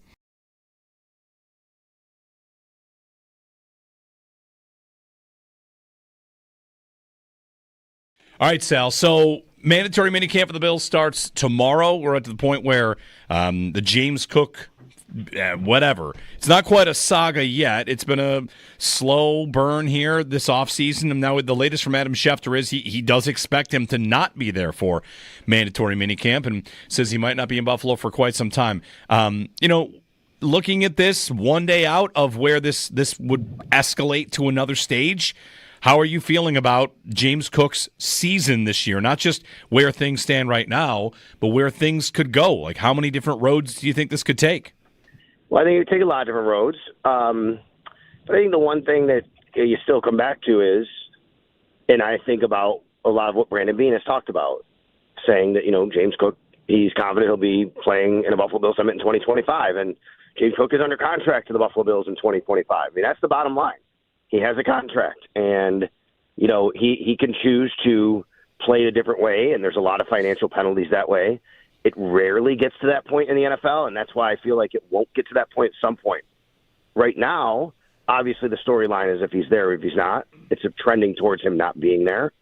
All right, Sal. So mandatory minicamp for the Bills starts tomorrow. We're at the point where the James Cook, whatever. It's not quite a saga yet. It's been a slow burn here this offseason. And now the latest from Adam Schefter is he does expect him to not be there for mandatory minicamp and says he might not be in Buffalo for quite some time. Looking at this one day out of where this would escalate to another stage, how are you feeling about James Cook's season this year? Not just where things stand right now, but where things could go. Like, how many different roads do you think this could take? Well, I think it could take a lot of different roads. But I think the one thing that you still come back to is, and I think about a lot of what Brandon Beane has talked about, saying that, James Cook, he's confident he'll be playing in a Buffalo Bills summit in 2025. And James Cook is under contract to the Buffalo Bills in 2025. I mean, that's the bottom line. He has a contract, and, he can choose to play a different way, and there's a lot of financial penalties that way. It rarely gets to that point in the NFL, and that's why I feel like it won't get to that point at some point. Right now, obviously the storyline is if he's there or if he's not. It's trending towards him not being there.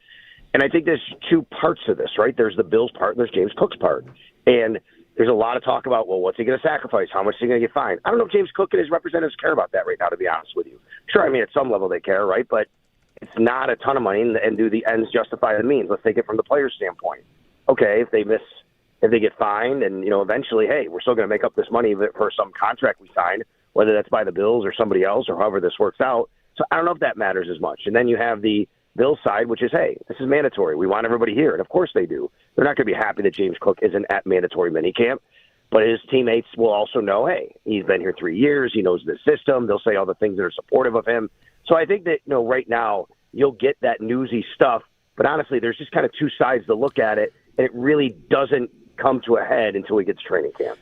And I think there's two parts to this, right? There's the Bills part and there's James Cook's part. And there's a lot of talk about, well, what's he going to sacrifice? How much is he going to get fined? I don't know if James Cook and his representatives care about that right now, to be honest with you. Sure, I mean, at some level they care, right? But it's not a ton of money, and do the ends justify the means? Let's take it from the player's standpoint. Okay, if they get fined and, eventually, hey, we're still going to make up this money for some contract we signed, whether that's by the Bills or somebody else or however this works out. So I don't know if that matters as much. And then you have the Bills side, which is, hey, this is mandatory. We want everybody here. And of course they do. They're not going to be happy that James Cook isn't at mandatory minicamp. But his teammates will also know, hey, he's been here 3 years. He knows the system. They'll say all the things that are supportive of him. So I think that, right now you'll get that newsy stuff. But honestly, there's just kind of two sides to look at it. And it really doesn't come to a head until he gets training camp.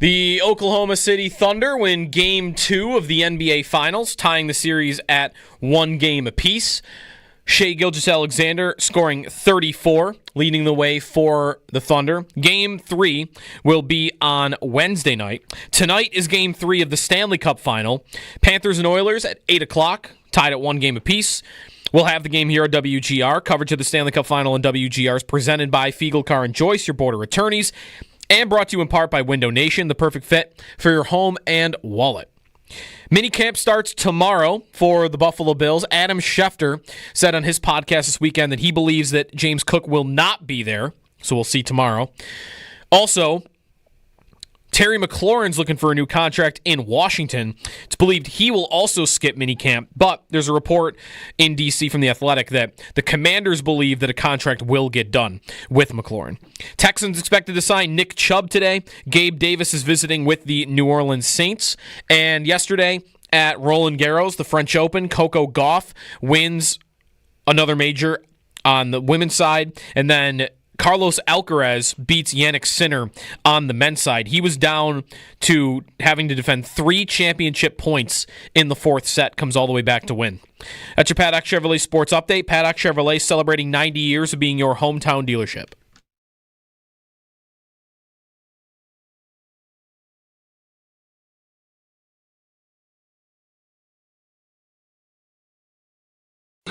The Oklahoma City Thunder win Game 2 of the NBA Finals, tying the series at 1 game apiece. Shai Gilgeous-Alexander scoring 34, leading the way for the Thunder. Game 3 will be on Wednesday night. Tonight is Game 3 of the Stanley Cup Final. Panthers and Oilers at 8 o'clock, tied at 1 game apiece. We'll have the game here at WGR. Coverage of the Stanley Cup Final and WGR is presented by Fiegel Car and Joyce, your border attorneys, and brought to you in part by Window Nation, the perfect fit for your home and wallet. Minicamp starts tomorrow for the Buffalo Bills. Adam Schefter said on his podcast this weekend that he believes that James Cook will not be there, so we'll see tomorrow. Also, Terry McLaurin's looking for a new contract in Washington. It's believed he will also skip minicamp, but there's a report in D.C. from The Athletic that the Commanders believe that a contract will get done with McLaurin. Texans expected to sign Nick Chubb today. Gabe Davis is visiting with the New Orleans Saints. And yesterday at Roland Garros, the French Open, Coco Gauff wins another major on the women's side, and then Carlos Alcaraz beats Yannick Sinner on the men's side. He was down to having to defend 3 championship points in the 4th set, comes all the way back to win. That's your Paddock Chevrolet Sports Update. Paddock Chevrolet celebrating 90 years of being your hometown dealership.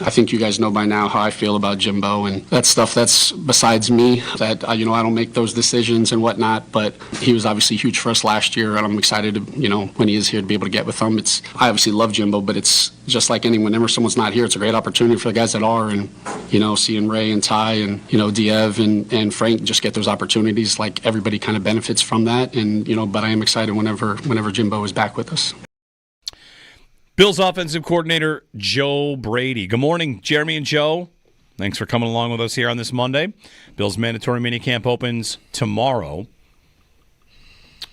I think you guys know by now how I feel about Jimbo, and that stuff that's besides me. That I don't make those decisions and whatnot. But he was obviously huge for us last year, and I'm excited to when he is here to be able to get with him. I obviously love Jimbo, but it's just like whenever someone's not here, it's a great opportunity for the guys that are, and seeing Ray and Ty and Diev and Frank just get those opportunities. Like everybody kind of benefits from that, and but I am excited whenever Jimbo is back with us. Bills offensive coordinator Joe Brady. Good morning, Jeremy and Joe. Thanks for coming along with us here on this Monday. Bills mandatory minicamp opens tomorrow.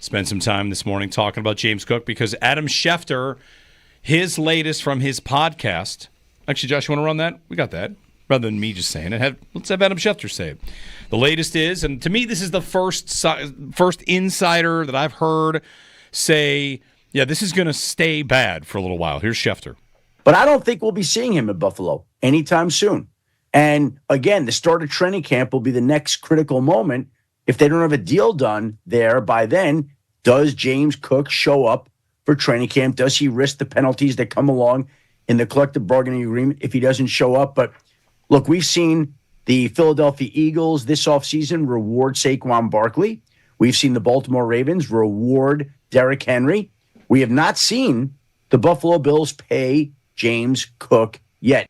Spent some time this morning talking about James Cook because Adam Schefter, his latest from his podcast. Actually, Josh, you want to run that? We got that. Rather than me just saying it, let's have Adam Schefter say it. The latest is, and to me this is the first insider that I've heard say, yeah, this is going to stay bad for a little while. Here's Schefter. But I don't think we'll be seeing him in Buffalo anytime soon. And again, the start of training camp will be the next critical moment. If they don't have a deal done there by then, does James Cook show up for training camp? Does he risk the penalties that come along in the collective bargaining agreement if he doesn't show up? But look, we've seen the Philadelphia Eagles this offseason reward Saquon Barkley. We've seen the Baltimore Ravens reward Derrick Henry. We have not seen the Buffalo Bills pay James Cook yet.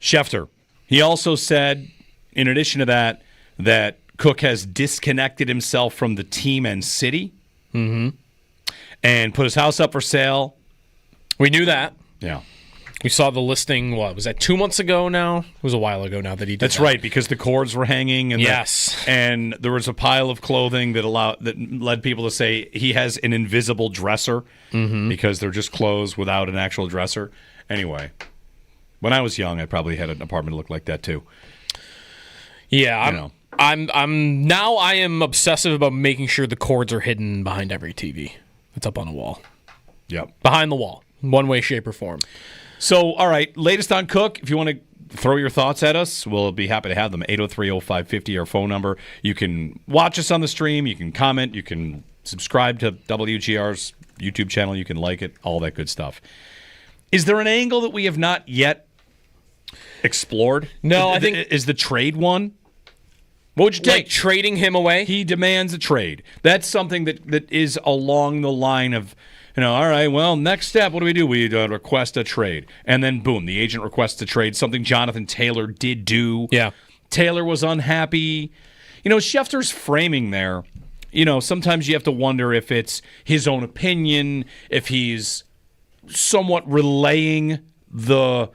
Schefter. He also said, in addition to that Cook has disconnected himself from the team and city and put his house up for sale. We knew that. Yeah. We saw the listing, was that 2 months ago now? It was a while ago now that he did That's that. right, because the cords were hanging. And yes. And there was a pile of clothing that led people to say he has an invisible dresser because they're just clothes without an actual dresser. Anyway, when I was young, I probably had an apartment that looked like that too. Yeah, I am obsessive about making sure the cords are hidden behind every TV that's up on a wall. Yep. Behind the wall, one way, shape, or form. So, all right, latest on Cook. If you want to throw your thoughts at us, we'll be happy to have them. 803-0550, our phone number. You can watch us on the stream. You can comment. You can subscribe to WGR's YouTube channel. You can like it, all that good stuff. Is there an angle that we have not yet explored? No, I think... Is the trade one? What would you take? Like trading him away? He demands a trade. That's something that is along the line of... all right, well, next step, what do? We request a trade. And then, boom, the agent requests a trade, something Jonathan Taylor did do. Yeah. Taylor was unhappy. Schefter's framing there, sometimes you have to wonder if it's his own opinion, if he's somewhat relaying the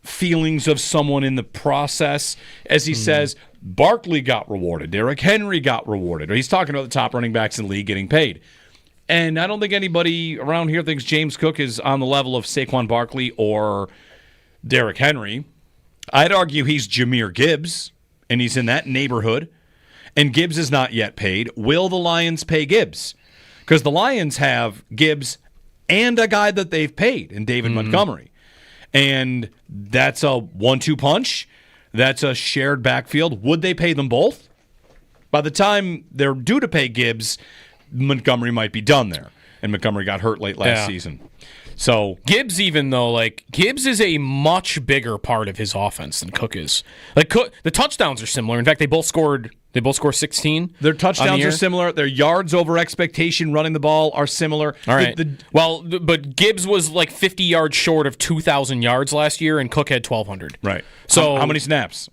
feelings of someone in the process. As he says, Barkley got rewarded, Derrick Henry got rewarded. Or he's talking about the top running backs in the league getting paid. And I don't think anybody around here thinks James Cook is on the level of Saquon Barkley or Derrick Henry. I'd argue he's Jahmyr Gibbs, and he's in that neighborhood. and Gibbs is not yet paid. Will the Lions pay Gibbs? Because the Lions have Gibbs and a guy that they've paid in David Montgomery. And that's a 1-2 punch. That's a shared backfield. Would they pay them both? By the time they're due to pay Gibbs, Montgomery might be done there. And Montgomery got hurt late last season. So Gibbs, even though Gibbs is a much bigger part of his offense than Cook is. Cook, the touchdowns are similar. In fact, they both score 16. Their touchdowns are similar. Their yards over expectation running the ball are similar. All right. But Gibbs was 50 yards short of 2,000 yards last year, and Cook had 1,200. Right. So how many snaps?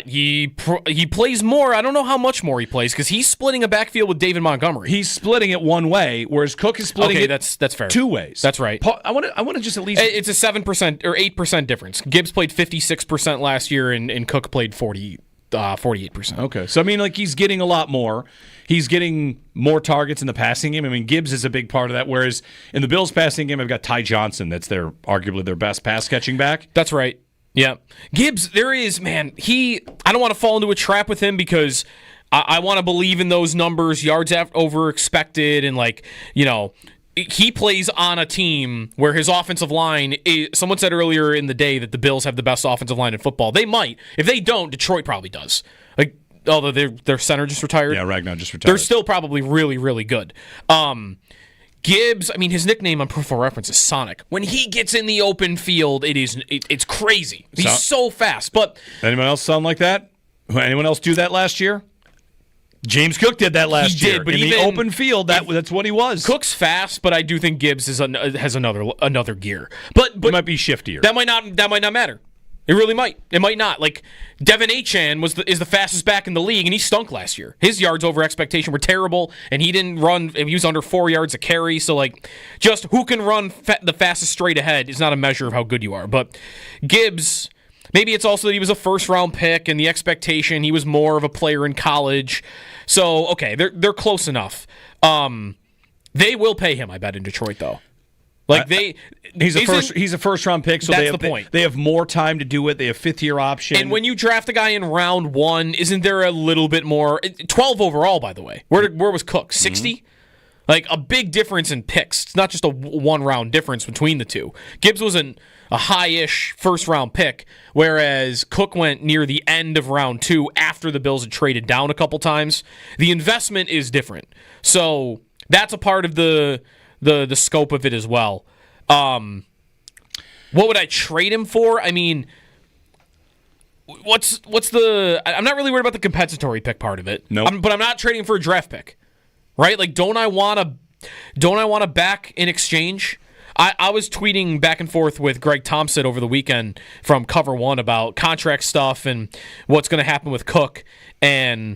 He plays more. I don't know how much more he plays because he's splitting a backfield with David Montgomery. He's splitting it one way, whereas Cook is splitting it that's fair. two ways. That's right. I want to just at least... It's a 7% or 8% difference. Gibbs played 56% last year, and Cook played 48%. Okay. So, he's getting a lot more. He's getting more targets in the passing game. Gibbs is a big part of that, whereas in the Bills' passing game, I've got Ty Johnson. That's arguably their best pass-catching back. That's right. Yeah. Gibbs, I don't want to fall into a trap with him because I want to believe in those numbers, yards over expected, and he plays on a team where his offensive line someone said earlier in the day that the Bills have the best offensive line in football. They might. If they don't, Detroit probably does. Although their center just retired. Yeah, Ragnar just retired. They're still probably really, really good. Gibbs, his nickname on Pro Football Reference is Sonic. When he gets in the open field, it's crazy. He's so fast. But anyone else sound like that? Anyone else do that last year? James Cook did that last year. But in the open field, that's what he was. Cook's fast, but I do think Gibbs has another gear. But it might be shiftier. That might not matter. It really might. It might not. Devin Achane is the fastest back in the league, and he stunk last year. His yards over expectation were terrible, and he didn't run. He was under 4 yards a carry. So, just who can run the fastest straight ahead is not a measure of how good you are. But Gibbs, maybe it's also that he was a first-round pick, and the expectation he was more of a player in college. So, okay, they're close enough. They will pay him, I bet, in Detroit, though. He's a first round pick, so that's the point. They have more time to do it. They have fifth-year option. And when you draft a guy in round 1, isn't there a little bit more? 12 overall, by the way. Where was Cook? 60? A big difference in picks. It's not just a one-round difference between the two. Gibbs was a high-ish first-round pick, whereas Cook went near the end of round 2 after the Bills had traded down a couple times. The investment is different. So that's a part of the scope of it as well. What would I trade him for? What's the? I'm not really worried about the compensatory pick part of it. No, but I'm not trading for a draft pick, right? Don't I want to back in exchange? I was tweeting back and forth with Greg Thompson over the weekend from Cover One about contract stuff and what's going to happen with Cook, and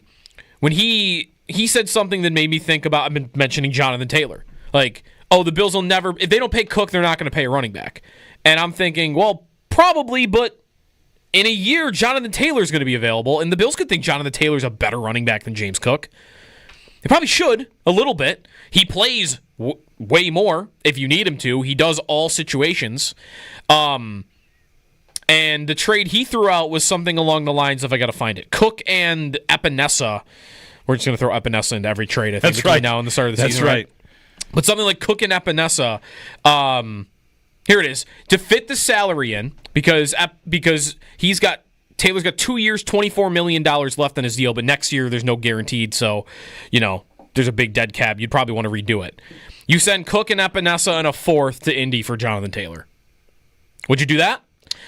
when he said something that made me think about. I've been mentioning Jonathan Taylor. The Bills will never, if they don't pay Cook, they're not going to pay a running back. And I'm thinking, well, probably, but in a year, Jonathan Taylor's going to be available, and the Bills could think Jonathan Taylor's a better running back than James Cook. They probably should, a little bit. He plays way more if you need him to. He does all situations. And the trade he threw out was something along the lines of, I got to find it, Cook and Epinesa. We're just going to throw Epinesa into every trade, I think, between now and the start of the season. That's right. But something like Cook and Epinesa, here it is, to fit the salary in, because Taylor's got 2 years, $24 million left on his deal, but next year there's no guaranteed, so, there's a big dead cap. You'd probably want to redo it. You send Cook and Epinesa and a fourth to Indy for Jonathan Taylor. Would you do that?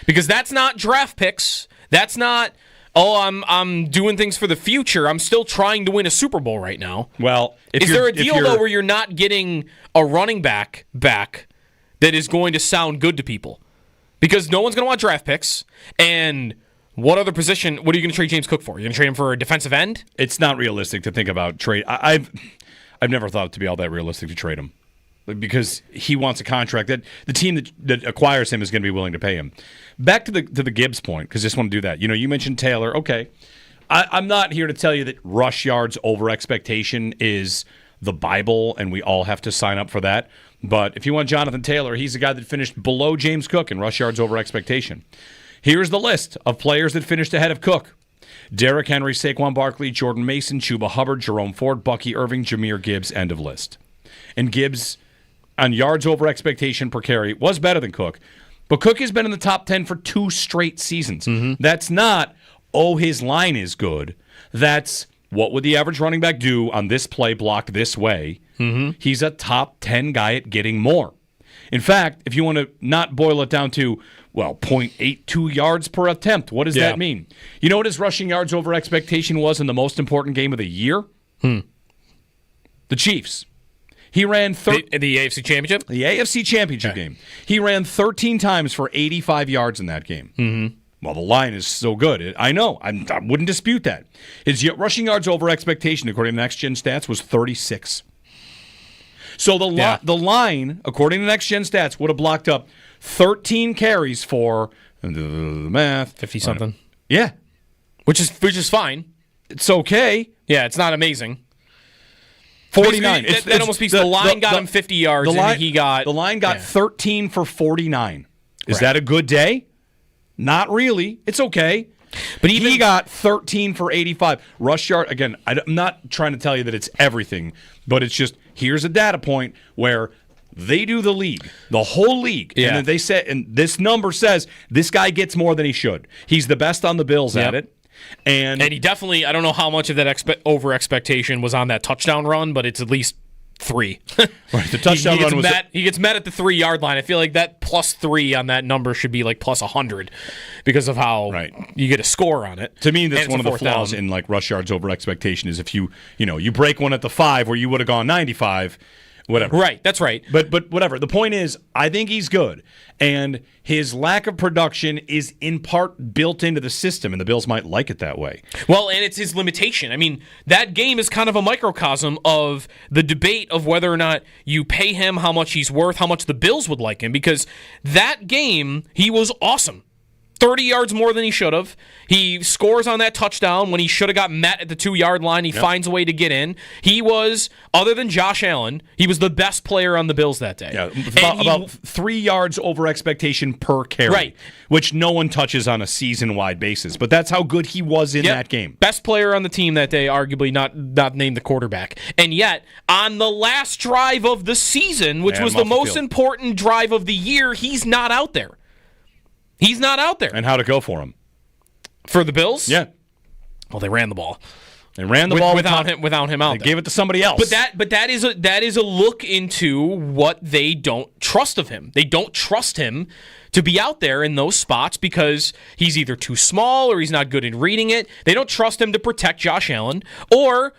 Because that's not draft picks. That's not, I'm doing things for the future. I'm still trying to win a Super Bowl right now. Well, is there a deal, though, where you're not getting a running back that is going to sound good to people? Because no one's going to want draft picks, and what other position, what are you going to trade James Cook for? You're going to trade him for a defensive end? It's not realistic to think about trade. I've never thought it to be all that realistic to trade him because he wants a contract that the team that acquires him is going to be willing to pay him. Back to the Gibbs point, because I just want to do that. You mentioned Taylor. Okay. I'm not here to tell you that rush yards over expectation is the Bible and we all have to sign up for that. But if you want Jonathan Taylor, he's the guy that finished below James Cook in rush yards over expectation. Here's the list of players that finished ahead of Cook. Derrick Henry, Saquon Barkley, Jordan Mason, Chuba Hubbard, Jerome Ford, Bucky Irving, Jahmyr Gibbs, end of list. And Gibbs, on yards over expectation per carry, was better than Cook. But Cook has been in the top 10 for 2 straight seasons. That's not, his line is good. That's, what would the average running back do on this play blocked this way? He's a top 10 guy at getting more. In fact, if you want to not boil it down to, 0.82 yards per attempt, what does that mean? You know what his rushing yards over expectation was in the most important game of the year? The Chiefs. He ran the AFC Championship? The AFC Championship game. He ran 13 times for 85 yards in that game. Well, the line is so good. I know. I wouldn't dispute that. His rushing yards over expectation, according to Next Gen Stats, was 36. So the line, according to Next Gen Stats, would have blocked up 13 carries for the math 50-something. Yeah, which is fine. It's okay. Yeah, it's not amazing. 49. That almost speaks. The line got him 50 yards, and he got the line got 13 for 49. Is that a good day? Not really. It's okay. But he got 13 for 85. Rush yard, again, I'm not trying to tell you that it's everything, but it's just, here's a data point where they do the league, the whole league. Yeah. And they say, and this number says this guy gets more than he should. He's the best on the Bills at it. And he definitely, I don't know how much of that over expectation was on that touchdown run, but it's at least 3. Right, the touchdown run was he gets met at the 3-yard line. I feel like that +3 on that number should be like +100 because of how you get a score on it. To me, that's one of the flaws in like rush yards over expectation is if you break one at the 5 where you would have gone 95. Whatever. Right, that's right. But whatever. The point is, I think he's good. And his lack of production is in part built into the system, and the Bills might like it that way. Well, and it's his limitation. I mean, that game is kind of a microcosm of the debate of whether or not you pay him how much he's worth, how much the Bills would like him, because that game, he was awesome. 30 yards more than he should have. He scores on that touchdown when he should have got met at the 2-yard line. He finds a way to get in. He was, other than Josh Allen, he was the best player on the Bills that day. Yeah, about 3 yards over expectation per carry, which no one touches on a season-wide basis. But that's how good he was in that game. Best player on the team that day, arguably not named the quarterback. And yet, on the last drive of the season, which was the most important drive of the year, he's not out there. He's not out there. And how'd it go for him? For the Bills? Yeah. Well, they ran the ball. They ran the ball without him out. They gave it to somebody else. But that is a look into what they don't trust of him. They don't trust him to be out there in those spots because he's either too small or he's not good in reading it. They don't trust him to protect Josh Allen or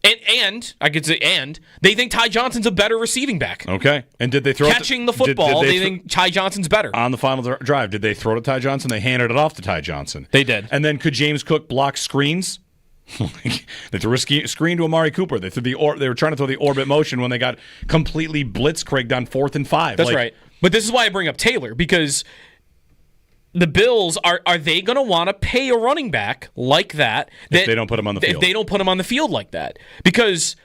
they think Ty Johnson's a better receiving back. Okay. And did they throw catching the football? They think Ty Johnson's better. On the final drive, did they throw to Ty Johnson? They handed it off to Ty Johnson. They did. And then could James Cook block screens? They threw a screen to Amari Cooper. They were trying to throw the orbit motion when they got completely blitzkrieged on 4th and 5. That's right. But this is why I bring up Taylor, because the Bills, are they going to want to pay a running back like that if they don't put him on the field? If they don't put him on the field like that. Because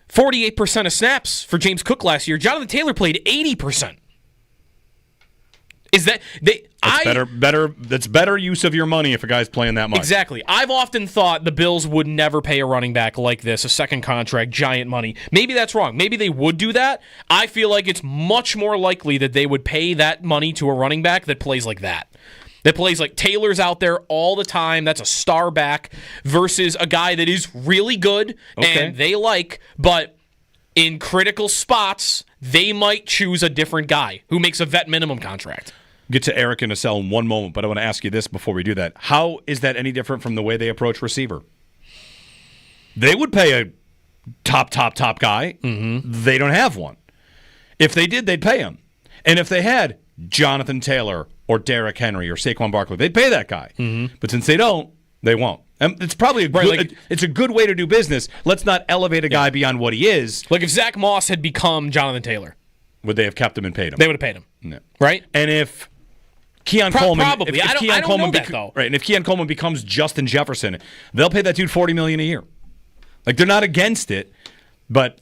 48% of snaps for James Cook last year, Jonathan Taylor played 80%. Is that that's better use of your money if a guy's playing that much. Exactly. I've often thought the Bills would never pay a running back like this, a second contract, giant money. Maybe that's wrong. Maybe they would do that. I feel like it's much more likely that they would pay that money to a running back that plays like that. That plays like Taylor's out there all the time. That's a star back versus a guy that is really good and they like, but in critical spots, they might choose a different guy who makes a vet minimum contract. Get to Eric and Estelle in one moment, but I want to ask you this before we do that. How is that any different from the way they approach receiver? They would pay a top guy. Mm-hmm. They don't have one. If they did, they'd pay him. And if they had Jonathan Taylor or Derrick Henry or Saquon Barkley, they'd pay that guy. Mm-hmm. But since they don't, they won't. And it's probably it's a good way to do business. Let's not elevate a guy beyond what he is. Like if Zach Moss had become Jonathan Taylor. Would they have kept him and paid him? They would have paid him. No. Right? And if Keon Coleman, probably. I don't know that, though. Right, and if Keon Coleman becomes Justin Jefferson, they'll pay that dude $40 million a year. Like they're not against it, but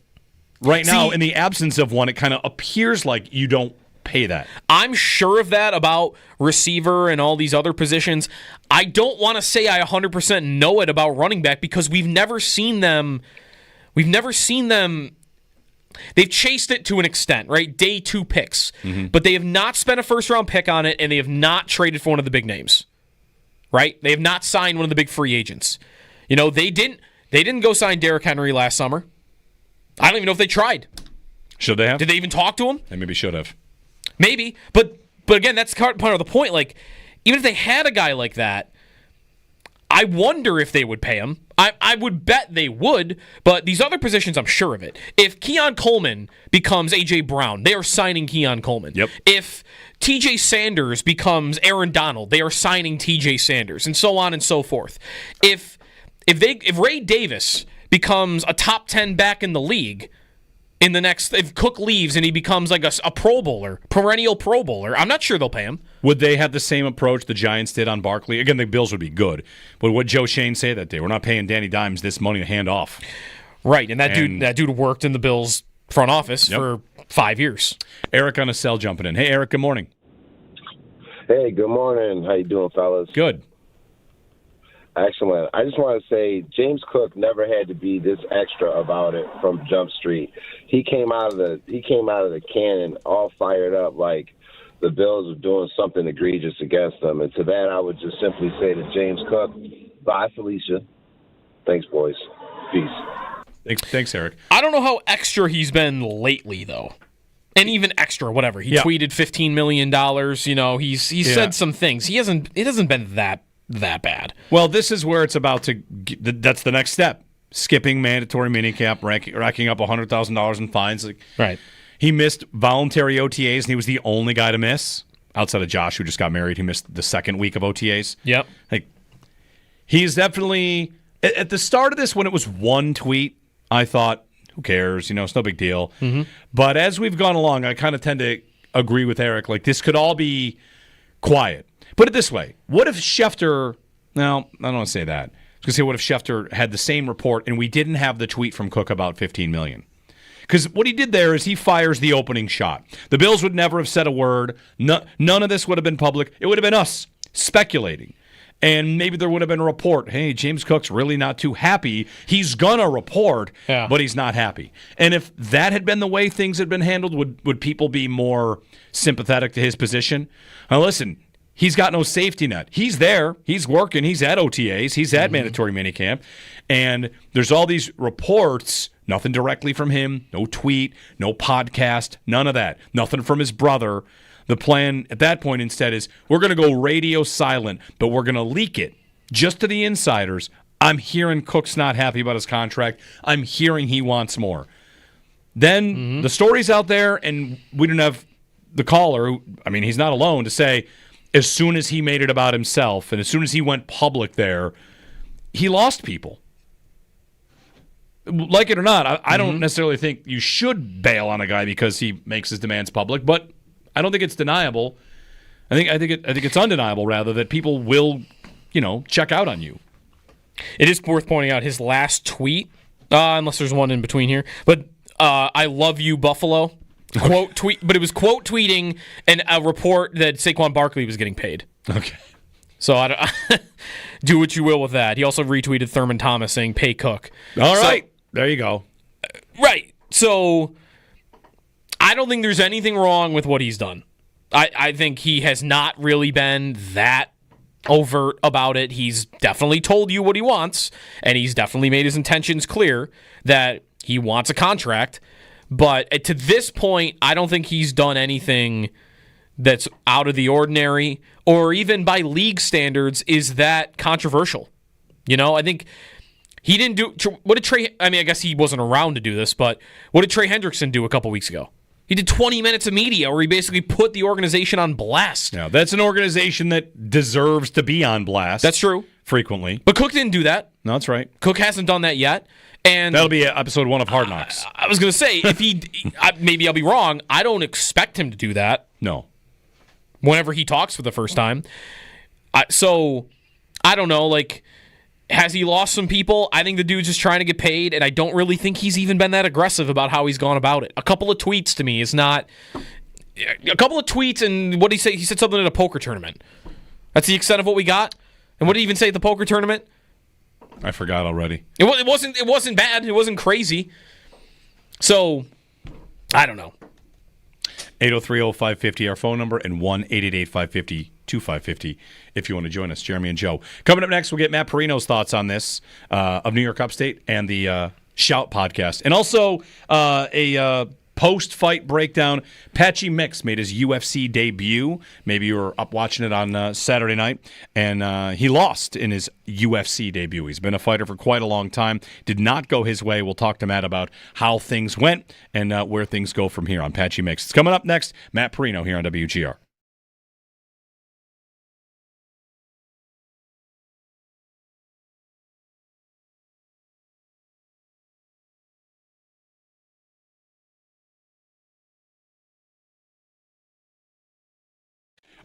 right now, in the absence of one, it kind of appears like you don't pay that. I'm sure of that about receiver and all these other positions. I don't want to say I 100% know it about running back because we've never seen them. They've chased it to an extent, right? Day 2 picks. But they have not spent a first-round pick on it, and they have not traded for one of the big names, right? They have not signed one of the big free agents. They didn't go sign Derrick Henry last summer. I don't even know if they tried. Should they have? Did they even talk to him? They maybe should have. Maybe. But again, that's part of the point. Like, even if they had a guy like that, I wonder if they would pay him. I would bet they would, but these other positions, I'm sure of it. If Keon Coleman becomes A.J. Brown, they are signing Keon Coleman. Yep. If T.J. Sanders becomes Aaron Donald, they are signing T.J. Sanders, and so on and so forth. If Ray Davis becomes a top 10 back in the league if Cook leaves and he becomes like a Pro Bowler, perennial Pro Bowler, I'm not sure they'll pay him. Would they have the same approach the Giants did on Barkley? Again, the Bills would be good. But what Joe Shane say that day? We're not paying Danny Dimes this money to hand off. Right, and that dude worked in the Bills front office for 5 years. Eric on a cell jumping in. Hey, Eric, good morning. Hey, good morning. How you doing, fellas? Good. Excellent. I just want to say James Cook never had to be this extra about it from Jump Street. He came out of the cannon all fired up like the Bills were doing something egregious against them. And to that, I would just simply say to James Cook, bye, Felicia. Thanks, boys. Peace. Thanks, Eric. I don't know how extra he's been lately, though. And even extra, whatever. He tweeted $15 million. He's said some things. It hasn't been that bad. Well, this is where it's about to. That's the next step. Skipping mandatory minicamp, racking up $100,000 in fines. Right. He missed voluntary OTAs, and he was the only guy to miss outside of Josh, who just got married. He missed the second week of OTAs. Yep. He's definitely at the start of this when it was one tweet. I thought, who cares? It's no big deal. Mm-hmm. But as we've gone along, I kind of tend to agree with Eric. This could all be quiet. Put it this way. What if Schefter... No, I don't want to say that. I was going to say, what if Schefter had the same report and we didn't have the tweet from Cook about $15 million? Because what he did there is he fires the opening shot. The Bills would never have said a word. None of this would have been public. It would have been us speculating. And maybe there would have been a report. Hey, James Cook's really not too happy. He's going to report, but he's not happy. And if that had been the way things had been handled, would people be more sympathetic to his position? Now, listen... He's got no safety net. He's there. He's working. He's at OTAs. He's at mandatory minicamp. And there's all these reports, nothing directly from him, no tweet, no podcast, none of that. Nothing from his brother. The plan at that point instead is we're going to go radio silent, but we're going to leak it just to the insiders. I'm hearing Cook's not happy about his contract. I'm hearing he wants more. Then the story's out there, and we don't have the caller. He's not alone to say, as soon as he made it about himself and as soon as he went public there, he lost people. Like it or not, I don't necessarily think you should bail on a guy because he makes his demands public, but I don't think it's deniable. I think it's undeniable, rather, that people will, check out on you. It is worth pointing out his last tweet, unless there's one in between here, but I love you, Buffalo. Quote tweet, but it was quote tweeting a report that Saquon Barkley was getting paid. Okay, so I don't, do what you will with that. He also retweeted Thurman Thomas saying "Pay Cook." All right, there you go. Right. So I don't think there's anything wrong with what he's done. I think he has not really been that overt about it. He's definitely told you what he wants, and he's definitely made his intentions clear that he wants a contract. But to this point, I don't think he's done anything that's out of the ordinary or even by league standards is that controversial. I think he didn't do... What did Trey... I guess he wasn't around to do this, but what did Trey Hendrickson do a couple weeks ago? He did 20 minutes of media where he basically put the organization on blast. Yeah, that's an organization that deserves to be on blast. That's true. Frequently. But Cook didn't do that. No, that's right. Cook hasn't done that yet. And that'll be episode 1 of Hard Knocks. I was going to say, if maybe I'll be wrong. I don't expect him to do that. No. Whenever he talks for the first time. So, I don't know. Has he lost some people? I think the dude's just trying to get paid, and I don't really think he's even been that aggressive about how he's gone about it. A couple of tweets to me is not... a couple of tweets, and what did he say? He said something at a poker tournament. That's the extent of what we got. And what did he even say at the poker tournament? I forgot already. It wasn't bad. It wasn't crazy. So, I don't know. 803-0550, our phone number, and 1-888-550-2550 if you want to join us. Jeremy and Joe. Coming up next, we'll get Matt Perino's thoughts on this of New York Upstate and the Shout podcast. And also a post-fight breakdown. Patchy Mix made his UFC debut. Maybe you were up watching it on Saturday night. And he lost in his UFC debut. He's been a fighter for quite a long time. Did not go his way. We'll talk to Matt about how things went and where things go from here on Patchy Mix. It's coming up next. Matt Perino here on WGR.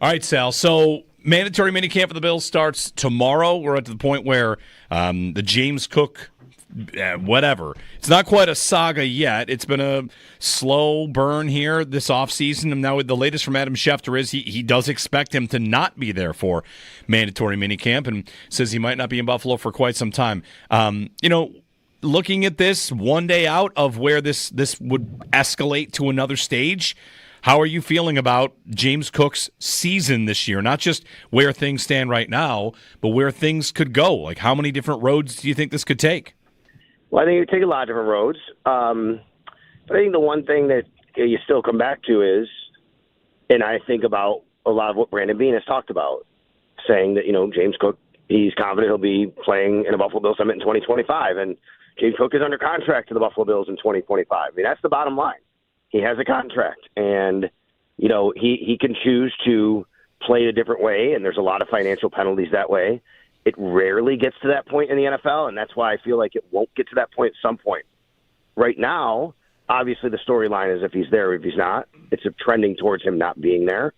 All right, Sal. So mandatory minicamp for the Bills starts tomorrow. We're at the point where the James Cook, whatever. It's not quite a saga yet. It's been a slow burn here this offseason. And now the latest from Adam Schefter is he does expect him to not be there for mandatory minicamp and says he might not be in Buffalo for quite some time. Looking at this one day out of where this would escalate to another stage, how are you feeling about James Cook's season this year? Not just where things stand right now, but where things could go. Like, how many different roads do you think this could take? Well, I think it would take a lot of different roads. But I think the one thing that you still come back to is, and I think about a lot of what Brandon Beane has talked about, saying that, James Cook, he's confident he'll be playing in a Buffalo Bills summit in 2025. And James Cook is under contract to the Buffalo Bills in 2025. I mean, that's the bottom line. He has a contract, and, he can choose to play a different way, and there's a lot of financial penalties that way. It rarely gets to that point in the NFL, and that's why I feel like it won't get to that point at some point. Right now, obviously the storyline is if he's there or if he's not. It's trending towards him not being there.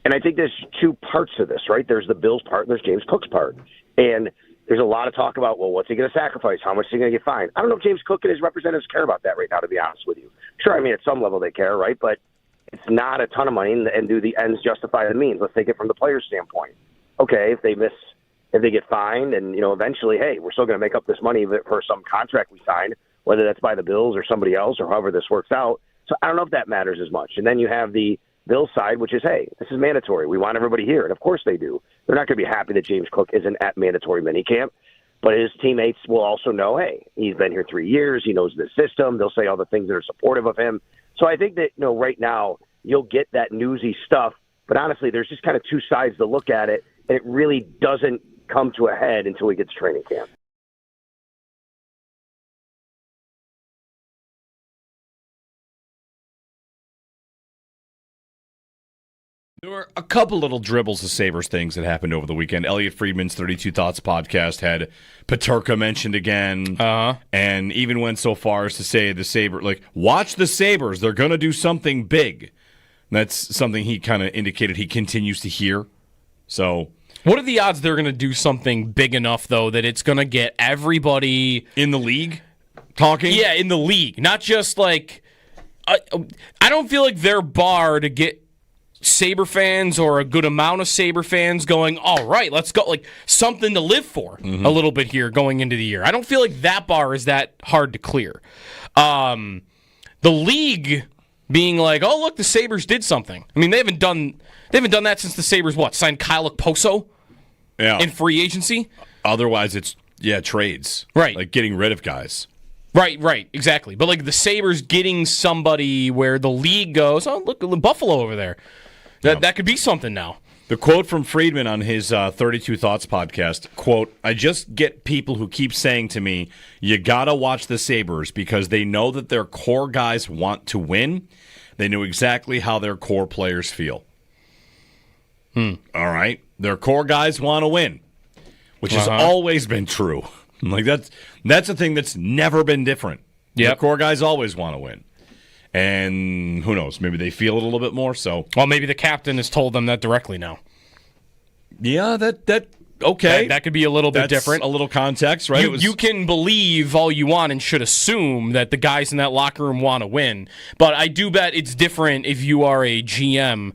And I think there's two parts of this, right? There's the Bills part and there's James Cook's part. And there's a lot of talk about, well, what's he going to sacrifice? How much is he going to get fined? I don't know if James Cook and his representatives care about that right now, to be honest with you. Sure, I mean, at some level they care, right? But it's not a ton of money, and do the ends justify the means? Let's take it from the player's standpoint. Okay, if they get fined and, eventually, hey, we're still going to make up this money for some contract we signed, whether that's by the Bills or somebody else or however this works out. So I don't know if that matters as much. And then you have the Bills side, which is, hey, this is mandatory. We want everybody here. And of course they do. They're not going to be happy that James Cook isn't at mandatory minicamp. But his teammates will also know, hey, he's been here 3 years. He knows the system. They'll say all the things that are supportive of him. So I think that, right now you'll get that newsy stuff. But honestly, there's just kind of two sides to look at it. And it really doesn't come to a head until he gets training camp. There were a couple little dribbles of Sabres things that happened over the weekend. Elliot Friedman's 32 Thoughts podcast had Peterka mentioned again, and even went so far as to say watch the Sabres. They're going to do something big. And that's something he kind of indicated he continues to hear. So, what are the odds they're going to do something big enough, though, that it's going to get everybody in the league talking? Yeah, in the league. Not just like... I don't feel like their bar to get Sabre fans or a good amount of Sabre fans going, all right, let's go, like something to live for a little bit here going into the year. I don't feel like that bar is that hard to clear. The league being like, oh, look, the Sabres did something. I mean, they haven't done that since the Sabres, signed Kyle Okposo in free agency? Otherwise, it's, trades. Right. Like getting rid of guys. Right, exactly. But like the Sabres getting somebody where the league goes, oh, look, Buffalo over there. That could be something now. The quote from Friedman on his 32 Thoughts podcast, quote, I just get people who keep saying to me, you got to watch the Sabres because they know that their core guys want to win. They know exactly how their core players feel. All right. Their core guys want to win, which has always been true. Like that's a thing that's never been different. The core guys always want to win. And who knows? Maybe they feel it a little bit more. So, well, maybe the captain has told them that directly now. Yeah, that Okay. That could be a little bit That's different. A little context, right? You can believe all you want and should assume that the guys in that locker room want to win. But I do bet it's different if you are a GM.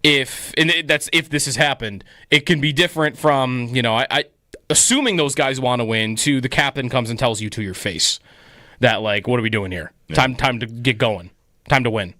If this has happened, it can be different from, I assuming those guys want to win to the captain comes and tells you to your face that, like, what are we doing here? Yeah. Time to get going. Time to win.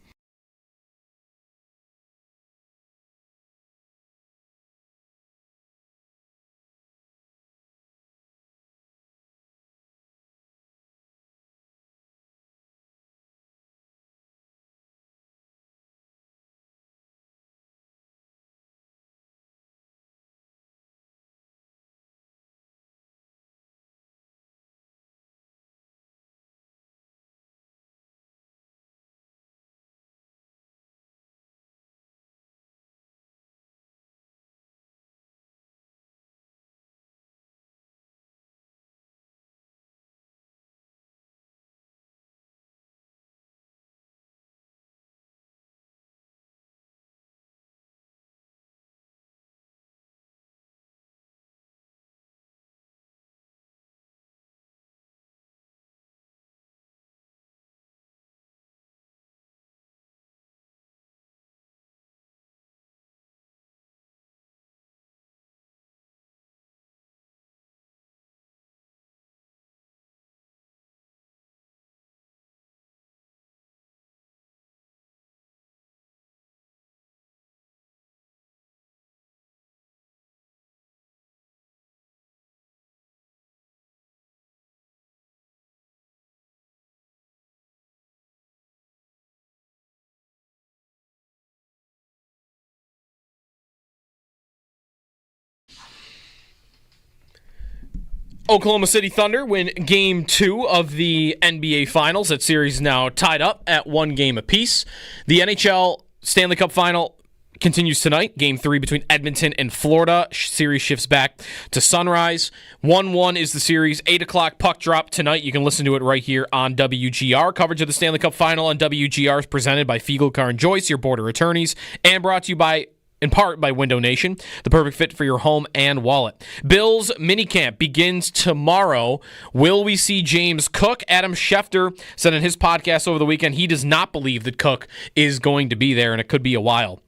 Oklahoma City Thunder win Game 2 of the NBA Finals. That series is now tied up at 1 game apiece. The NHL Stanley Cup Final continues tonight. Game 3 between Edmonton and Florida. Series shifts back to sunrise. 1-1 is the series. 8 o'clock puck drop tonight. You can listen to it right here on WGR. Coverage of the Stanley Cup Final on WGR is presented by Fiegel, Carr & Joyce, your border attorneys, and brought to you in part by Window Nation, the perfect fit for your home and wallet. Bills minicamp begins tomorrow. Will we see James Cook? Adam Schefter said in his podcast over the weekend he does not believe that Cook is going to be there, and it could be a while.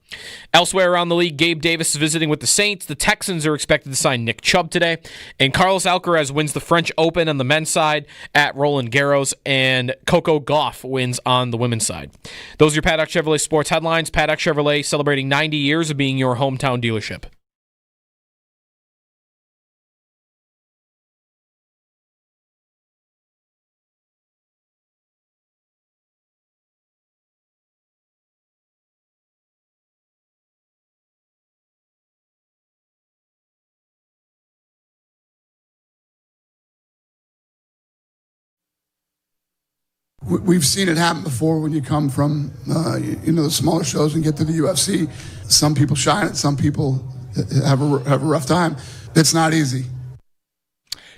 Elsewhere around the league, Gabe Davis is visiting with the Saints. The Texans are expected to sign Nick Chubb today. And Carlos Alcaraz wins the French Open on the men's side at Roland Garros. And Coco Gauff wins on the women's side. Those are your Paddock Chevrolet sports headlines. Paddock Chevrolet celebrating 90 years of being your hometown dealership. We've seen it happen before when you come from, the smaller shows and get to the UFC. Some people shine, some people have a rough time. It's not easy.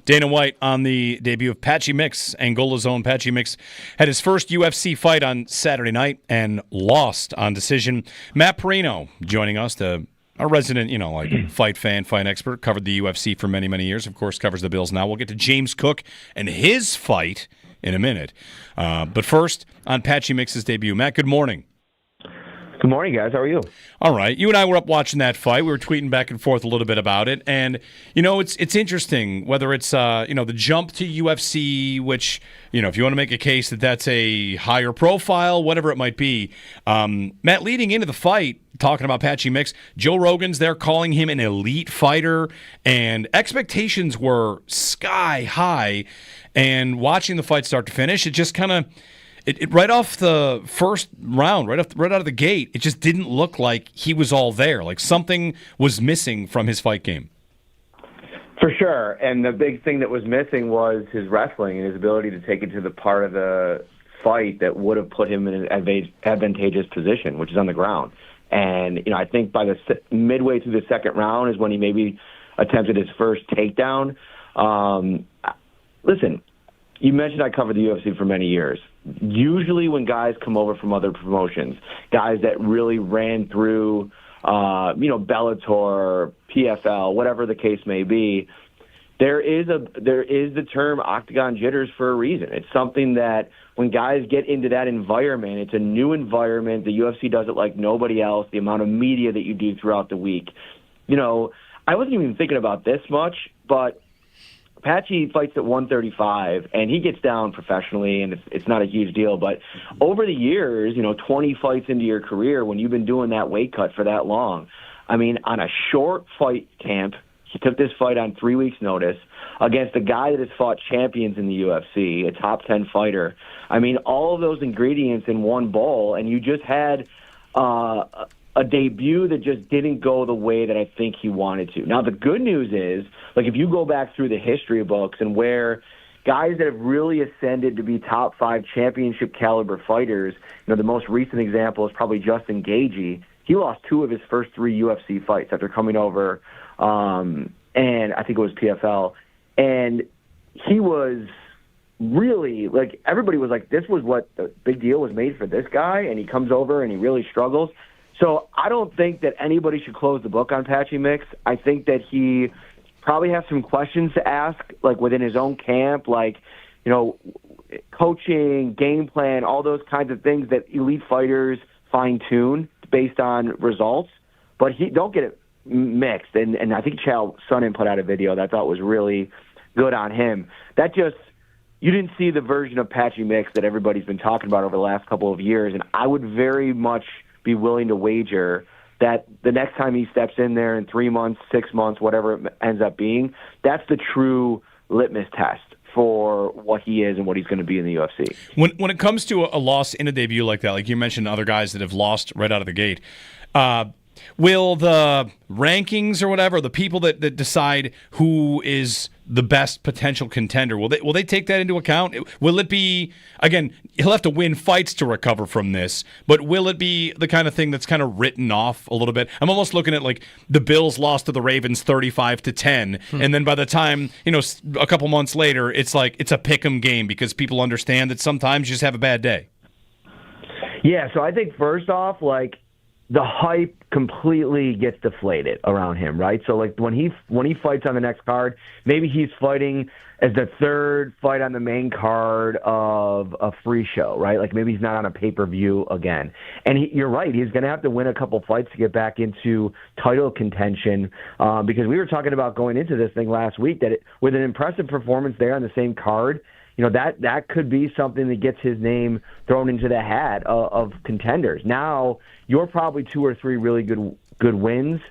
Dana White on the debut of Patchy Mix. Angola's own Patchy Mix had his first UFC fight on Saturday night and lost on decision. Matt Perino joining us, a resident, fight fan, fight expert, covered the UFC for many, many years. Of course, covers the Bills now. We'll get to James Cook and his fight in a minute. But first, on Patchy Mix's debut. Matt, good morning. Good morning, guys. How are you? All right. You and I were up watching that fight. We were tweeting back and forth a little bit about it. And, it's interesting whether it's, the jump to UFC, which, if you want to make a case that that's a higher profile, whatever it might be. Matt, leading into the fight, talking about Patchy Mix, Joe Rogan's there calling him an elite fighter, and expectations were sky high. And watching the fight start to finish, it just kind of, right off the first round, right out of the gate, it just didn't look like he was all there. Like something was missing from his fight game. For sure. And the big thing that was missing was his wrestling and his ability to take it to the part of the fight that would have put him in an advantageous position, which is on the ground. And, I think by the midway through the second round is when he maybe attempted his first takedown. Listen, you mentioned I covered the UFC for many years. Usually when guys come over from other promotions, guys that really ran through Bellator, PFL, whatever the case may be. There is the term octagon jitters for a reason. It's something that when guys get into that environment, it's a new environment. The UFC does it like nobody else. The amount of media that you do throughout the week. I wasn't even thinking about this much, but Patchy fights at 135, and he gets down professionally, and it's not a huge deal. But over the years, 20 fights into your career, when you've been doing that weight cut for that long, I mean, on a short fight camp, he took this fight on 3 weeks' notice against a guy that has fought champions in the UFC, a top 10 fighter. I mean, all of those ingredients in one bowl, and you just had a debut that just didn't go the way that I think he wanted to. Now, the good news is, like, if you go back through the history books and where guys that have really ascended to be top 5 championship caliber fighters, the most recent example is probably Justin Gaethje. He lost 2 of his first 3 UFC fights after coming over, and I think it was PFL. And he was really, like, everybody was like, this was what the big deal was made for this guy, and he comes over and he really struggles. So I don't think that anybody should close the book on Patchy Mix. I think that he probably has some questions to ask, like within his own camp, like, coaching, game plan, all those kinds of things that elite fighters fine-tune based on results. But don't get it mixed. And I think Chael Sonnen put out a video that I thought was really good on him. You didn't see the version of Patchy Mix that everybody's been talking about over the last couple of years, and I would very much be willing to wager that the next time he steps in there in 3 months, 6 months, whatever it ends up being, that's the true litmus test for what he is and what he's going to be in the UFC. When it comes to a loss in a debut like that, like you mentioned other guys that have lost right out of the gate, will the rankings or whatever, the people that decide who is the best potential contender, will they take that into account? Will it be, again, he'll have to win fights to recover from this, but will it be the kind of thing that's kind of written off a little bit? I'm almost looking at like the Bills lost to the Ravens 35-10, and then by the time, a couple months later, it's like it's a pick'em game because people understand that sometimes you just have a bad day. Yeah, so I think first off, like, the hype completely gets deflated around him, right? So, like, when he fights on the next card, maybe he's fighting as the third fight on the main card of a free show, right? Like, maybe he's not on a pay-per-view again. And you're right, he's going to have to win a couple fights to get back into title contention because we were talking about going into this thing last week that with an impressive performance there on the same card, that could be something that gets his name thrown into the hat of contenders. Now, you're probably 2 or 3 really good wins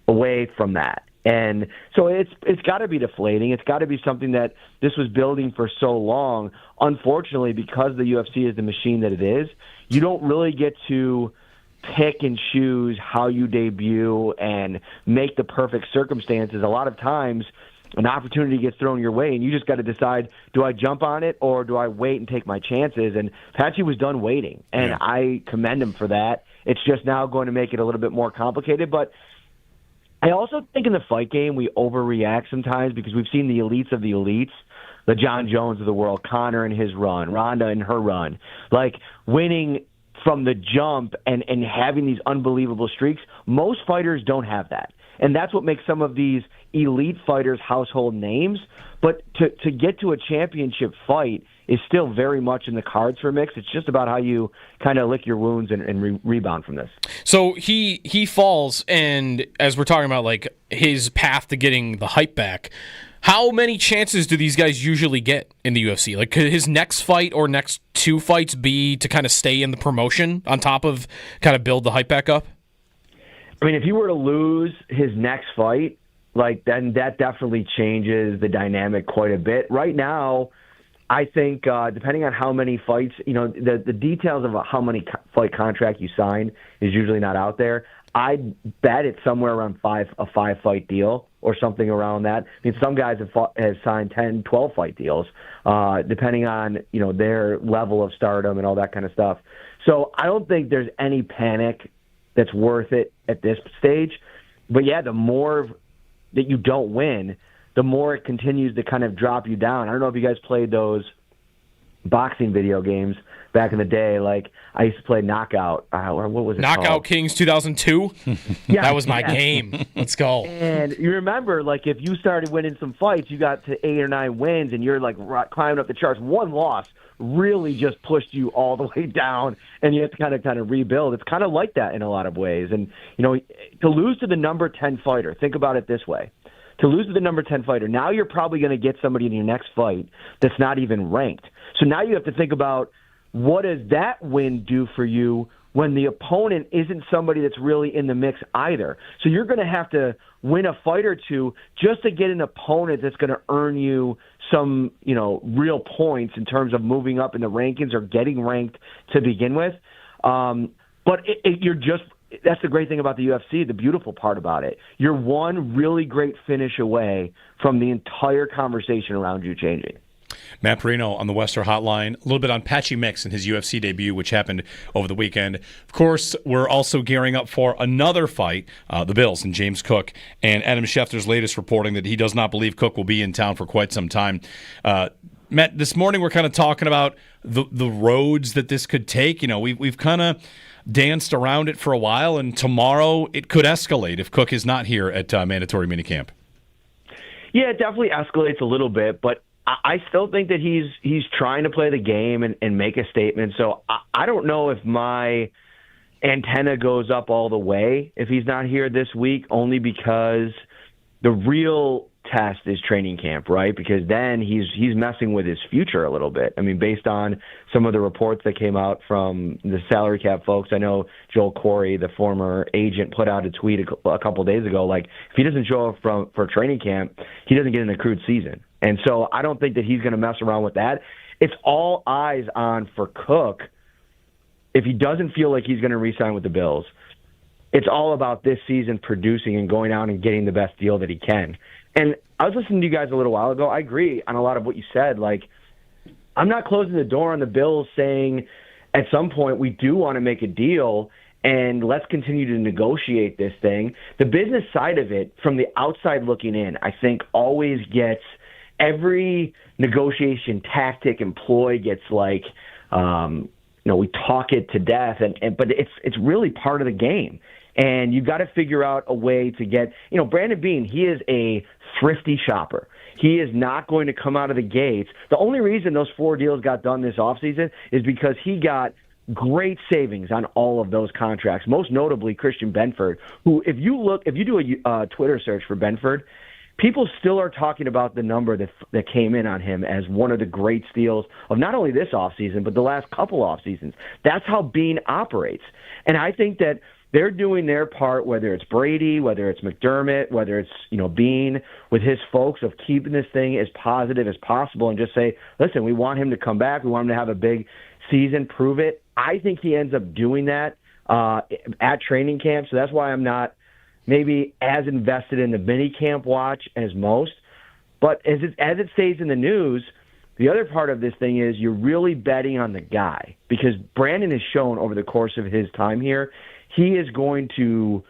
away from that. And so it's got to be deflating. It's got to be something that this was building for so long. Unfortunately, because the UFC is the machine that it is, you don't really get to pick and choose how you debut and make the perfect circumstances. A lot of times, an opportunity gets thrown your way, and you just got to decide, do I jump on it or do I wait and take my chances? And Patchy was done waiting, and I commend him for that. It's just now going to make it a little bit more complicated. But I also think in the fight game we overreact sometimes because we've seen the elites of the elites, the John Jones of the world, Conor in his run, Ronda in her run, like winning from the jump and having these unbelievable streaks. Most fighters don't have that. And that's what makes some of these elite fighters household names. But to get to a championship fight is still very much in the cards for Mix. It's just about how you kind of lick your wounds and rebound from this. So he falls, and as we're talking about like his path to getting the hype back, how many chances do these guys usually get in the UFC? Like, could his next fight or next 2 fights be to kind of stay in the promotion on top of kind of build the hype back up? I mean, if he were to lose his next fight, like, then that definitely changes the dynamic quite a bit. Right now, I think depending on how many fights, the details of how many fight contract you sign is usually not out there. I'd bet it's somewhere around a 5-fight deal or something around that. I mean, some guys have signed 10, 12-fight deals, depending on, their level of stardom and all that kind of stuff. So I don't think there's any panic that's worth it at this stage. But yeah, the more that you don't win, the more it continues to kind of drop you down. I don't know if you guys played those boxing video games back in the day. Like I used to play Knockout. Or what was it Knockout called? Kings 2002? Yeah, that was my yeah. game. Let's go. And you remember, like, if you started winning some fights, you got to 8 or 9 wins, and you're, like, climbing up the charts. One loss really just pushed you all the way down, and you have to kind of rebuild. It's kind of like that in a lot of ways. And, you know, to lose to the number 10 fighter, think about it this way. To lose to the number 10 fighter, now you're probably going to get somebody in your next fight that's not even ranked. So now you have to think about, what does that win do for you when the opponent isn't somebody that's really in the mix either? So you're going to have to win a fight or two just to get an opponent that's going to earn you some, you know, real points in terms of moving up in the rankings or getting ranked to begin with. But you're just – that's the great thing about the UFC, the beautiful part about it. You're one really great finish away from the entire conversation around you changing. Matt Perino on the Western Hotline. A little bit on Patchy Mix and his UFC debut, which happened over the weekend. Of course, we're also gearing up for another fight, the Bills and James Cook. And Adam Schefter's latest reporting that he does not believe Cook will be in town for quite some time. Matt, this morning we're kind of talking about the roads that this could take. You know, we've kind of danced around it for a while, and tomorrow it could escalate if Cook is not here at mandatory minicamp. Yeah, it definitely escalates a little bit, but I still think that he's trying to play the game and make a statement. So I don't know if my antenna goes up all the way if he's not here this week, only because the real test is training camp, right? Because then he's messing with his future a little bit. I mean, based on some of the reports that came out from the salary cap folks, I know Joel Corey, the former agent, put out a tweet a couple days ago, like, if he doesn't show up for training camp, he doesn't get an accrued season. And so I don't think that he's going to mess around with that. It's all eyes on for Cook. If he doesn't feel like he's going to re-sign with the Bills, it's all about this season producing and going out and getting the best deal that he can. And I was listening to you guys a little while ago. I agree on a lot of what you said. Like, I'm not closing the door on the Bills saying at some point we do want to make a deal and let's continue to negotiate this thing. The business side of it, from the outside looking in, I think always gets – every negotiation tactic employed gets like, we talk it to death, but it's really part of the game. And you've got to figure out a way to get, Brandon Beane, he is a thrifty shopper. He is not going to come out of the gates. The only reason those 4 deals got done this offseason is because he got great savings on all of those contracts, most notably Christian Benford, who, if you do a Twitter search for Benford, people still are talking about the number that came in on him as one of the great steals of not only this offseason, but the last couple offseasons. That's how Beane operates. And I think that they're doing their part, whether it's Brady, whether it's McDermott, whether it's, Beane, with his folks, of keeping this thing as positive as possible and just say, listen, we want him to come back. We want him to have a big season, prove it. I think he ends up doing that at training camp. So that's why I'm not maybe as invested in the minicamp watch as most. But as it stays in the news, the other part of this thing is you're really betting on the guy, because Brandon has shown over the course of his time here, he is going to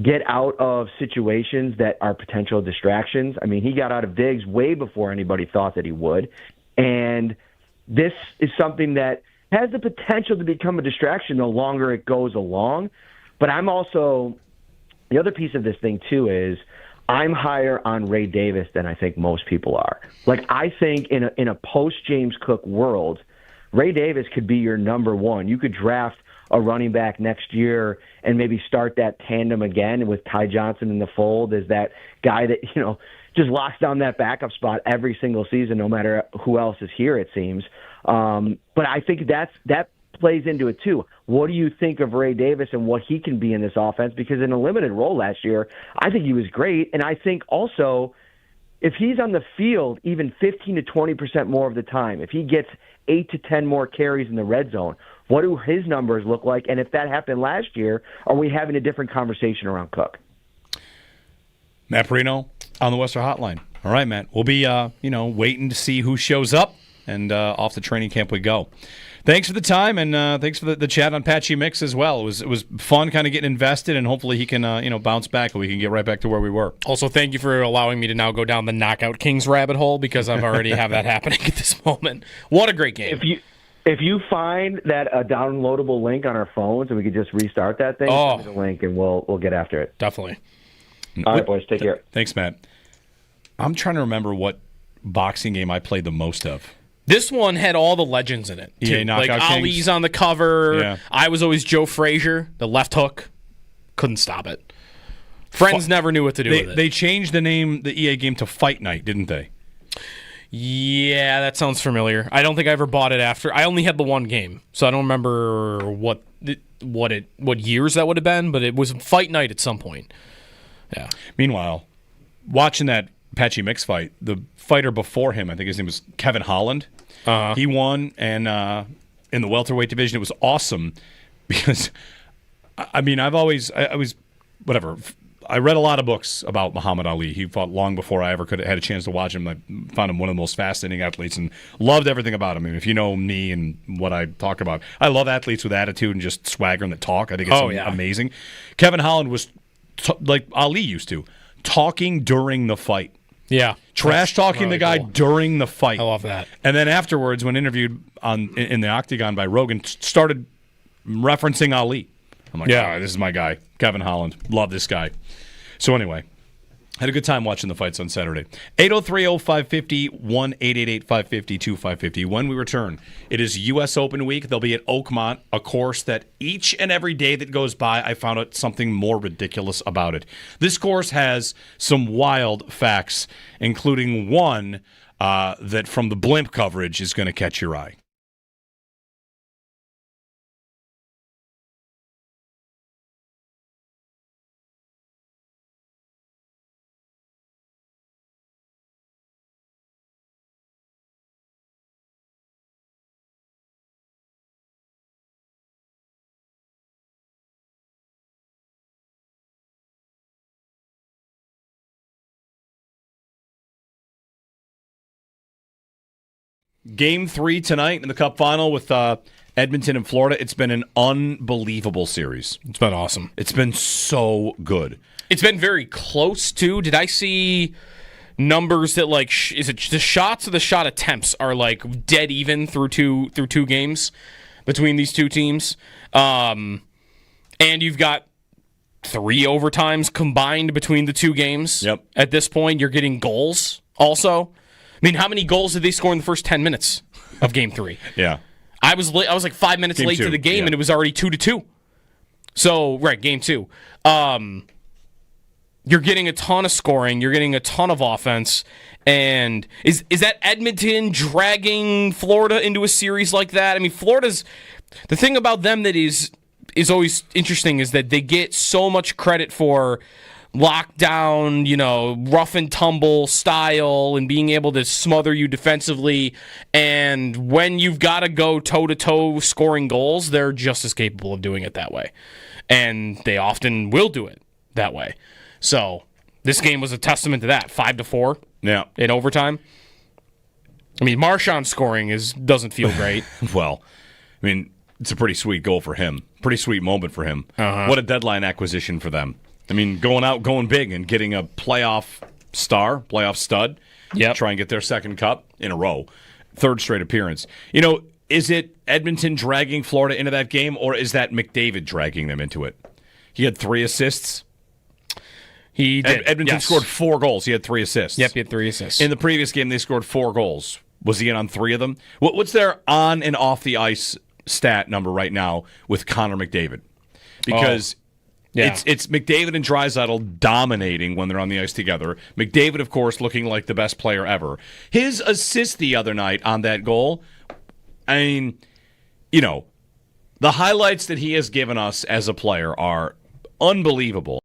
get out of situations that are potential distractions. I mean, he got out of Diggs way before anybody thought that he would. And this is something that has the potential to become a distraction the longer it goes along. But I'm also... the other piece of this thing, too, is I'm higher on Ray Davis than I think most people are. Like, I think in a post-James Cook world, Ray Davis could be your number one. You could draft a running back next year and maybe start that tandem again with Ty Johnson in the fold as that guy that, just locks down that backup spot every single season, no matter who else is here, it seems. But I think that plays into it too. What do you think of Ray Davis and what he can be in this offense? Because in a limited role last year, I think he was great. And I think also, if he's on the field even 15 to 20% more of the time, if he gets 8 to 10 more carries in the red zone, what do his numbers look like? And if that happened last year, are we having a different conversation around Cook? Matt Perino on the Western Hotline. All right, Matt. We'll be, waiting to see who shows up, and off the training camp we go. Thanks for the time, and thanks for the chat on Patchy Mix as well. It was fun kind of getting invested, and hopefully he can bounce back and we can get right back to where we were. Also, thank you for allowing me to now go down the Knockout Kings rabbit hole because I've already have that happening at this moment. What a great game. If you find that a downloadable link on our phones and we could just restart that thing, send me the link and we'll get after it. Definitely. All right, boys, take care. Thanks, Matt. I'm trying to remember what boxing game I played the most of. This one had all the legends in it. Yeah, like Knockout Ali's Kings. on the cover. Yeah. I was always Joe Frazier, the left hook. Couldn't stop it. Friends never knew what to do with it. They changed the name, the EA game, to Fight Night, didn't they? Yeah, that sounds familiar. I don't think I ever bought it after. I only had the one game, so I don't remember what years that would have been, but it was Fight Night at some point. Yeah. Meanwhile, watching that Patchy Mix fight, the fighter before him, I think his name was Kevin Holland. He won, and in the welterweight division, it was awesome because, I read a lot of books about Muhammad Ali. He fought long before I ever had a chance to watch him. I found him one of the most fascinating athletes and loved everything about him. I mean, if you know me and what I talk about, I love athletes with attitude and just swagger and that talk. I think it's amazing. Kevin Holland was, like Ali used to, talking during the fight. Yeah. Trash talking the guy during the fight. I love that. And then afterwards, when interviewed in the Octagon by Rogan, started referencing Ali. I'm like, all right, this is my guy, Kevin Holland. Love this guy. So anyway, had a good time watching the fights on Saturday. 803-0550, 1-888-550-2550. When we return, it is U.S. Open week. They'll be at Oakmont, a course that each and every day that goes by, I found out something more ridiculous about it. This course has some wild facts, including one that from the blimp coverage is going to catch your eye. Game 3 tonight in the Cup final with Edmonton and Florida. It's been an unbelievable series. It's been awesome. It's been so good. It's been very close, too. Did I see numbers that, like, is it the shots or the shot attempts are, like, dead even through two games between these two teams? And you've got 3 overtimes combined between the two games. Yep. At this point, you're getting goals also. I mean, how many goals did they score in the first 10 minutes of Game 3? Yeah. I was like 5 minutes late to the game, and it was already 2-2. So, right, Game 2. You're getting a ton of scoring. You're getting a ton of offense. And is that Edmonton dragging Florida into a series like that? I mean, Florida's... The thing about them that is always interesting is that they get so much credit for lockdown, rough and tumble style and being able to smother you defensively. And when you've got to go toe-to-toe scoring goals, they're just as capable of doing it that way. And they often will do it that way. So this game was a testament to that. 5-4 in overtime. I mean, Marchand scoring doesn't feel great. Well, I mean, it's a pretty sweet goal for him. Pretty sweet moment for him. What a deadline acquisition for them. I mean, going big and getting a playoff stud, try and get their second cup in a row, third straight appearance. Is it Edmonton dragging Florida into that game, or is that McDavid dragging them into it? He had 3 assists. He did. Edmonton scored 4 goals. He had 3 assists. Yep, he had 3 assists. In the previous game, they scored 4 goals. Was he in on 3 of them? What's their on and off the ice stat number right now with Connor McDavid? Because it's McDavid and Draisaitl dominating when they're on the ice together. McDavid, of course, looking like the best player ever. His assist the other night on that goal, I mean, the highlights that he has given us as a player are unbelievable.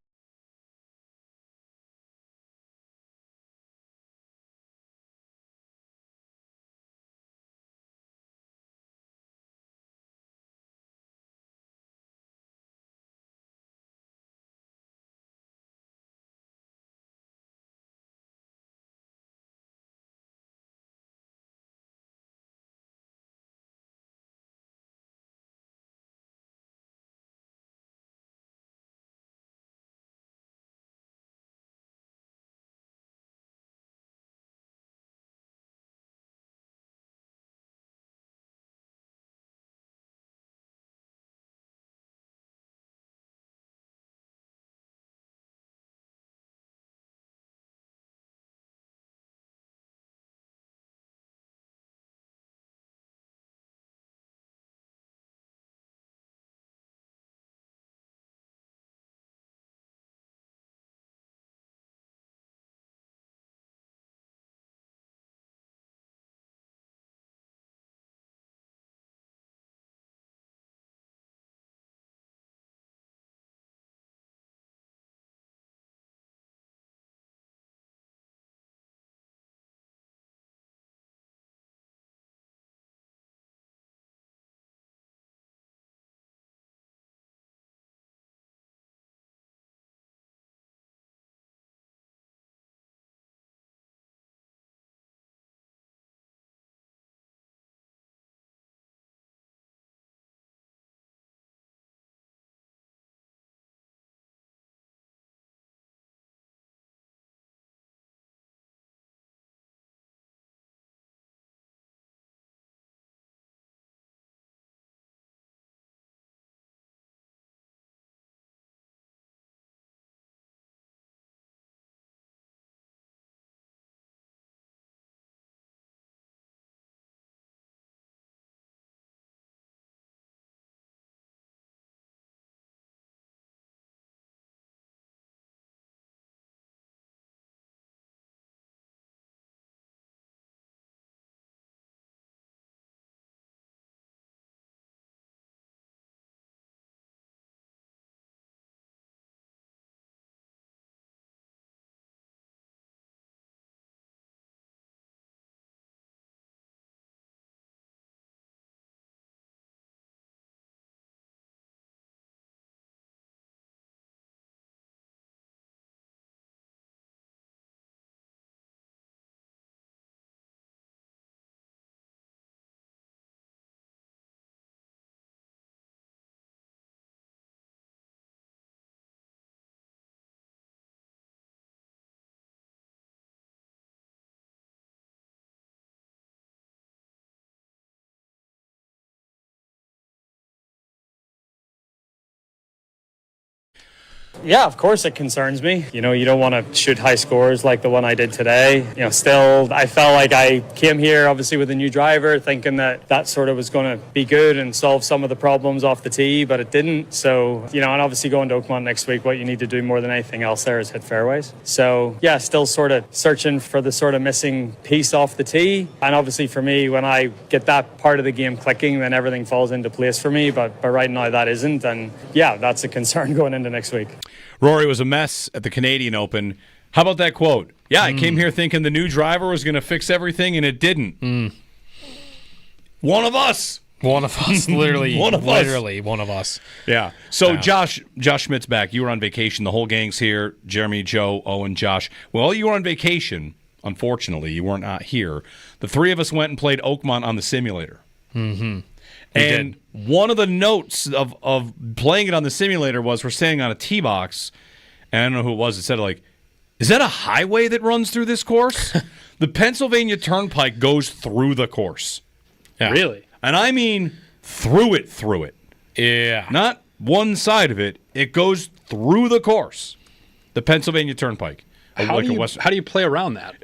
Yeah, of course it concerns me. You don't want to shoot high scores like the one I did today. Still, I felt like I came here, obviously, with a new driver, thinking that sort of was going to be good and solve some of the problems off the tee, but it didn't. So, and obviously going to Oakmont next week, what you need to do more than anything else there is hit fairways. So, yeah, still sort of searching for the sort of missing piece off the tee. And obviously for me, when I get that part of the game clicking, then everything falls into place for me. But right now that isn't. And, yeah, that's a concern going into next week. Rory was a mess at the Canadian Open. How about that quote? Yeah, I came here thinking the new driver was going to fix everything, and it didn't. One of us. One of us. Literally. One of us. Yeah. So Josh Schmidt's back. You were on vacation. The whole gang's here. Jeremy, Joe, Owen, Josh. Well, you were on vacation. Unfortunately, you weren't out here. The three of us went and played Oakmont on the simulator. Mm-hmm. And one of the notes of playing it on the simulator was we're standing on a tee box, and I don't know who it was. It said, is that a highway that runs through this course? The Pennsylvania Turnpike goes through the course. Yeah. Really? And I mean through it. Yeah. Not one side of it. It goes through the course. The Pennsylvania Turnpike. How do you play around that?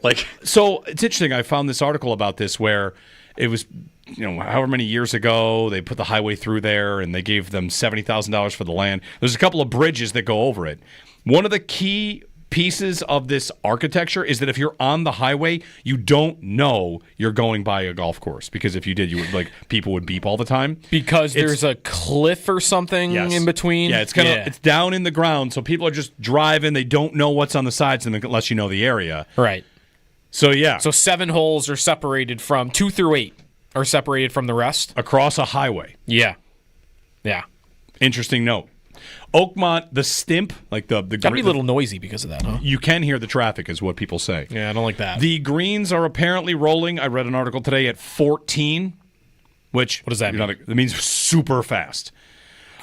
So it's interesting. I found this article about this where it was, however many years ago, they put the highway through there and they gave them $70,000 for the land. There's a couple of bridges that go over it. One of the key pieces of this architecture is that if you're on the highway, you don't know you're going by a golf course, because if you did, you would people would beep all the time because there's a cliff or something in between. Yeah, it's down in the ground, so people are just driving. They don't know what's on the sides unless you know the area. Right. So yeah. So 7 holes are separated from 2 through 8 are separated from the rest across a highway. Yeah. Interesting note. Oakmont, the Stimp, the gotta be a little noisy because of that, huh? You can hear the traffic, is what people say. Yeah, I don't like that. The greens are apparently rolling. I read an article today at 14, which what does that mean? That means super fast.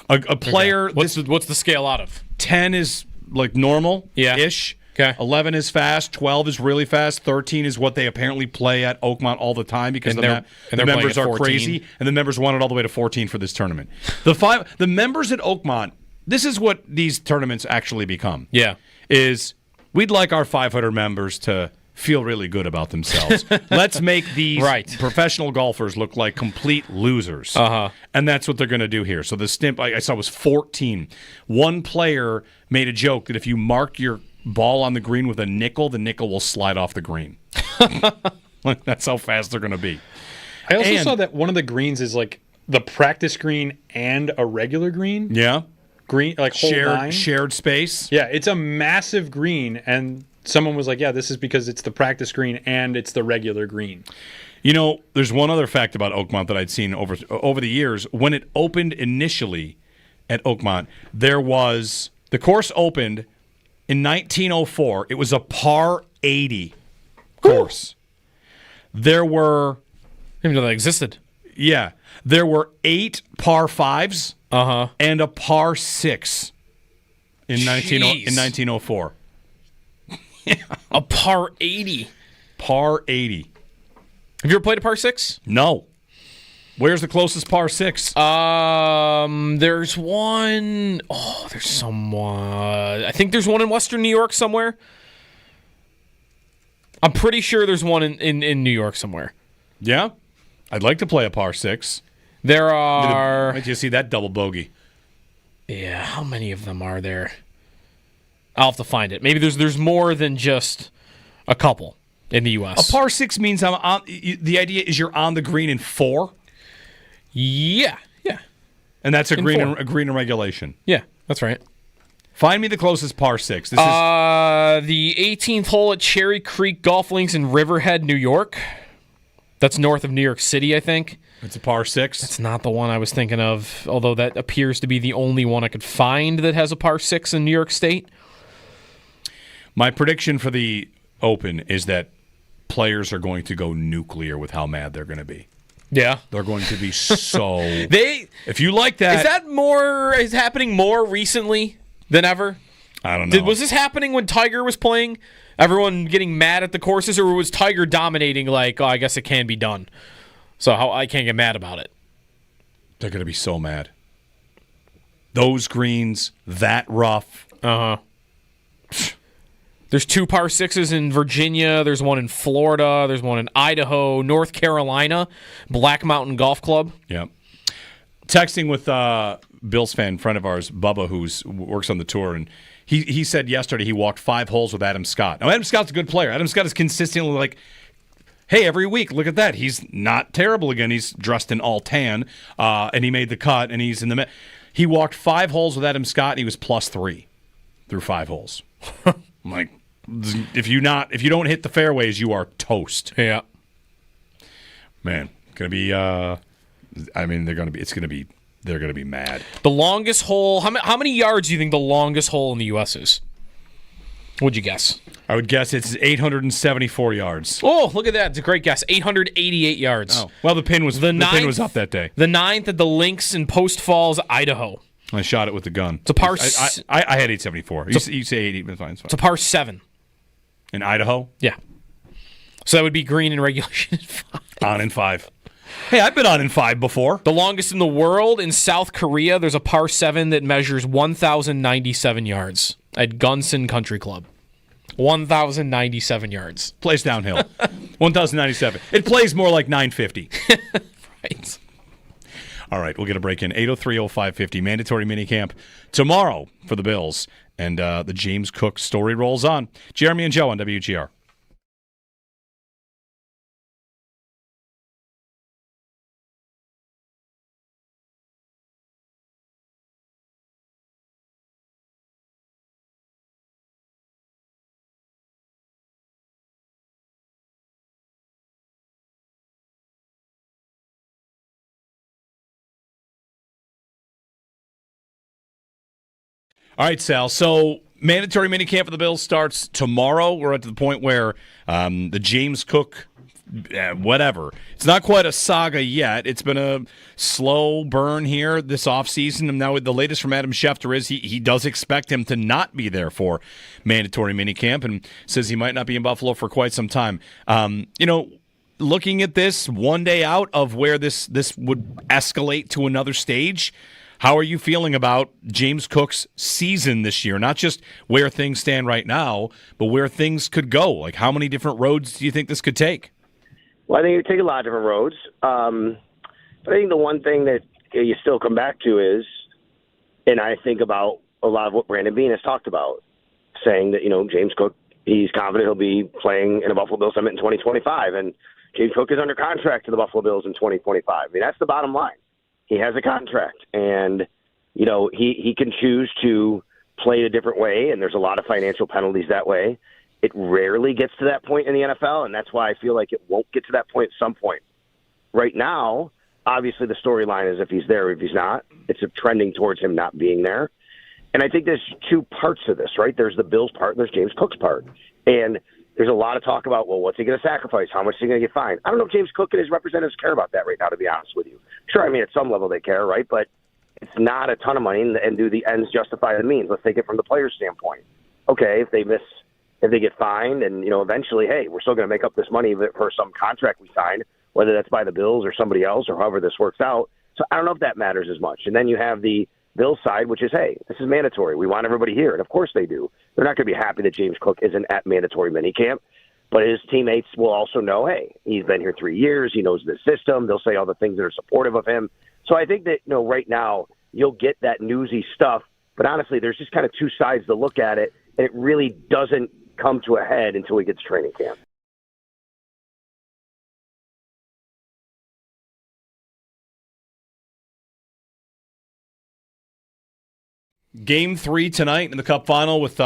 A player. Okay. What's the scale out of? 10 is normal-ish. Okay. 11 is fast. 12 is really fast. 13 is what they apparently play at Oakmont all the time because the members are crazy, and the members want it all the way to 14 for this tournament. The members at Oakmont. This is what these tournaments actually become. Yeah. Is we'd like our 500 members to feel really good about themselves. Let's make these professional golfers look like complete losers. And that's what they're going to do here. So the Stimp I saw was 14. One player made a joke that if you mark your ball on the green with a nickel, the nickel will slide off the green. That's how fast they're going to be. I also saw that one of the greens is the practice green and a regular green. Yeah. Green, shared space. Yeah, it's a massive green, and someone was like, "Yeah, this is because it's the practice green and it's the regular green." There's one other fact about Oakmont that I'd seen over the years. When it opened initially at Oakmont, the course opened in 1904. It was a par 80 course. There were, I didn't even know that existed. Yeah, there were 8 par 5s. And a par 6 in 1904. A par 80. Par 80. Have you ever played a par 6? No. Where's the closest par 6? There's one. Oh, there's someone. I think there's one in Western New York somewhere. I'm pretty sure there's one in New York somewhere. Yeah? I'd like to play a par 6. There are. Did you see that double bogey? Yeah, how many of them are there? I'll have to find it. Maybe there's more than just a couple in the U.S. A par 6 means the idea is you're on the green in 4? Yeah. And that's a green in regulation? Yeah, that's right. Find me the closest par 6. This is the 18th hole at Cherry Creek Golf Links in Riverhead, New York. That's north of New York City, I think. It's a par 6? That's not the one I was thinking of, although that appears to be the only one I could find that has a par 6 in New York State. My prediction for the Open is that players are going to go nuclear with how mad they're going to be. Yeah. They're going to be so... If you like that... Is happening more recently than ever? I don't know. Was this happening when Tiger was playing? Everyone getting mad at the courses, or was Tiger dominating I guess it can be done? So I can't get mad about it. They're going to be so mad. Those greens, that rough, Uh-huh. There's 2 par 6s in Virginia. There's one in Florida. There's one in Idaho, North Carolina, Black Mountain Golf Club. Yeah. Texting with Bills fan friend of ours, Bubba, who works on the tour, and he said yesterday he walked 5 holes with Adam Scott. Now, Adam Scott's a good player. Adam Scott is consistently like, hey, every week, look at that. He's not terrible again. He's dressed in all tan, and he made the cut, and he's in the He walked 5 holes with Adam Scott, and he was +3 through 5 holes. I'm like, if you don't hit the fairways, you are toast. Yeah. Man, gonna be. They're gonna be mad. The longest hole. How many yards do you think the longest hole in the U.S. is? What'd you guess? I would guess it's 874 yards. Oh, look at that! It's a great guess. 888 yards. Oh, well, the pin was up that day. The 9th at the Links in Post Falls, Idaho. I shot it with the gun. It's a par. I had 874. You say 80, but fine. It's a par 7 in Idaho. Yeah. So that would be green in regulation in 5. On in 5. Hey, I've been on in 5 before. The longest in the world in South Korea. There's a par 7 that measures 1,097 yards at Gunsan Country Club. 1,097 yards. Plays downhill. 1,097. It plays more like 950. Right. All right, we'll get a break in. 803-0550, mandatory minicamp tomorrow for the Bills. And the James Cook story rolls on. Jeremy and Joe on WGR. All right, Sal. So mandatory minicamp for the Bills starts tomorrow. We're at the point where the James Cook, whatever. It's not quite a saga yet. It's been a slow burn here this offseason. And now the latest from Adam Schefter is he does expect him to not be there for mandatory minicamp and says he might not be in Buffalo for quite some time. Looking at this one day out of where this would escalate to another stage, how are you feeling about James Cook's season this year? Not just where things stand right now, but where things could go. Like, how many different roads do you think this could take? Well, I think it would take a lot of different roads. But I think the one thing that you still come back to is, and I think about a lot of what Brandon Beane has talked about, saying that, James Cook, he's confident he'll be playing in a Buffalo Bills summit in 2025. And James Cook is under contract to the Buffalo Bills in 2025. I mean, that's the bottom line. He has a contract, and, he can choose to play a different way, and there's a lot of financial penalties that way. It rarely gets to that point in the NFL, and that's why I feel like it won't get to that point at some point. Right now, obviously the storyline is if he's there or if he's not. It's trending towards him not being there. And I think there's 2 parts to this, right? There's the Bills part and there's James Cook's part. And there's a lot of talk about, well, what's he going to sacrifice? How much is he going to get fined? I don't know if James Cook and his representatives care about that right now, to be honest with you. Sure, I mean, at some level they care, right? But it's not a ton of money, and do the ends justify the means? Let's take it from the player's standpoint. Okay, if they get fined and, eventually, hey, we're still going to make up this money for some contract we signed, whether that's by the Bills or somebody else or however this works out. So I don't know if that matters as much. And then you have the Bills side, which is, hey, this is mandatory. We want everybody here. And of course they do. They're not going to be happy that James Cook isn't at mandatory minicamp. But his teammates will also know, hey, he's been here 3 years. He knows the system. They'll say all the things that are supportive of him. So I think that, right now you'll get that newsy stuff. But honestly, there's just kind of 2 sides to look at it. And it really doesn't come to a head until he gets training camp. Game 3 tonight in the Cup final with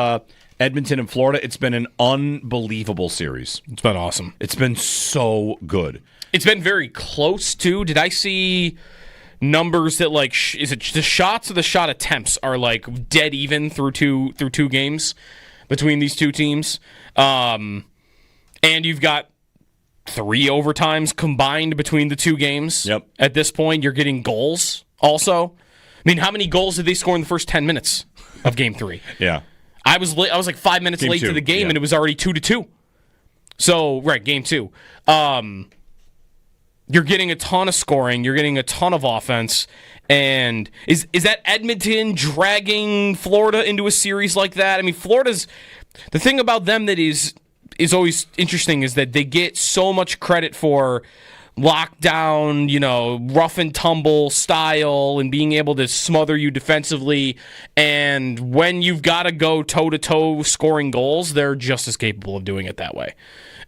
Edmonton and Florida. It's been an unbelievable series. It's been awesome. It's been so good. It's been very close, too. Did I see numbers that, is it the shots or the shot attempts are, dead even through two games between these 2 teams? And you've got 3 overtimes combined between the 2 games. Yep. At this point, you're getting goals also. I mean, how many goals did they score in the first 10 minutes of Game 3? Yeah. I was 5 minutes late to the game, and it was already 2-2. So, right, Game 2. you're getting a ton of scoring, you're getting a ton of offense, and is that Edmonton dragging Florida into a series like that? I mean, Florida's the thing about them that is always interesting is that they get so much credit for lockdown, rough and tumble style and being able to smother you defensively. And when you've got to go toe-to-toe scoring goals, they're just as capable of doing it that way.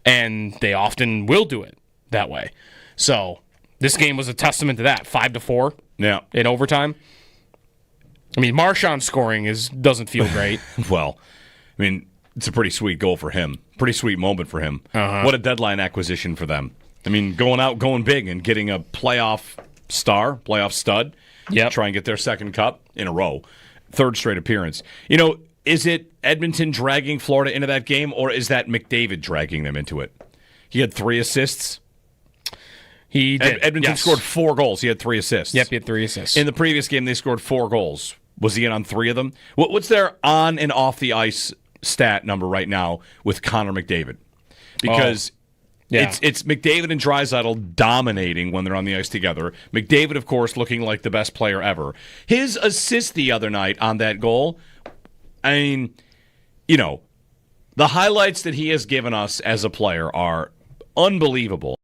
And they often will do it that way. So this game was a testament to that. 5-4 in overtime. I mean, Marchand scoring doesn't feel great. Well, I mean, it's a pretty sweet goal for him. Pretty sweet moment for him. What a deadline acquisition for them. I mean, going out, going big, and getting a playoff stud, try and get their second cup in a row. Third straight appearance. Is it Edmonton dragging Florida into that game, or is that McDavid dragging them into it? He had 3 assists. He did. Edmonton scored 4 goals. He had 3 assists. Yep, he had 3 assists. In the previous game, they scored 4 goals. Was he in on 3 of them? What's their on and off the ice stat number right now with Connor McDavid? Because it's McDavid and Draisaitl dominating when they're on the ice together. McDavid, of course, looking like the best player ever. His assist the other night on that goal, I mean, the highlights that he has given us as a player are unbelievable.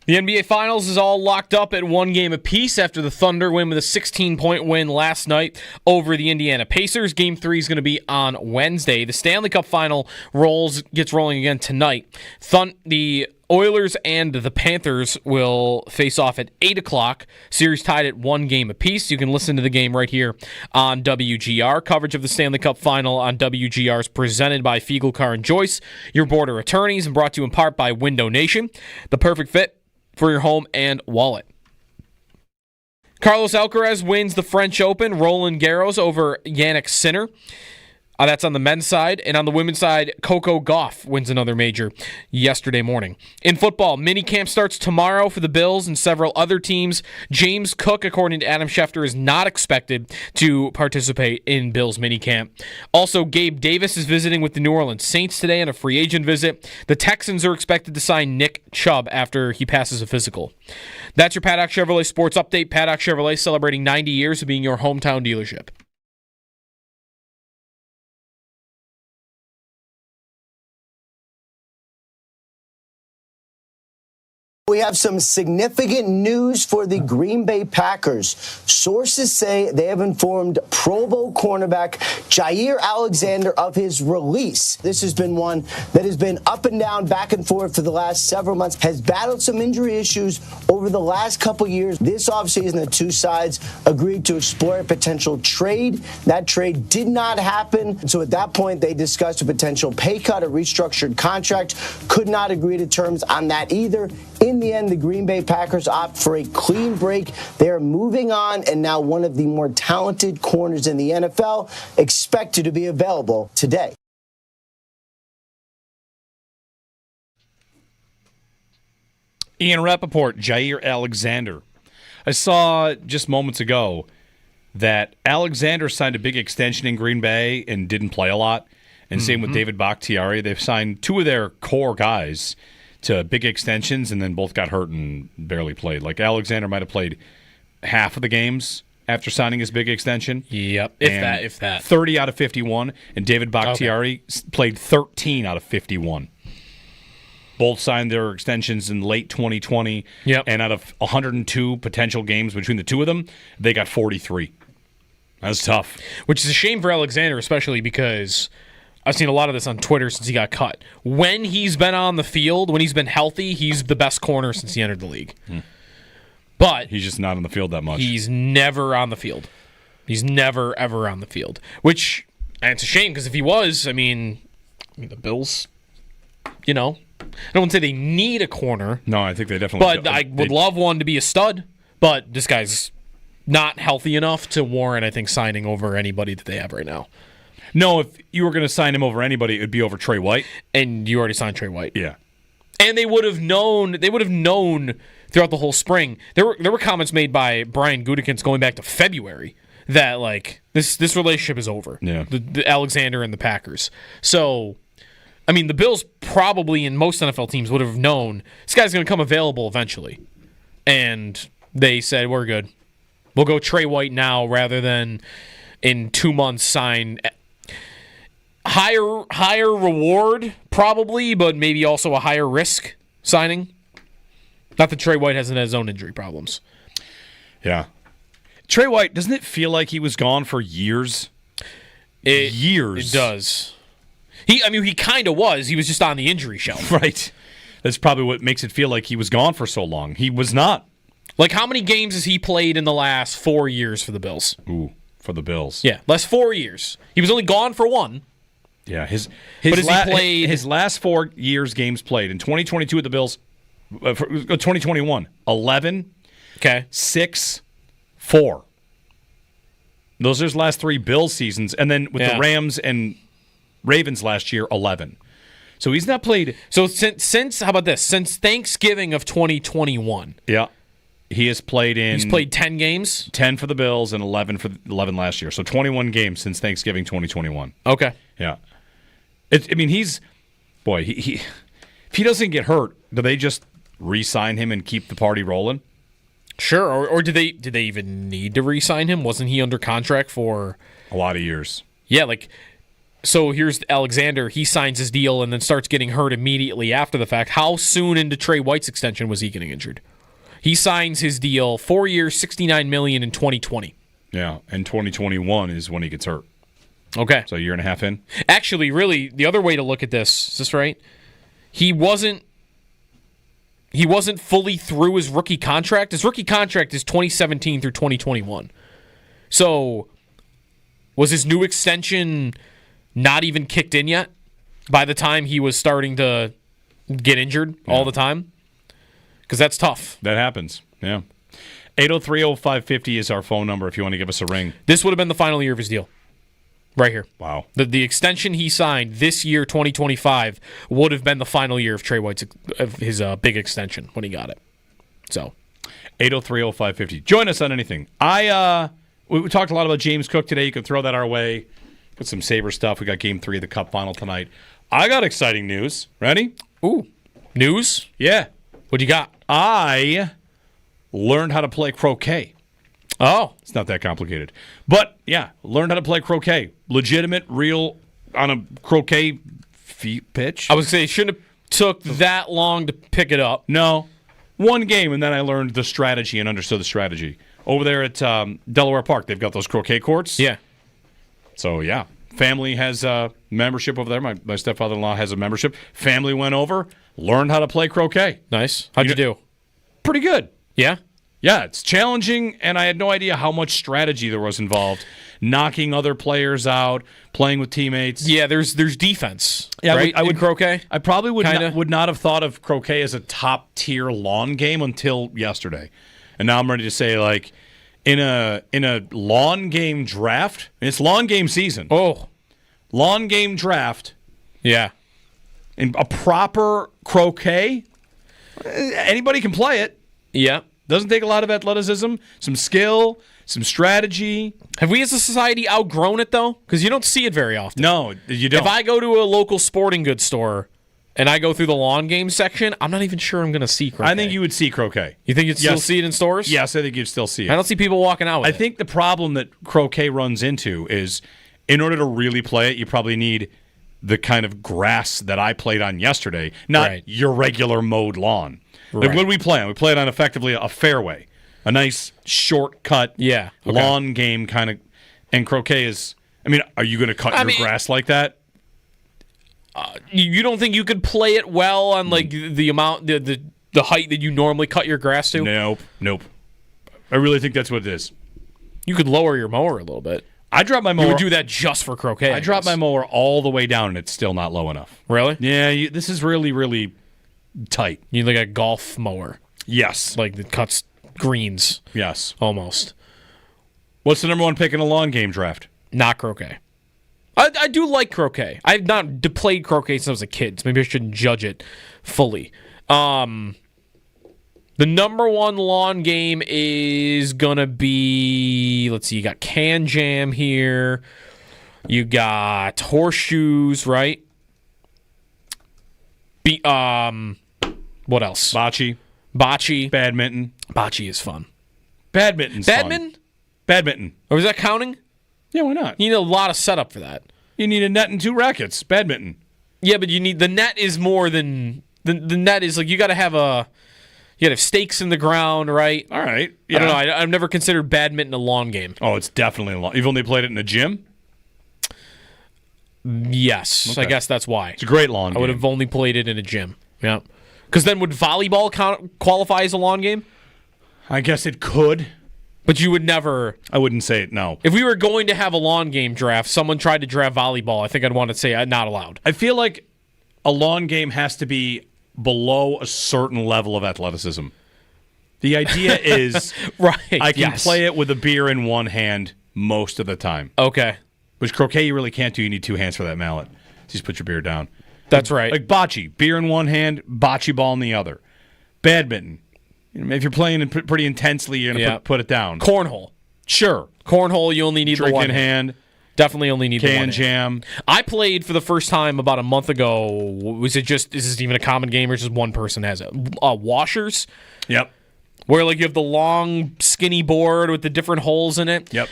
The NBA Finals is all locked up at 1 game apiece after the Thunder win with a 16-point win last night over the Indiana Pacers. Game 3 is going to be on Wednesday. The Stanley Cup Final gets rolling again tonight. The Oilers and the Panthers will face off at 8 o'clock. Series tied at 1 game apiece. You can listen to the game right here on WGR. Coverage of the Stanley Cup Final on WGR is presented by Fiegel Car and Joyce, your border attorneys, and brought to you in part by Window Nation, the perfect fit for your home and wallet. Carlos Alcaraz wins the French Open. Roland Garros over Jannik Sinner. That's on the men's side. And on the women's side, Coco Gauff wins another major yesterday morning. In football, minicamp starts tomorrow for the Bills and several other teams. James Cook, according to Adam Schefter, is not expected to participate in Bills minicamp. Also, Gabe Davis is visiting with the New Orleans Saints today on a free agent visit. The Texans are expected to sign Nick Chubb after he passes a physical. That's your Paddock Chevrolet Sports Update. Paddock Chevrolet celebrating 90 years of being your hometown dealership. We have some significant news for the Green Bay Packers. Sources say they have informed Pro Bowl cornerback Jair Alexander of his release. This has been one that has been up and down, back and forth for the last several months, has battled some injury issues over the last couple years. This offseason, the two sides agreed to explore a potential trade. That trade did not happen. So at that point, they discussed a potential pay cut, a restructured contract. Could not agree to terms on that either. In the end, the Green Bay Packers opt for a clean break. They are moving on, and now one of the more talented corners in the NFL expected to be available today. Ian Rappaport, Jair Alexander. I saw just moments ago that Alexander signed a big extension in Green Bay and didn't play a lot. And same with David Bakhtiari. They've signed two of their core guys to big extensions, and then both got hurt and barely played. Like Alexander might have played half of the games after signing his big extension. Yep, if that. 30 out of 51, and David Bakhtiari played 13 out of 51. Both signed their extensions in late 2020, and out of 102 potential games between the two of them, they got 43. That's tough. Which is a shame for Alexander, especially because I've seen a lot of this on Twitter since he got cut. When he's been on the field, when he's been healthy, he's the best corner since he entered the league. But he's just not on the field that much. He's never on the field. He's never, ever on the field. Which, and it's a shame, because if he was, I mean, the Bills, I don't want to say they need a corner. No, I think they definitely But I would love one to be a stud. But this guy's not healthy enough to warrant, I think, signing over anybody that they have right now. No, if you were going to sign him over anybody, it would be over Trey White. And you already signed Trey White. Yeah. And they would have known throughout the whole spring. There were comments made by Brian Gutekunst going back to February that this relationship is over. Yeah. The Alexander and the Packers. So, I mean, the Bills probably, and most NFL teams would have known this guy's going to come available eventually. And they said, we're good. We'll go Trey White now rather than in 2 months sign higher reward probably, but maybe also a higher risk signing. Not that Trey White hasn't had his own injury problems. Yeah. Trey White, doesn't it feel like he was gone for years? Years. It does. He kind of was. He was just on the injury shelf. Right. That's probably what makes it feel like he was gone for so long. He was not. Like, how many games has he played in the last 4 years for the Bills? Ooh, for the Bills. Yeah, last 4 years. He was only gone for one. Yeah, his last 4 years games played in 2022 at the Bills, 2021, 11, 6, 4. Those are his last 3 Bills seasons, and then with the Rams and Ravens last year, 11. So he's not played. So since how about this? Since Thanksgiving of 2021. Yeah. He's played 10 games? 10 for the Bills and 11 last year. So 21 games since Thanksgiving 2021. Okay. Yeah. If he doesn't get hurt, do they just re-sign him and keep the party rolling? Sure. Or did they even need to re-sign him? Wasn't he under contract for a lot of years? Yeah, so here's Alexander. He signs his deal and then starts getting hurt immediately after the fact. How soon into Trey White's extension was he getting injured? He signs his deal 4 years, $69 million in 2020. Yeah, and 2021 is when he gets hurt. Okay. So a year and a half in? Actually, really, the other way to look at this, is this right? He wasn't fully through his rookie contract. His rookie contract is 2017 through 2021. So was his new extension not even kicked in yet by the time he was starting to get injured all the time? Because that's tough. That happens, yeah. 803-0550 is our phone number if you want to give us a ring. This would have been the final year of his deal. Right here. Wow. The extension he signed this year, 2025, would have been the final year of Trey White's his big extension when he got it. So, 803-0550. Join us on anything. We talked a lot about James Cook today. You can throw that our way. Put some Sabre stuff. We got Game 3 of the Cup final tonight. I got exciting news. Ready? Ooh. News? Yeah. What do you got? I learned how to play croquet. Oh. It's not that complicated. But, yeah, learned how to play croquet. Legitimate, real, on a croquet pitch. I was going to say, it shouldn't have took that long to pick it up. No. one game, and then I learned the strategy and understood the strategy. Over there at Delaware Park, they've got those croquet courts. Yeah. So, yeah. Family has a membership over there. My stepfather-in-law has a membership. Family went over, learned how to play croquet. Nice. How'd you do? Pretty good. Yeah? Yeah, it's challenging, and I had no idea how much strategy there was involved. Knocking other players out, playing with teammates. Yeah, there's defense. Yeah, right? I would croquet. I probably would not have thought of croquet as a top-tier lawn game until yesterday. And now I'm ready to say, like, in a lawn game draft, and it's lawn game season. Oh. Lawn game draft. Yeah. In a proper croquet, anybody can play it. Yeah. Doesn't take a lot of athleticism, some skill, some strategy. Have we as a society outgrown it, though? Because you don't see it very often. No, you don't. If I go to a local sporting goods store and I go through the lawn game section, I'm not even sure I'm going to see croquet. I think you would see croquet. You think you'd still see it in stores? Yes, I think you'd still see it. I don't see people walking out with it. I think the problem that croquet runs into is in order to really play it, you probably need the kind of grass that I played on yesterday, not your regular mowed lawn. Like, what did we play on? We played on effectively a fairway, a nice shortcut lawn game kind of. And croquet is, I mean, are you going to cut your grass like that? You don't think you could play it well on like the amount, the height that you normally cut your grass to? Nope. I really think that's what it is. You could lower your mower a little bit. I drop my mower. You would do that just for croquet. I drop my mower all the way down, and it's still not low enough. Really? Yeah, this is really, really tight. You need like a golf mower. Yes. Like that cuts greens. Yes. Almost. What's the number one pick in a lawn game draft? Not croquet. I do like croquet. I've not played croquet since I was a kid, so maybe I shouldn't judge it fully. The number one lawn game is going to be, let's see, you got can jam here. You got horseshoes, right? What else? Bocce. Badminton. Bocce is fun. Badminton's fun. Badminton. Or is that counting? Yeah, why not? You need a lot of setup for that. You need a net and 2 rackets. Badminton. Yeah, but you need the net is more than the net is like you got to have stakes in the ground, right? All right. Yeah. I don't know. I've never considered badminton a lawn game. Oh, it's definitely a lawn. You've only played it in a gym? Yes, okay. I guess that's why. It's a great lawn game. I would have only played it in a gym. Yeah. Because then would volleyball qualify as a lawn game? I guess it could. But you would never... I wouldn't say it, no. If we were going to have a lawn game draft, someone tried to draft volleyball, I think I'd want to say not allowed. I feel like a lawn game has to be below a certain level of athleticism. The idea is I can play it with a beer in one hand most of the time. Okay. Which croquet you really can't do. You need 2 hands for that mallet. Just put your beer down. That's right. Like bocce, beer in one hand, bocce ball in the other. Badminton. If you're playing pretty intensely, you're going to put it down. Cornhole. Sure. Cornhole, you only need Drink the one in hand. Definitely only need the one. Can jam. I played for the first time about a month ago. Is this even a common game or just one person has it? Washers. Yep. Where like you have the long, skinny board with the different holes in it. Yep.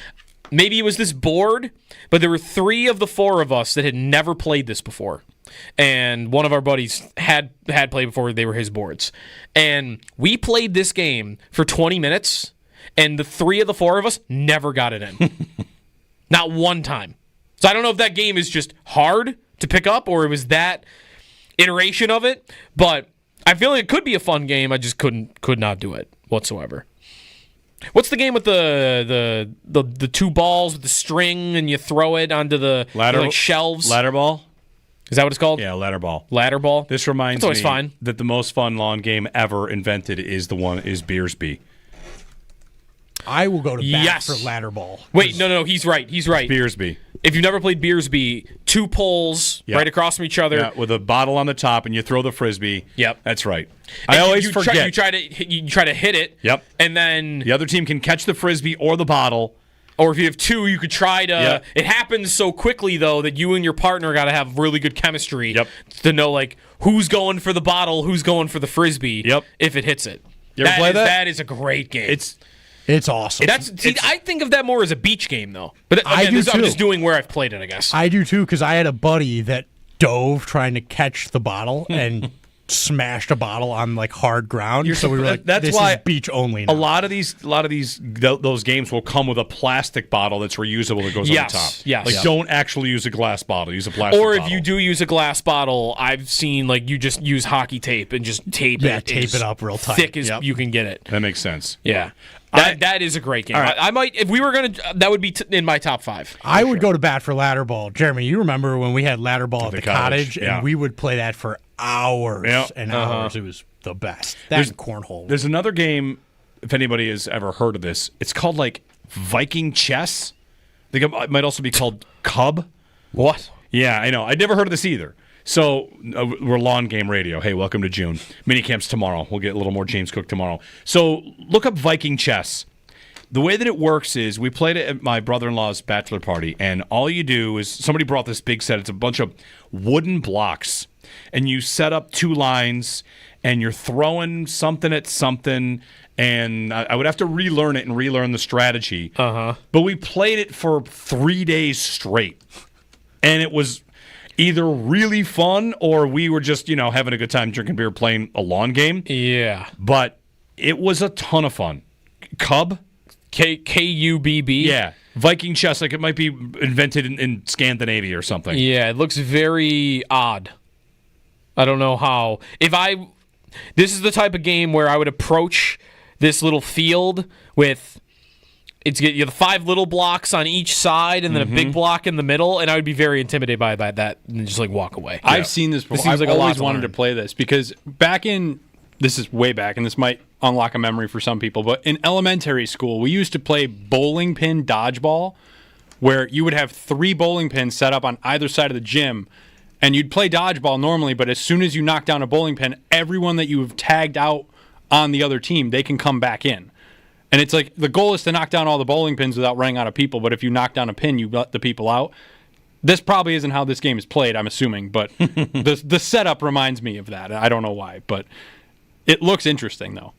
Maybe it was this board, but there were 3 of the 4 of us that had never played this before. And one of our buddies had played before. They were his boards. And we played this game for 20 minutes, and the 3 of the 4 of us never got it in. Not one time. So I don't know if that game is just hard to pick up or it was that iteration of it, but I feel like it could be a fun game. I just could not do it whatsoever. What's the game with the 2 balls with the string and you throw it onto the shelves? Ladder ball? Is that what it's called? Yeah, ladder ball. Ladder ball? This reminds me fine. That the most fun lawn game ever invented is Beersby. I will go to bat for ladder ball. Wait, no, he's right. Beersby. If you've never played Beersby, 2 poles right across from each other. Yeah, with a bottle on the top, and you throw the Frisbee. Yep. That's right. And I always forget. You try to hit it. Yep. And then... the other team can catch the Frisbee or the bottle. Or if you have 2, you could try to... Yep. It happens so quickly, though, that you and your partner got to have really good chemistry to know, like, who's going for the bottle, who's going for the Frisbee if it hits it. You ever play that? That is a great game. It's awesome. I think of that more as a beach game, though. But again, I'm just doing where I've played it, I guess. I do, too, because I had a buddy that dove trying to catch the bottle and smashed a bottle on like hard ground. So we were like, that's this why is beach only now. A lot of those games will come with a plastic bottle that's reusable that goes on the top. Yes. Like don't actually use a glass bottle. Use a plastic Or bottle. if you do use a glass bottle, I've seen like you just use hockey tape and just tape it. Tape it up real tight. Thick as you can get it. That makes sense. Yeah. That is a great game. Right. I might, if we were going to, that would be in my top 5. I would go to bat for ladder ball. Jeremy, you remember when we had ladder ball at the cottage and we would play that for hours and hours. It was the best. That's cornhole. There's another game, if anybody has ever heard of this, it's called like Viking chess. I think it might also be called Chubb. What? Yeah, I know. I'd never heard of this either. So we're lawn game radio. Hey, welcome to June. Minicamp's tomorrow. We'll get a little more James Cook tomorrow. So look up Viking chess. The way that it works is we played it at my brother-in-law's bachelor party, and all you do is somebody brought this big set. It's a bunch of wooden blocks, and you set up 2 lines, and you're throwing something at something, and I would have to relearn it and relearn the strategy. But we played it for 3 days straight, and it was either really fun or we were just, having a good time drinking beer playing a lawn game. Yeah. But it was a ton of fun. Chubb? K-U-B-B? Yeah. Viking chess, like it might be invented in Scandinavia or something. Yeah, it looks very odd. I don't know how. This is the type of game where I would approach this little field with... You have the 5 little blocks on each side and then a big block in the middle, and I would be very intimidated by that and just like walk away. I've seen this before. I've always wanted to play this because this is way back, and this might unlock a memory for some people, but in elementary school, we used to play bowling pin dodgeball, where you would have 3 bowling pins set up on either side of the gym, and you'd play dodgeball normally, but as soon as you knock down a bowling pin, everyone that you have tagged out on the other team, they can come back in. And it's like the goal is to knock down all the bowling pins without running out of people, but if you knock down a pin, you let the people out. This probably isn't how this game is played, I'm assuming, but the setup reminds me of that. I don't know why, but it looks interesting, though.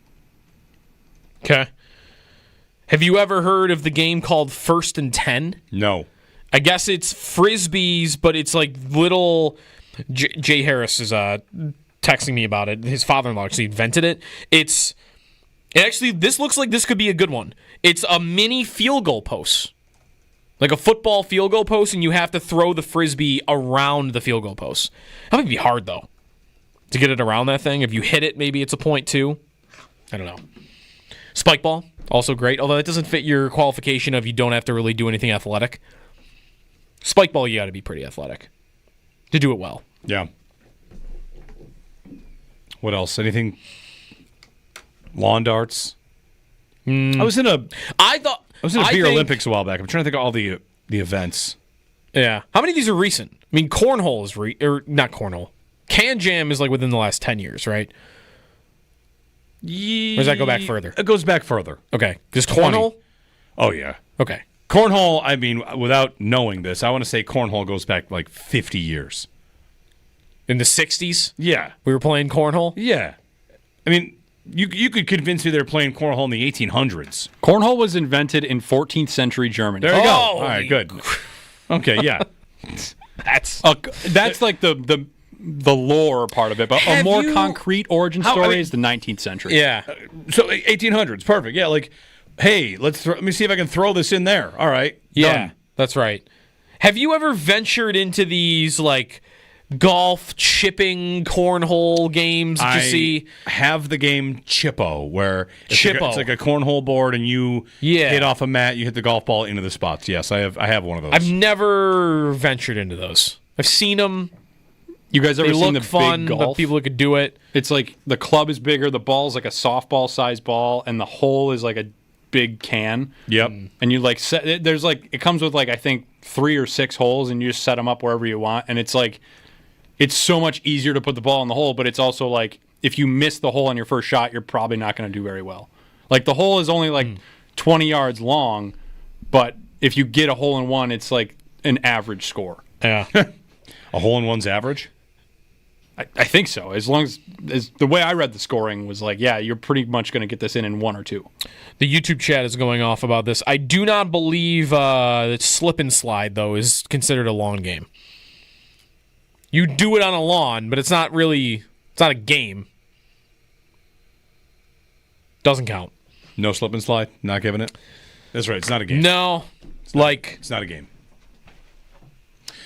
Okay. Have you ever heard of the game called First and 10? No. I guess it's Frisbees, but it's like little... Jay Harris is texting me about it. His father-in-law actually invented it. This looks like this could be a good one. It's a mini field goal post. Like a football field goal post, and you have to throw the Frisbee around the field goal post. That might be hard, though, to get it around that thing. If you hit it, maybe it's a point, too. I don't know. Spike ball, also great, although it doesn't fit your qualification of you don't have to really do anything athletic. Spike ball, you got to be pretty athletic to do it well. Yeah. What else? Anything... Lawn darts. I was in a beer Olympics a while back. I'm trying to think of all the events. Yeah. How many of these are recent? I mean, cornhole is not cornhole. Can Jam is like within the last 10 years, right? Or does that go back further? It goes back further. Okay. Just cornhole? Oh yeah. Okay. Cornhole. I mean, without knowing this, I want to say cornhole goes back like 50 years. In the 60s? Yeah. We were playing cornhole? Yeah. I mean. You could convince me they were playing cornhole in the 1800s. Cornhole was invented in 14th century Germany. There you go. All right, good. Okay, yeah. That's like the lore part of it, but a more concrete origin story is the 19th century. Yeah. So 1800s, perfect. Yeah, like, hey, let me see if I can throw this in there. All right. Yeah, done. that's right. Have you ever ventured into these like golf chipping cornhole games that you see? I have the game Chippo, where it's like a cornhole board, and you hit off a mat, you hit the golf ball into the spots. Yes, I have one of those. I've never ventured into those. I've seen them. You guys ever seen the fun, big golf? but people who could do it. It's like the club is bigger, the ball's like a softball-sized ball, and the hole is like a big can. Yep. And you like set it comes with like I think 3 or 6 holes, and you just set them up wherever you want, and it's like. It's so much easier to put the ball in the hole, but it's also like if you miss the hole on your first shot, you're probably not going to do very well. Like the hole is only like 20 yards long, but if you get a hole in one, it's like an average score. Yeah. A hole in one's average? I think so. As long as the way I read the scoring was like, yeah, you're pretty much going to get this in 1 or 2. The YouTube chat is going off about this. I do not believe that slip and slide, though, is considered a lawn game. You do it on a lawn, but it's not really It's not a game. Doesn't count. No slip and slide? Not giving it? That's right. It's not a game. No. It's not a game.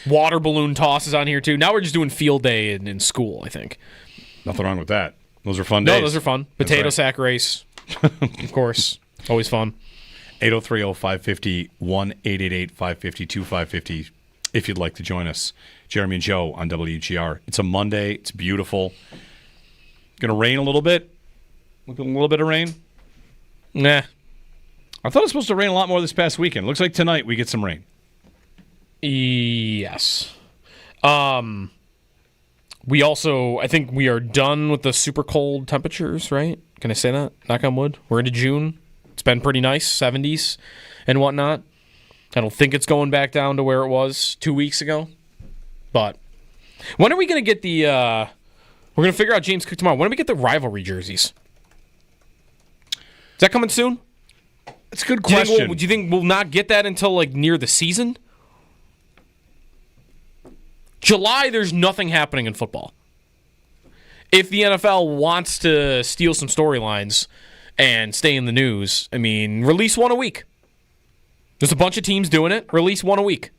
Water balloon tosses on here, too. Now we're just doing field day in school, I think. Nothing wrong with that. Those are fun days. No, those are fun. Potato sack race. Of course. Always fun. 803-0550, 1-888-550-2550 if you'd like to join us. Jeremy and Joe on WGR. It's a Monday. It's beautiful. Going to rain a little bit. Look at a little bit of rain. Nah. I thought it was supposed to rain a lot more this past weekend. Looks like tonight we get some rain. Yes. We also, I think we are done with the super cold temperatures, right? Can I say that? Knock on wood. We're into June. It's been pretty nice, 70s and whatnot. I don't think it's going back down to where it was 2 weeks ago. But when are we going to get the, we're going to figure out James Cook tomorrow. When do we get the rivalry jerseys? Is that coming soon? That's a good question. Do you think we'll not get that until like near the season? July, there's nothing happening in football. If the NFL wants to steal some storylines and stay in the news, I mean, release one a week. There's a bunch of teams doing it. Release one a week.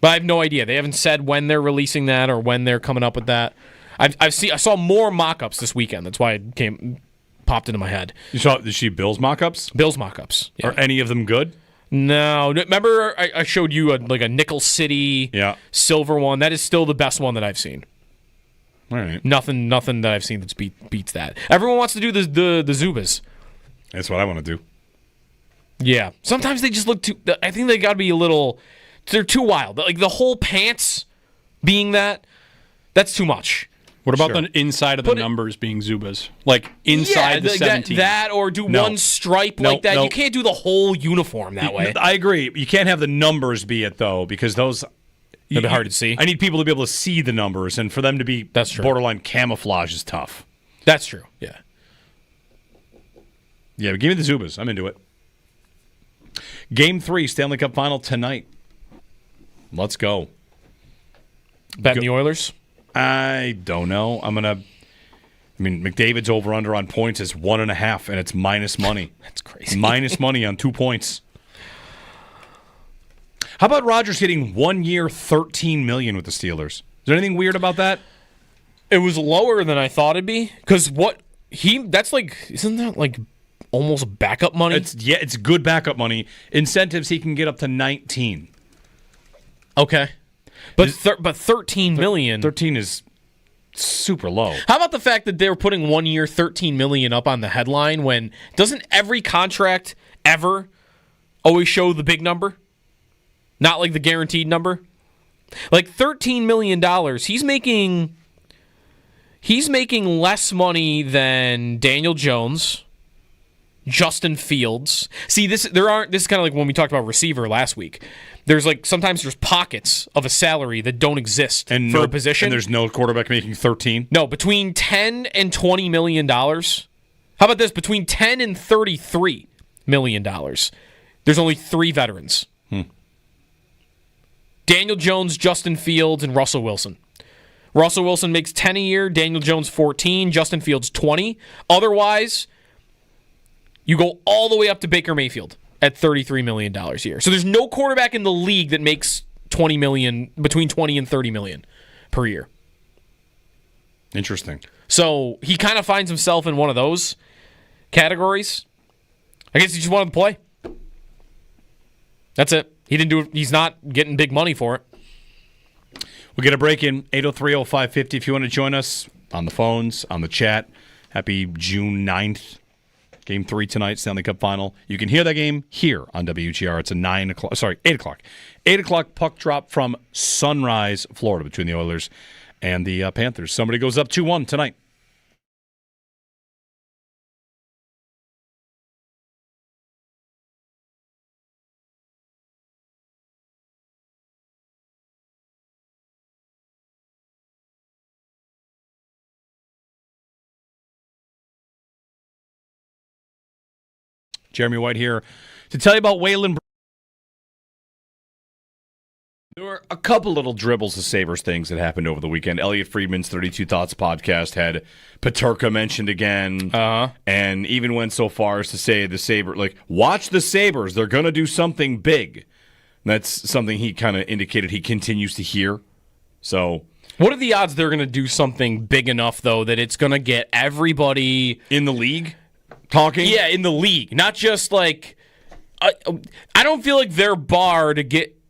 But I have no idea. They haven't said when they're releasing that or when they're coming up with that. I saw more mock-ups this weekend. That's why it popped into my head. Did you see Bills mock-ups? Bills mock-ups. Yeah. Are any of them good? No. Remember I showed you a Nickel City silver one? That is still the best one that I've seen. All right. Nothing that I've seen that beats that. Everyone wants to do the Zubas. That's what I want to do. Yeah. Sometimes they just look too... I think they got to be a little... They're too wild. Like the whole pants being that's too much. What about the inside of the numbers being Zubas? Like inside the 17? That or do one stripe like that. You can't do the whole uniform that way. I agree. You can't have the numbers be it, though, because those... It'd be hard to see. I need people to be able to see the numbers, and for them to be borderline camouflage is tough. That's true, yeah. Yeah, but give me the Zubas. I'm into it. Game 3, Stanley Cup Final tonight. Let's go. Betting the Oilers? I don't know. McDavid's over-under on points is 1.5, and it's minus money. That's crazy. Minus money on 2 points. How about Rodgers getting 1 year, $13 million with the Steelers? Is there anything weird about that? It was lower than I thought it'd be. Because that's like, isn't that like almost backup money? It's good backup money. Incentives, he can get up to 19. Okay. But $13 million. 13 is super low. How about the fact that they're putting 1 year, $13 million up on the headline when doesn't every contract ever always show the big number? Not like the guaranteed number? Like $13 million, he's making less money than Daniel Jones, Justin Fields. See, this is kind of like when we talked about receiver last week. Sometimes there's pockets of a salary that don't exist for a position. And there's no quarterback making 13? No, between $10 and $20 million. How about this? Between $10 and $33 million. There's only 3 veterans. Daniel Jones, Justin Fields, and Russell Wilson. Russell Wilson makes $10 a year, Daniel Jones $14, Justin Fields $20. Otherwise, you go all the way up to Baker Mayfield at $33 million a year. So there's no quarterback in the league that makes $20 million, between $20 and $30 million per year. Interesting. So he kind of finds himself in one of those categories. I guess he just wanted to play. That's it. He didn't do it. He's not getting big money for it. We'll get a break in 803-0550 if you want to join us on the phones, on the chat. Happy June 9th. Game 3 tonight, Stanley Cup Final. You can hear that game here on WGR. It's a 8 o'clock. 8 o'clock puck drop from Sunrise, Florida, between the Oilers and the Panthers. Somebody goes up 2-1 tonight. Jeremy White here to tell you about Wayland. a couple little dribbles of Sabres things that happened over the weekend. Elliot Friedman's 32 Thoughts podcast had Peterka mentioned again, and even went so far as to say the Sabres, like, watch the Sabres, they're going to do something big. And that's something he kind of indicated he continues to hear. So, what are the odds they're going to do something big enough, though, that it's going to get everybody in the league talking? Yeah, in the league. Not just like... I don't feel like their bar to get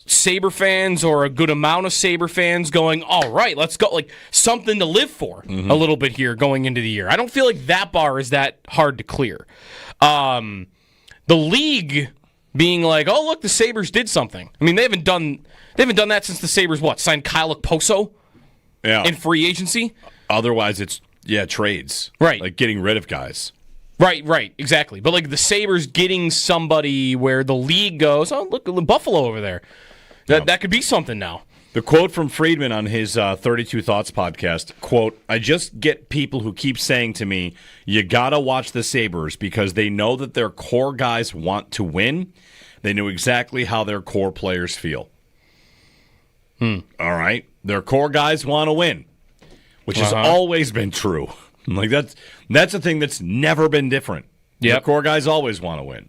Sabre fans or a good amount of Sabre fans going, all right, let's go. Like, something to live for a little bit here going into the year. I don't feel like that bar is that hard to clear. The league being like, oh, look, the Sabres did something. I mean, they haven't done that since the Sabres, signed Kyle Okposo in free agency? Otherwise, it's, trades. Right. Like getting rid of guys. Right, exactly. But like the Sabres getting somebody where the league goes, oh, look, Buffalo over there. That could be something now. The quote from Friedman on his 32 Thoughts podcast, quote, I just get people who keep saying to me, you got to watch the Sabres because they know that their core guys want to win. They know exactly how their core players feel. All right. Their core guys want to win, which has always been true. Like that's a thing that's never been different. The core guys always want to win.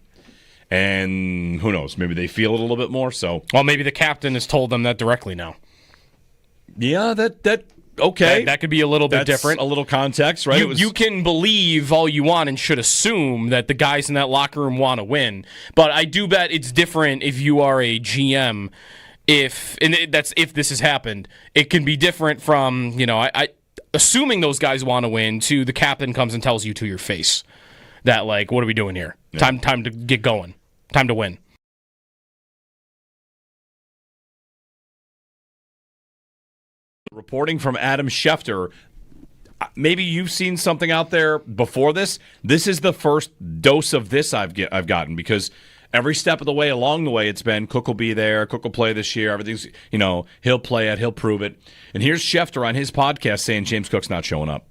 And who knows, maybe they feel it a little bit more. So, well, maybe the captain has told them that directly now. Yeah, that okay. That could be a little bit different. A little context, right? You can believe all you want and should assume that the guys in that locker room want to win. But I do bet it's different if you are a GM. If this has happened, it can be different from, assuming those guys want to win to the captain comes and tells you to your face that, like, what are we doing here? Yeah. Time to get going. Time to win. Reporting from Adam Schefter. Maybe you've seen something out there before this. This is the first dose of this I've gotten because every step of the way along the way it's been Cook will be there, Cook will play this year, everything's, he'll play it, he'll prove it. And here's Schefter on his podcast saying James Cook's not showing up.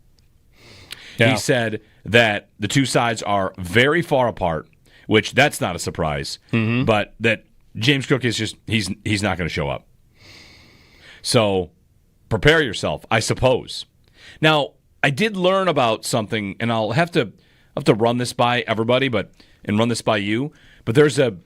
Yeah. He said that the two sides are very far apart, which that's not a surprise, but that James Cook is just, he's not going to show up. So prepare yourself, I suppose. Now, I did learn about something, and I'll have to run this by everybody, and run this by you. But there's a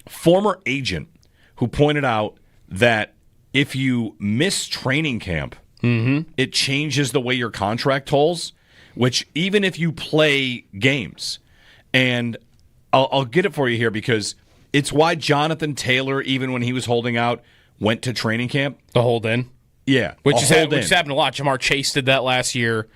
former agent who pointed out that if you miss training camp, it changes the way your contract tolls, which even if you play games, and I'll get it for you here because it's why Jonathan Taylor, even when he was holding out, went to training camp. The hold in? Yeah. Which has happened a lot. Jamar Chase did that last year.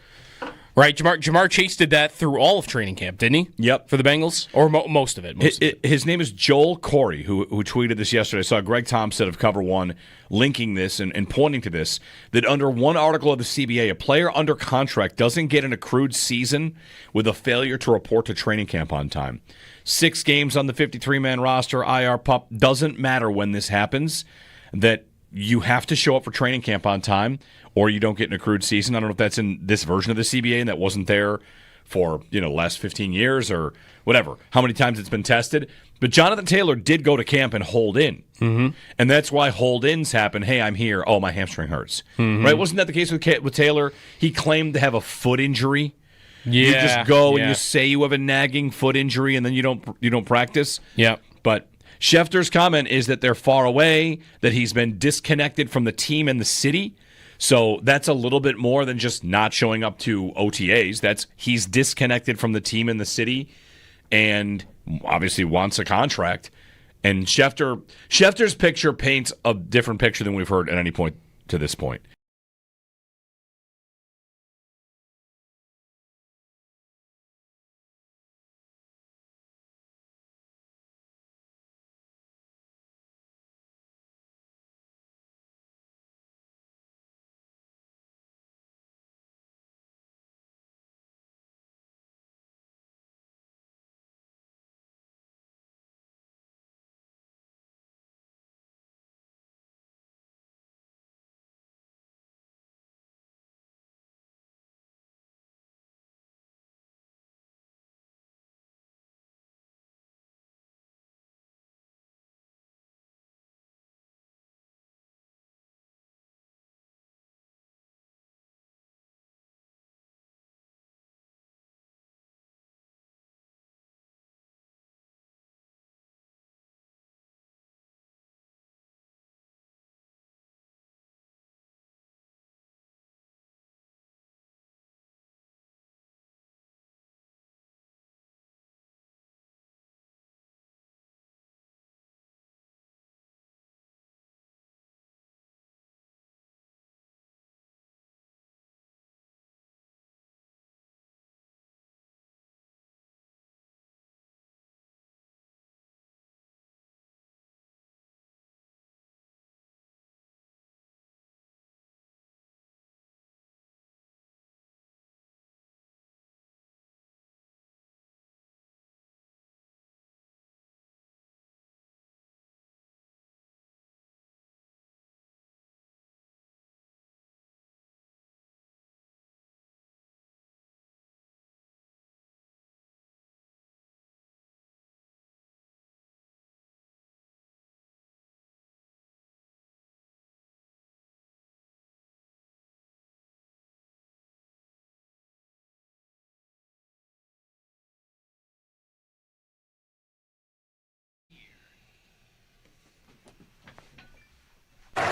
Right, Jamar Chase did that through all of training camp, didn't he? Yep. For the Bengals? Or most of it? His name is Joel Corey, who tweeted this yesterday. I saw Greg Thompson of Cover One linking this and pointing to this, that under one article of the CBA, a player under contract doesn't get an accrued season with a failure to report to training camp on time. 6 games on the 53-man roster, IR pup, doesn't matter when this happens, that you have to show up for training camp on time or you don't get an accrued season. I don't know if that's in this version of the CBA and that wasn't there for, the last 15 years or whatever, how many times it's been tested. But Jonathan Taylor did go to camp and hold in. And that's why hold-ins happen. Hey, I'm here. Oh, my hamstring hurts. Right? Wasn't that the case with Taylor? He claimed to have a foot injury. Yeah. You just go and you say you have a nagging foot injury and then you don't practice. Yeah. But Schefter's comment is that they're far away, that he's been disconnected from the team and the city. So that's a little bit more than just not showing up to OTAs. He's disconnected from the team and the city and obviously wants a contract. And Schefter's picture paints a different picture than we've heard at any point to this point.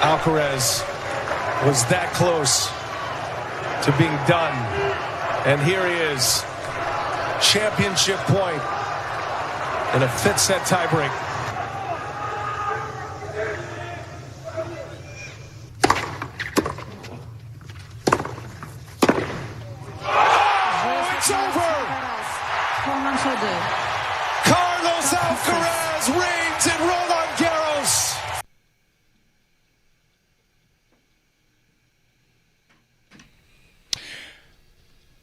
Alcaraz was that close to being done. And here he is, championship point in a fifth set tiebreak. It's over. Carlos Alcaraz reigns in Roland Garros.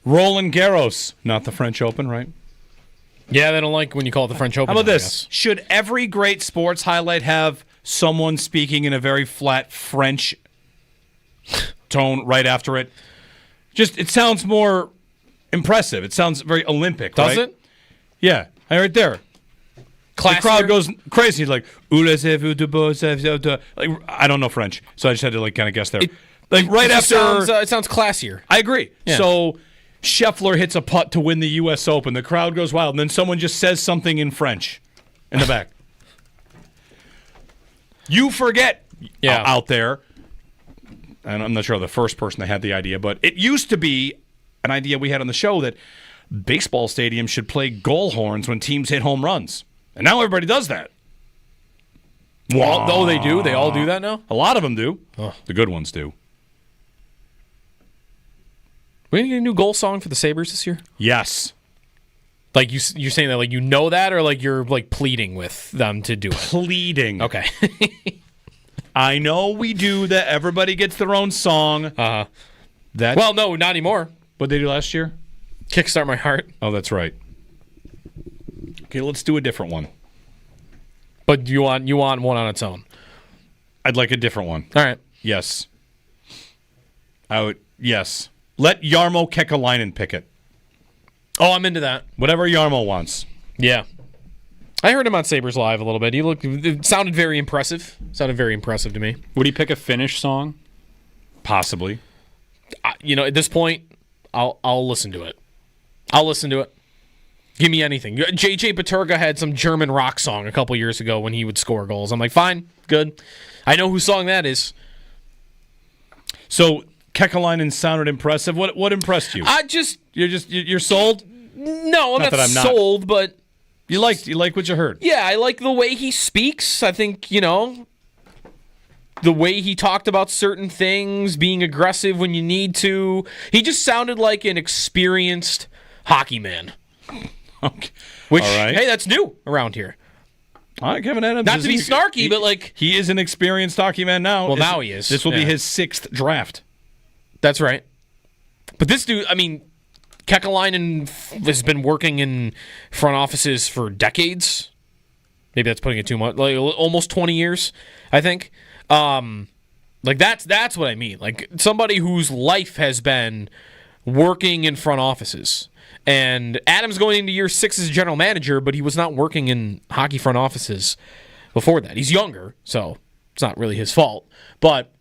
Roland Garros, not the French Open, right? Yeah, they don't like when you call it the French Open. How about this? Should every great sports highlight have someone speaking in a very flat French tone right after it? Just, it sounds more impressive. It sounds very Olympic, Does right? it? Yeah, right there. Classier? The crowd goes crazy, like, I don't know French, so I just had to kind of guess there. Right after... it sounds classier. I agree. Yeah. So Scheffler hits a putt to win the U.S. Open. The crowd goes wild, and then someone just says something in French in the back. You forget out there, and I'm not sure the first person that had the idea, but it used to be an idea we had on the show that baseball stadiums should play goal horns when teams hit home runs. And now everybody does that. Oh, they do? They all do that now? A lot of them do. Oh. The good ones do. We gonna get a new goal song for the Sabres this year? Yes. Like you're saying that like you know that, or like you're like pleading with them to do it? Pleading. Okay. I know we do that. Everybody gets their own song. Well, no, not anymore. What did they do last year? Kickstart My Heart. Oh, that's right. Okay, let's do a different one. But you want one on its own? I'd like a different one. All right. Yes. Yes. Let Jarmo Kekalainen pick it. Oh, I'm into that. Whatever Jarmo wants. Yeah. I heard him on Sabres Live a little bit. It sounded very impressive. Sounded very impressive to me. Would he pick a Finnish song? Possibly. At this point, I'll listen to it. I'll listen to it. Give me anything. J.J. Paterka had some German rock song a couple years ago when he would score goals. I'm like, fine, good. I know whose song that is. So Kekalainen sounded impressive. What impressed you? You're sold? No, I'm not sold, but you like what you heard. Yeah, I like the way he speaks. I think, the way he talked about certain things, being aggressive when you need to. He just sounded like an experienced hockey man. Okay. Which, all right. Hey, that's new around here. All right, Kevin Adams. Not to be snarky, but like... He is an experienced hockey man now. Well, now he is. This will be his 6th draft. That's right. But this dude, Kekalainen has been working in front offices for decades. Maybe that's putting it too much. Like almost 20 years, I think. That's what I mean. Like somebody whose life has been working in front offices. And Adams going into year 6 as general manager, but he was not working in hockey front offices before that. He's younger, so it's not really his fault. But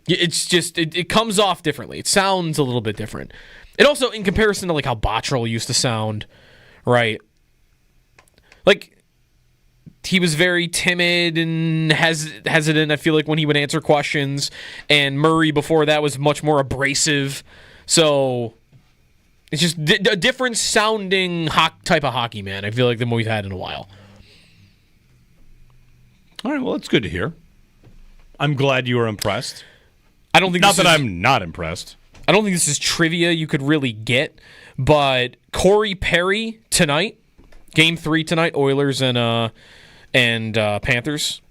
it's just, it comes off differently. It sounds a little bit different. It also, in comparison to like how Bottrell used to sound, right? Like, he was very timid and hesitant, I feel like, when he would answer questions. And Murray before that was much more abrasive. So it's just a different sounding type of hockey man, I feel like, than we've had in a while. All right, well, it's good to hear. I'm glad you were impressed. I don't think I'm not impressed. I don't think this is trivia you could really get, but Corey Perry tonight, Game 3 tonight, Oilers and Panthers.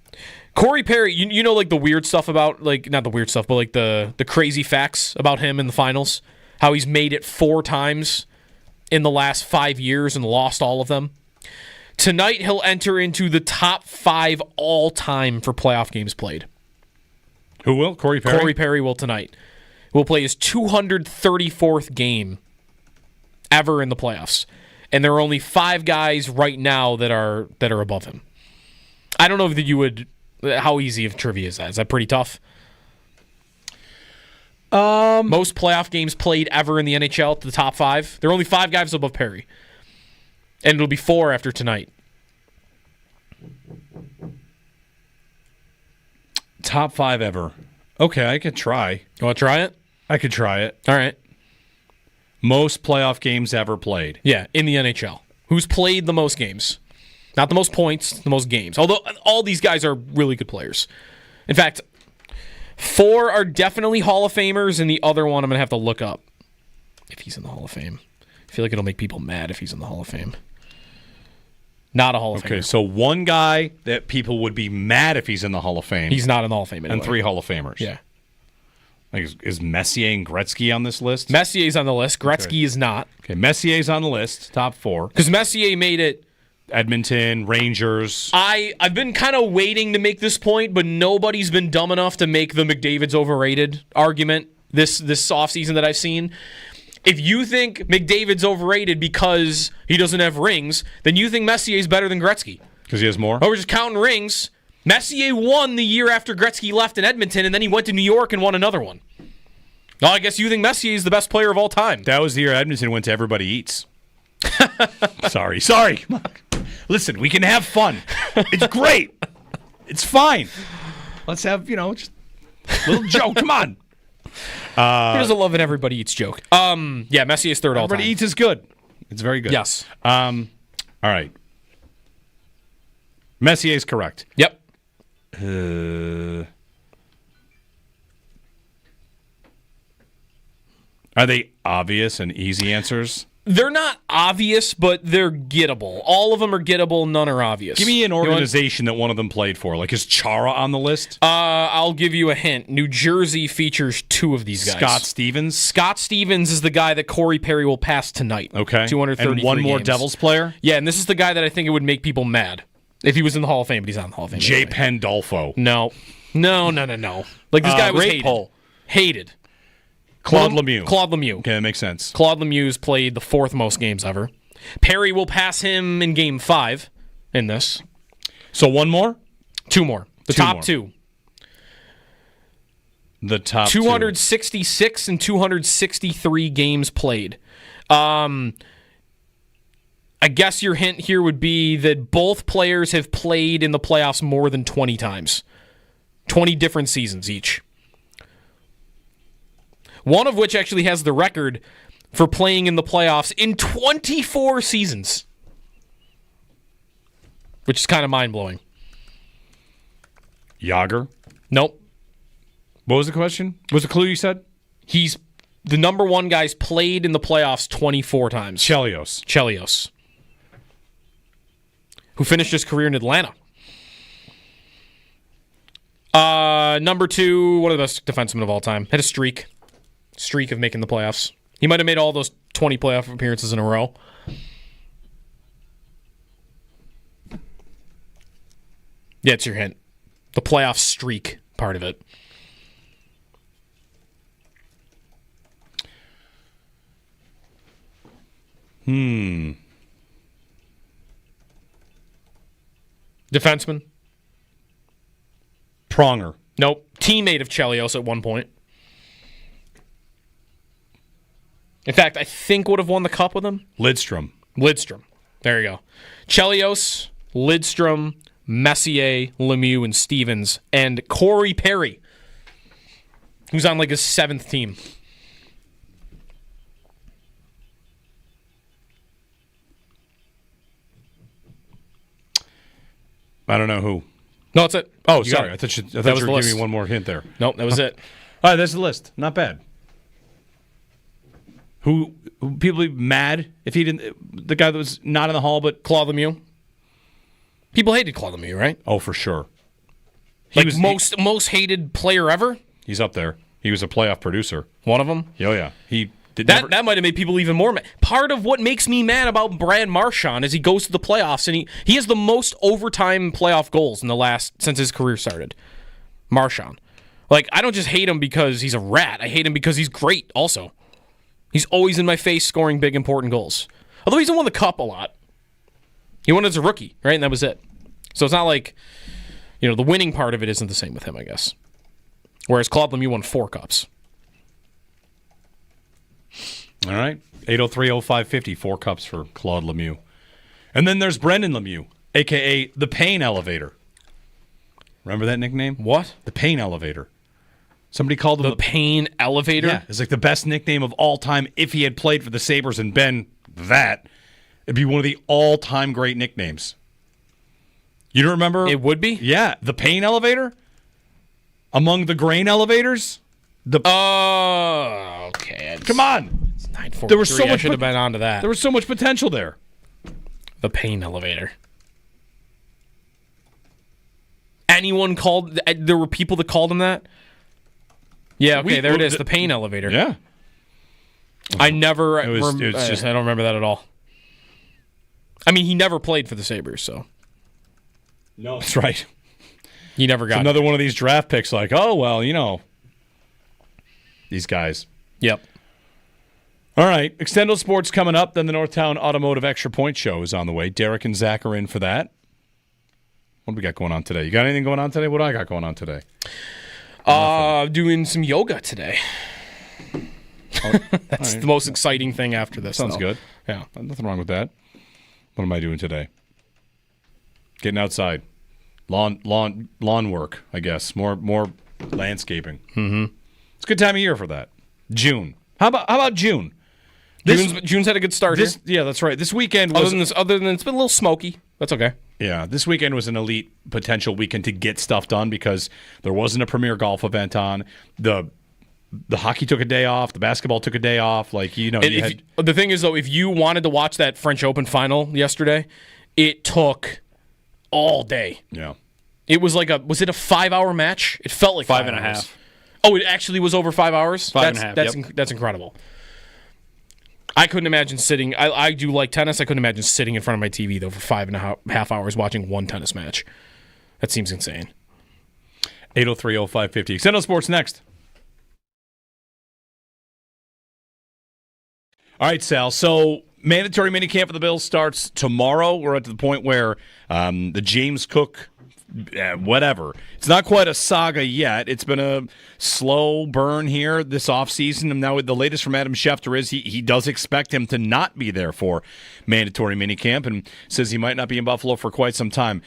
Corey Perry, you know, like the weird stuff about, like, not the weird stuff, but like the crazy facts about him in the finals. How he's made it 4 times in the last 5 years and lost all of them. Tonight, he'll enter into the top 5 all-time for playoff games played. Who will? Corey Perry? Corey Perry will tonight. Will play his 234th game ever in the playoffs. And there are only 5 guys right now that are above him. I don't know if you would... How easy of trivia is that? Is that pretty tough? Most playoff games played ever in the NHL to the top 5. There are only 5 guys above Perry. And it'll be 4 after tonight. top 5 ever. Okay, I could try. You want to try it? I could try it. All right. Most playoff games ever played. Yeah, in the NHL. Who's played the most games? Not the most points, the most games. Although all these guys are really good players. In fact, 4 are definitely Hall of Famers, and the other one I'm going to have to look up if he's in the Hall of Fame. I feel like it'll make people mad if he's in the Hall of Fame. Not a Hall of Famer. Okay, so one guy that people would be mad if he's in the Hall of Fame. He's not in the Hall of Fame anyway. And 3 Hall of Famers. Yeah. Like, is Messier and Gretzky on this list? Messier's on the list. Gretzky is not. Okay, Messier's on the list, top 4. Because Messier made it. Edmonton, Rangers. I've been kind of waiting to make this point, but nobody's been dumb enough to make the McDavid's overrated argument this offseason that I've seen. If you think McDavid's overrated because he doesn't have rings, then you think Messier's better than Gretzky. Because he has more? Oh, we're just counting rings. Messier won the year after Gretzky left in Edmonton, and then he went to New York and won another one. Oh, I guess you think Messier is the best player of all time. That was the year Edmonton went to Everybody Eats. Sorry. Listen, we can have fun. It's great. It's fine. Let's have, just a little joke. Come on. He doesn't love an Everybody Eats joke. Yeah, Messier's third all time. Everybody Eats is good. It's very good. Yes. All right. Messier's correct. Yep. Are they obvious and easy answers? They're not obvious, but they're gettable. All of them are gettable, none are obvious. Give me an organization that one of them played for. Like, is Chara on the list? I'll give you a hint. New Jersey features 2 of these guys. Scott Stevens? Scott Stevens is the guy that Corey Perry will pass tonight. Okay. 233 and one more games. Devils player? Yeah, and this is the guy that I think it would make people mad if he was in the Hall of Fame, but he's not in the Hall of Fame. Jay Pandolfo. No. Like, this guy was hated. Claude Lemieux. Okay, that makes sense. Claude Lemieux's played the 4th most games ever. Perry will pass him in Game 5 in this. So one more? 2 more. The top 2. The top 266 and 263 games played. I guess your hint here would be that both players have played in the playoffs more than 20 times. 20 different seasons each. One of which actually has the record for playing in the playoffs in 24 seasons. Which is kind of mind-blowing. Yager? Nope. What was the question? What was the clue you said? He's the number 1 guy's played in the playoffs 24 times. Chelios. Who finished his career in Atlanta. Number 2, one of the best defensemen of all time. Had a streak of making the playoffs. He might have made all those 20 playoff appearances in a row. Yeah, it's your hint. The playoff streak part of it. Defenseman? Pronger. Nope. Teammate of Chelios at one point. In fact, I think would have won the cup with him. Lidstrom. There you go. Chelios, Lidstrom, Messier, Lemieux, and Stevens, and Corey Perry, who's on like his 7th team. I don't know who. No, that's it. Oh, sorry. I thought you were giving me one more hint there. Nope, that was it. All right, there's the list. Not bad. Who people be mad if he didn't? The guy that was not in the Hall, but Claude Lemieux. People hated Claude Lemieux, right? Oh, for sure. He was most hated player ever. He's up there. He was a playoff producer. One of them. Oh yeah. He did that might have made people even more mad. Part of what makes me mad about Brad Marchand is he goes to the playoffs and he has the most overtime playoff goals in the since his career started. Marchand. Like, I don't just hate him because he's a rat. I hate him because he's great also. He's always in my face scoring big, important goals. Although he's won the cup a lot. He won as a rookie, right? And that was it. So it's not like, the winning part of it isn't the same with him, I guess. Whereas Claude Lemieux won 4 cups. All right. 803-0550, 4 cups for Claude Lemieux. And then there's Brendan Lemieux, a.k.a. the Pain Elevator. Remember that nickname? What? The Pain Elevator. Somebody called him the Pain Elevator? Yeah, it's like the best nickname of all time if he had played for the Sabres and been that. It'd be one of the all-time great nicknames. You don't remember? It would be? Yeah, the Pain Elevator? Among the grain elevators? Oh, okay. Come on. It's 9:43. There was so I much should have been onto that. There was so much potential there. The Pain Elevator. Anyone called? There were people that called him that? Yeah, okay, there it is. The Pain Elevator. Yeah. I never. It was just, I don't remember that at all. I mean, he never played for the Sabres, so. No. That's right. He never got another one of these draft picks like, oh, well, these guys. Yep. All right. Extendo Sports coming up. Then the Northtown Automotive Extra Point Show is on the way. Derek and Zach are in for that. What do we got going on today? You got anything going on today? What do I got going on today? Doing some yoga today. That's the most exciting thing after this. Sounds good. Yeah. Nothing wrong with that. What am I doing today? Getting outside. Lawn work, I guess. More landscaping. Mm-hmm. It's a good time of year for that. June. How about June? June's had a good start here. Yeah, that's right. This weekend was... Other than it's been a little smoky. That's okay. Yeah, this weekend was an elite potential weekend to get stuff done because there wasn't a premier golf event on. The hockey took a day off. The basketball took a day off. The thing is, though, if you wanted to watch that French Open final yesterday, it took all day. Yeah. It was was it a 5-hour match? It felt like 5.5 hours. Oh, it actually was over 5 hours? 5.5. That's incredible. I couldn't imagine sitting. I do like tennis. I couldn't imagine sitting in front of my TV, though, for 5.5 hours watching one tennis match. That seems insane. 803-0550. Extendo Sports next. All right, Sal. So mandatory minicamp for the Bills starts tomorrow. We're at the point where the James Cook, whatever. It's not quite a saga yet. It's been a slow burn here this offseason. And now the latest from Adam Schefter is he does expect him to not be there for mandatory minicamp and says he might not be in Buffalo for quite some time.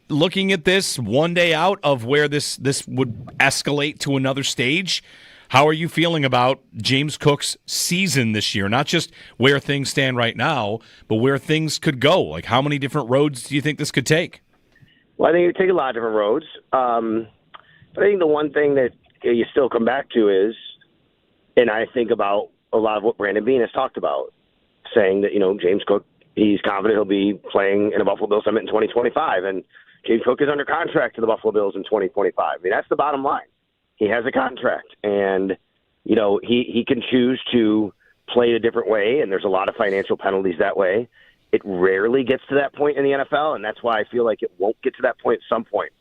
Looking at this one day out of where this would escalate to another stage, how are you feeling about James Cook's season this year? Not just where things stand right now, but where things could go. Like, how many different roads do you think this could take? Well, I think it would take a lot of different roads. But I think the one thing that you still come back to is, and I think about a lot of what Brandon Beane has talked about, saying that, James Cook, he's confident he'll be playing in a Buffalo Bills summit in 2025. And James Cook is under contract to the Buffalo Bills in 2025. I mean, that's the bottom line. He has a contract, and, he can choose to play a different way, and there's a lot of financial penalties that way. It rarely gets to that point in the NFL, and that's why I feel like it won't get to that point at some point.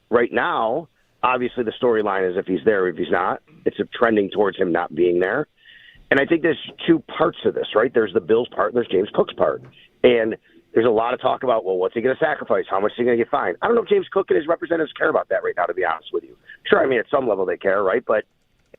Right now, obviously the storyline is if he's there or if he's not. It's trending towards him not being there. And I think there's two parts of this, right? There's the Bills part and there's James Cook's part. And there's a lot of talk about, well, what's he going to sacrifice? How much is he going to get fined? I don't know if James Cook and his representatives care about that right now, to be honest with you. Sure, I mean, at some level they care, right? But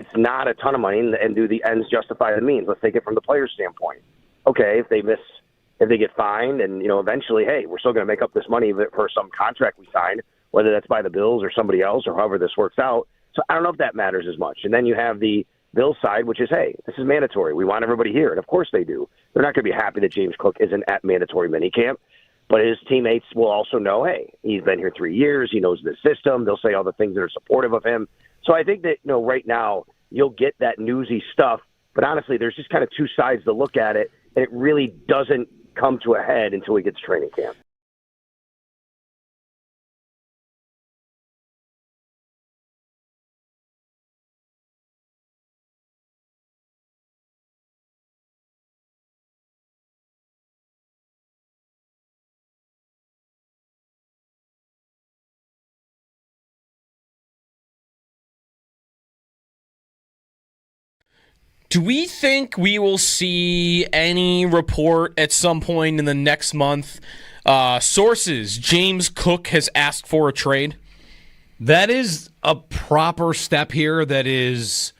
it's not a ton of money, and do the ends justify the means? Let's take it from the player's standpoint. Okay, if they get fined and, eventually, hey, we're still going to make up this money for some contract we signed, whether that's by the Bills or somebody else or however this works out. So I don't know if that matters as much. And then you have the Bills side, which is, hey, this is mandatory. We want everybody here. And of course they do. They're not going to be happy that James Cook isn't at mandatory minicamp. But his teammates will also know, hey, he's been here 3 years. He knows the system. They'll say all the things that are supportive of him. So I think that, right now you'll get that newsy stuff. But honestly, there's just kind of two sides to look at it. And it really doesn't come to a head until he gets training camp. Do we think we will see any report at some point in the next month? Sources, James Cook has asked for a trade. That is a proper step here that is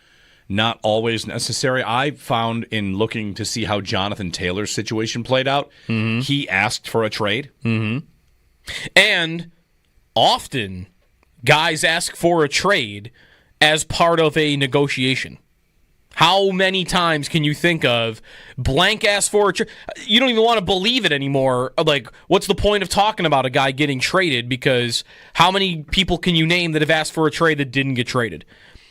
not always necessary. I found in looking to see how Jonathan Taylor's situation played out, he asked for a trade. Mm-hmm. And often guys ask for a trade as part of a negotiation? How many times can you think of blank ask for a trade? You don't even want to believe it anymore. Like, what's the point of talking about a guy getting traded? Because how many people can you name that have asked for a trade that didn't get traded?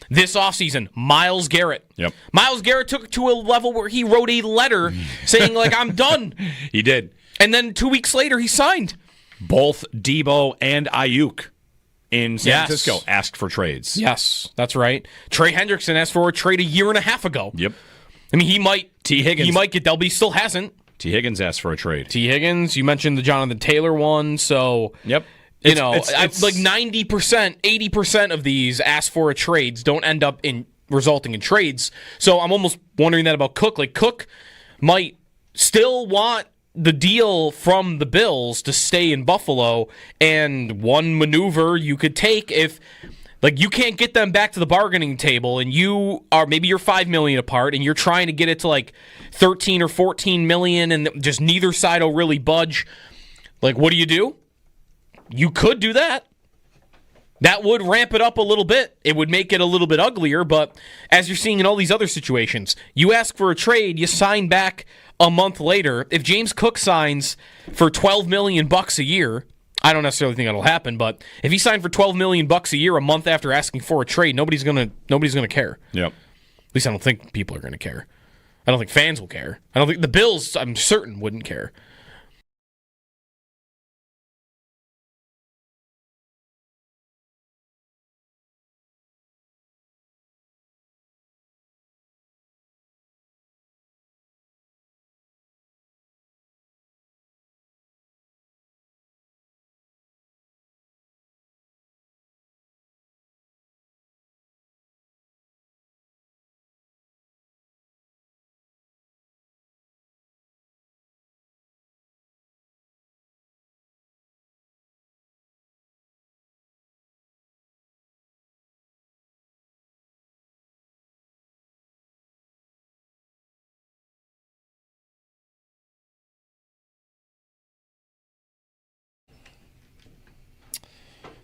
This offseason, Myles Garrett. Yep. Myles Garrett took it to a level where he wrote a letter saying, like, I'm done. He did. And then 2 weeks later, he signed. Both Debo and Ayuk in San Yes. Francisco asked for trades. Yes, that's right. Trey Hendrickson asked for a trade a year and a half ago. Yep. I mean, he might. T. Higgins. He might get Delby. Still hasn't. T. Higgins asked for a trade. T. Higgins. You mentioned the Jonathan Taylor one. So, yep. Like 90%, 80% of these ask for a trades don't end up in resulting in trades. So I'm almost wondering that about Cook. Like, Cook might still want the deal from the Bills to stay in Buffalo, and one maneuver you could take if, like, you can't get them back to the bargaining table, and you're $5 million apart, and you're trying to get it to like 13 or 14 million, and just neither side will really budge. Like, what do? You could do that. That would ramp it up a little bit. It would make it a little bit uglier, but as you're seeing in all these other situations, you ask for a trade, you sign back a month later. If James Cook signs for $12 million a year, I don't necessarily think that'll happen, but if he signed for $12 million a year a month after asking for a trade, nobody's gonna care. Yep. At least I don't think people are gonna care. I don't think fans will care. I don't think the Bills, I'm certain, wouldn't care.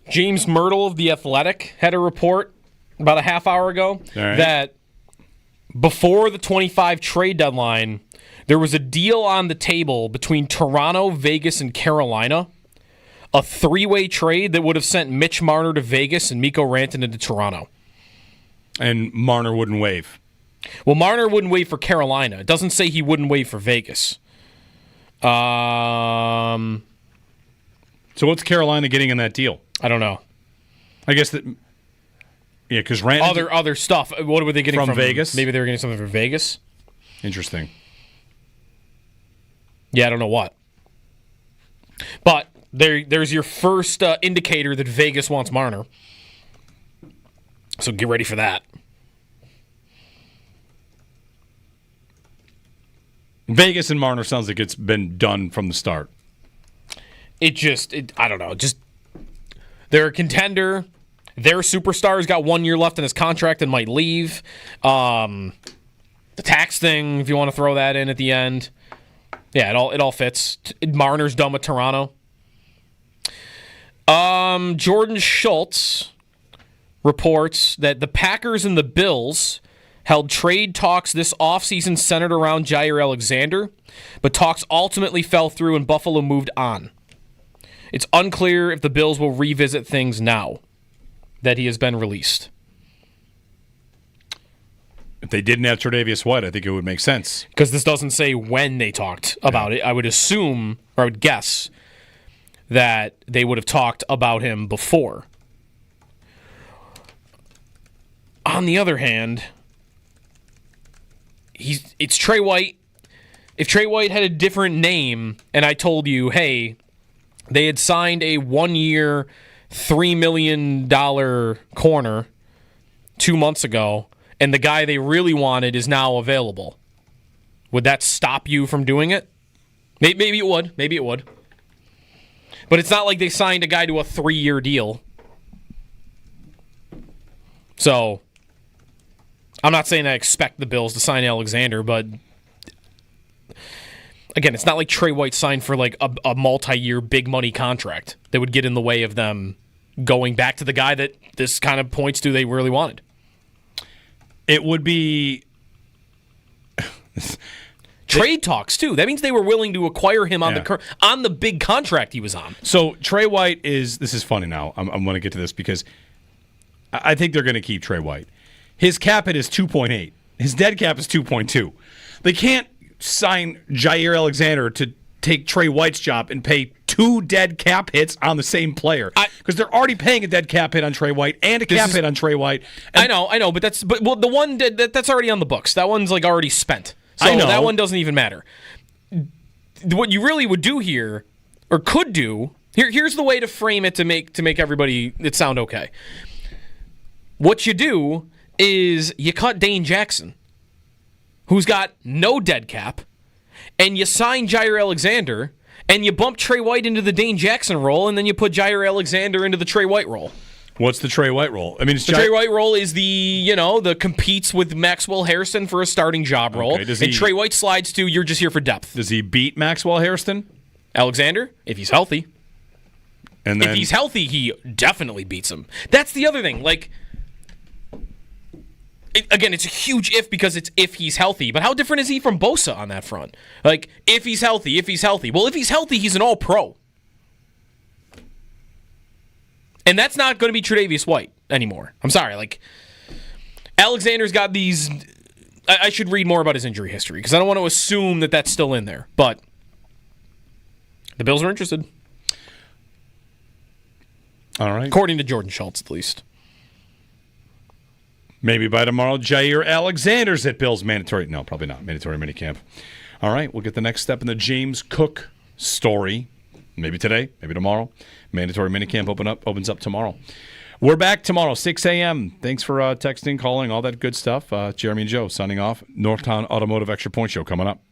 James Myrtle of The Athletic had a report about a half hour ago that before the 25 trade deadline, there was a deal on the table between Toronto, Vegas, and Carolina, a three-way trade that would have sent Mitch Marner to Vegas and Mikko Rantanen to Toronto. And Marner wouldn't waive. Well, Marner wouldn't waive for Carolina. It doesn't say he wouldn't waive for Vegas. So what's Carolina getting in that deal? I don't know. I guess that, yeah, because other stuff. What were they getting from Vegas? Maybe they were getting something from Vegas. Interesting. Yeah, I don't know what. But there's your first indicator that Vegas wants Marner. So get ready for that. Vegas and Marner sounds like it's been done from the start. I don't know. They're a contender. Their superstar's got 1 year left in his contract and might leave. The tax thing, if you want to throw that in at the end. Yeah, it all fits. Marner's done with Toronto. Jordan Schultz reports that the Packers and the Bills held trade talks this offseason centered around Jair Alexander, but talks ultimately fell through and Buffalo moved on. It's unclear if the Bills will revisit things now that he has been released. If they didn't have Tre'Davious White, I think it would make sense. Because this doesn't say when they talked about it. I would assume, or I would guess, that they would have talked about him before. On the other hand, it's Trey White. If Trey White had a different name and I told you, hey, they had signed a 1 year, $3 million corner 2 months ago, and the guy they really wanted is now available, would that stop you from doing it? Maybe it would. Maybe it would. But it's not like they signed a guy to a 3-year deal. So, I'm not saying I expect the Bills to sign Alexander, but again, it's not like Trey White signed for like a multi-year big money contract that would get in the way of them going back to the guy that this kind of points to they really wanted. It would be trade talks too. That means they were willing to acquire him on the big contract he was on. So Trey White is. This is funny now. I'm going to get to this because I think they're going to keep Trey White. His cap hit is 2.8. His dead cap is 2.2. They can't sign Jair Alexander to take Trey White's job and pay 2 dead cap hits on the same player because they're already paying a dead cap hit on Trey White and a cap hit on Trey White. I know, but the one that's already on the books. That one's like already spent. So I know. That one doesn't even matter. What you really would do here, or could do, here's the way to frame it to make everybody it sound okay. What you do is you cut Dane Jackson, who's got no dead cap, and you sign Jair Alexander, and you bump Trey White into the Dane Jackson role, and then you put Jair Alexander into the Trey White role. What's the Trey White role? I mean, the Trey White role is the competes with Maxwell Harrison for a starting job role. And Trey White slides to you're just here for depth. Does he beat Maxwell Harrison? Alexander, if he's healthy. And then, if he's healthy, he definitely beats him. That's the other thing. Like, again, it's a huge if because it's if he's healthy. But how different is he from Bosa on that front? Like, if he's healthy. Well, if he's healthy, he's an all-pro. And that's not going to be Tre'Davious White anymore. I'm sorry. Like, Alexander's got these. I should read more about his injury history because I don't want to assume that that's still in there. But the Bills are interested. All right. According to Jordan Schultz, at least. Maybe by tomorrow, Jair Alexander's at Bills mandatory. No, probably not. Mandatory minicamp. All right. We'll get the next step in the James Cook story. Maybe today, maybe tomorrow. Mandatory minicamp opens up tomorrow. We're back tomorrow, 6 a.m. Thanks for texting, calling, all that good stuff. Jeremy and Joe signing off. Northtown Automotive Extra Point Show coming up.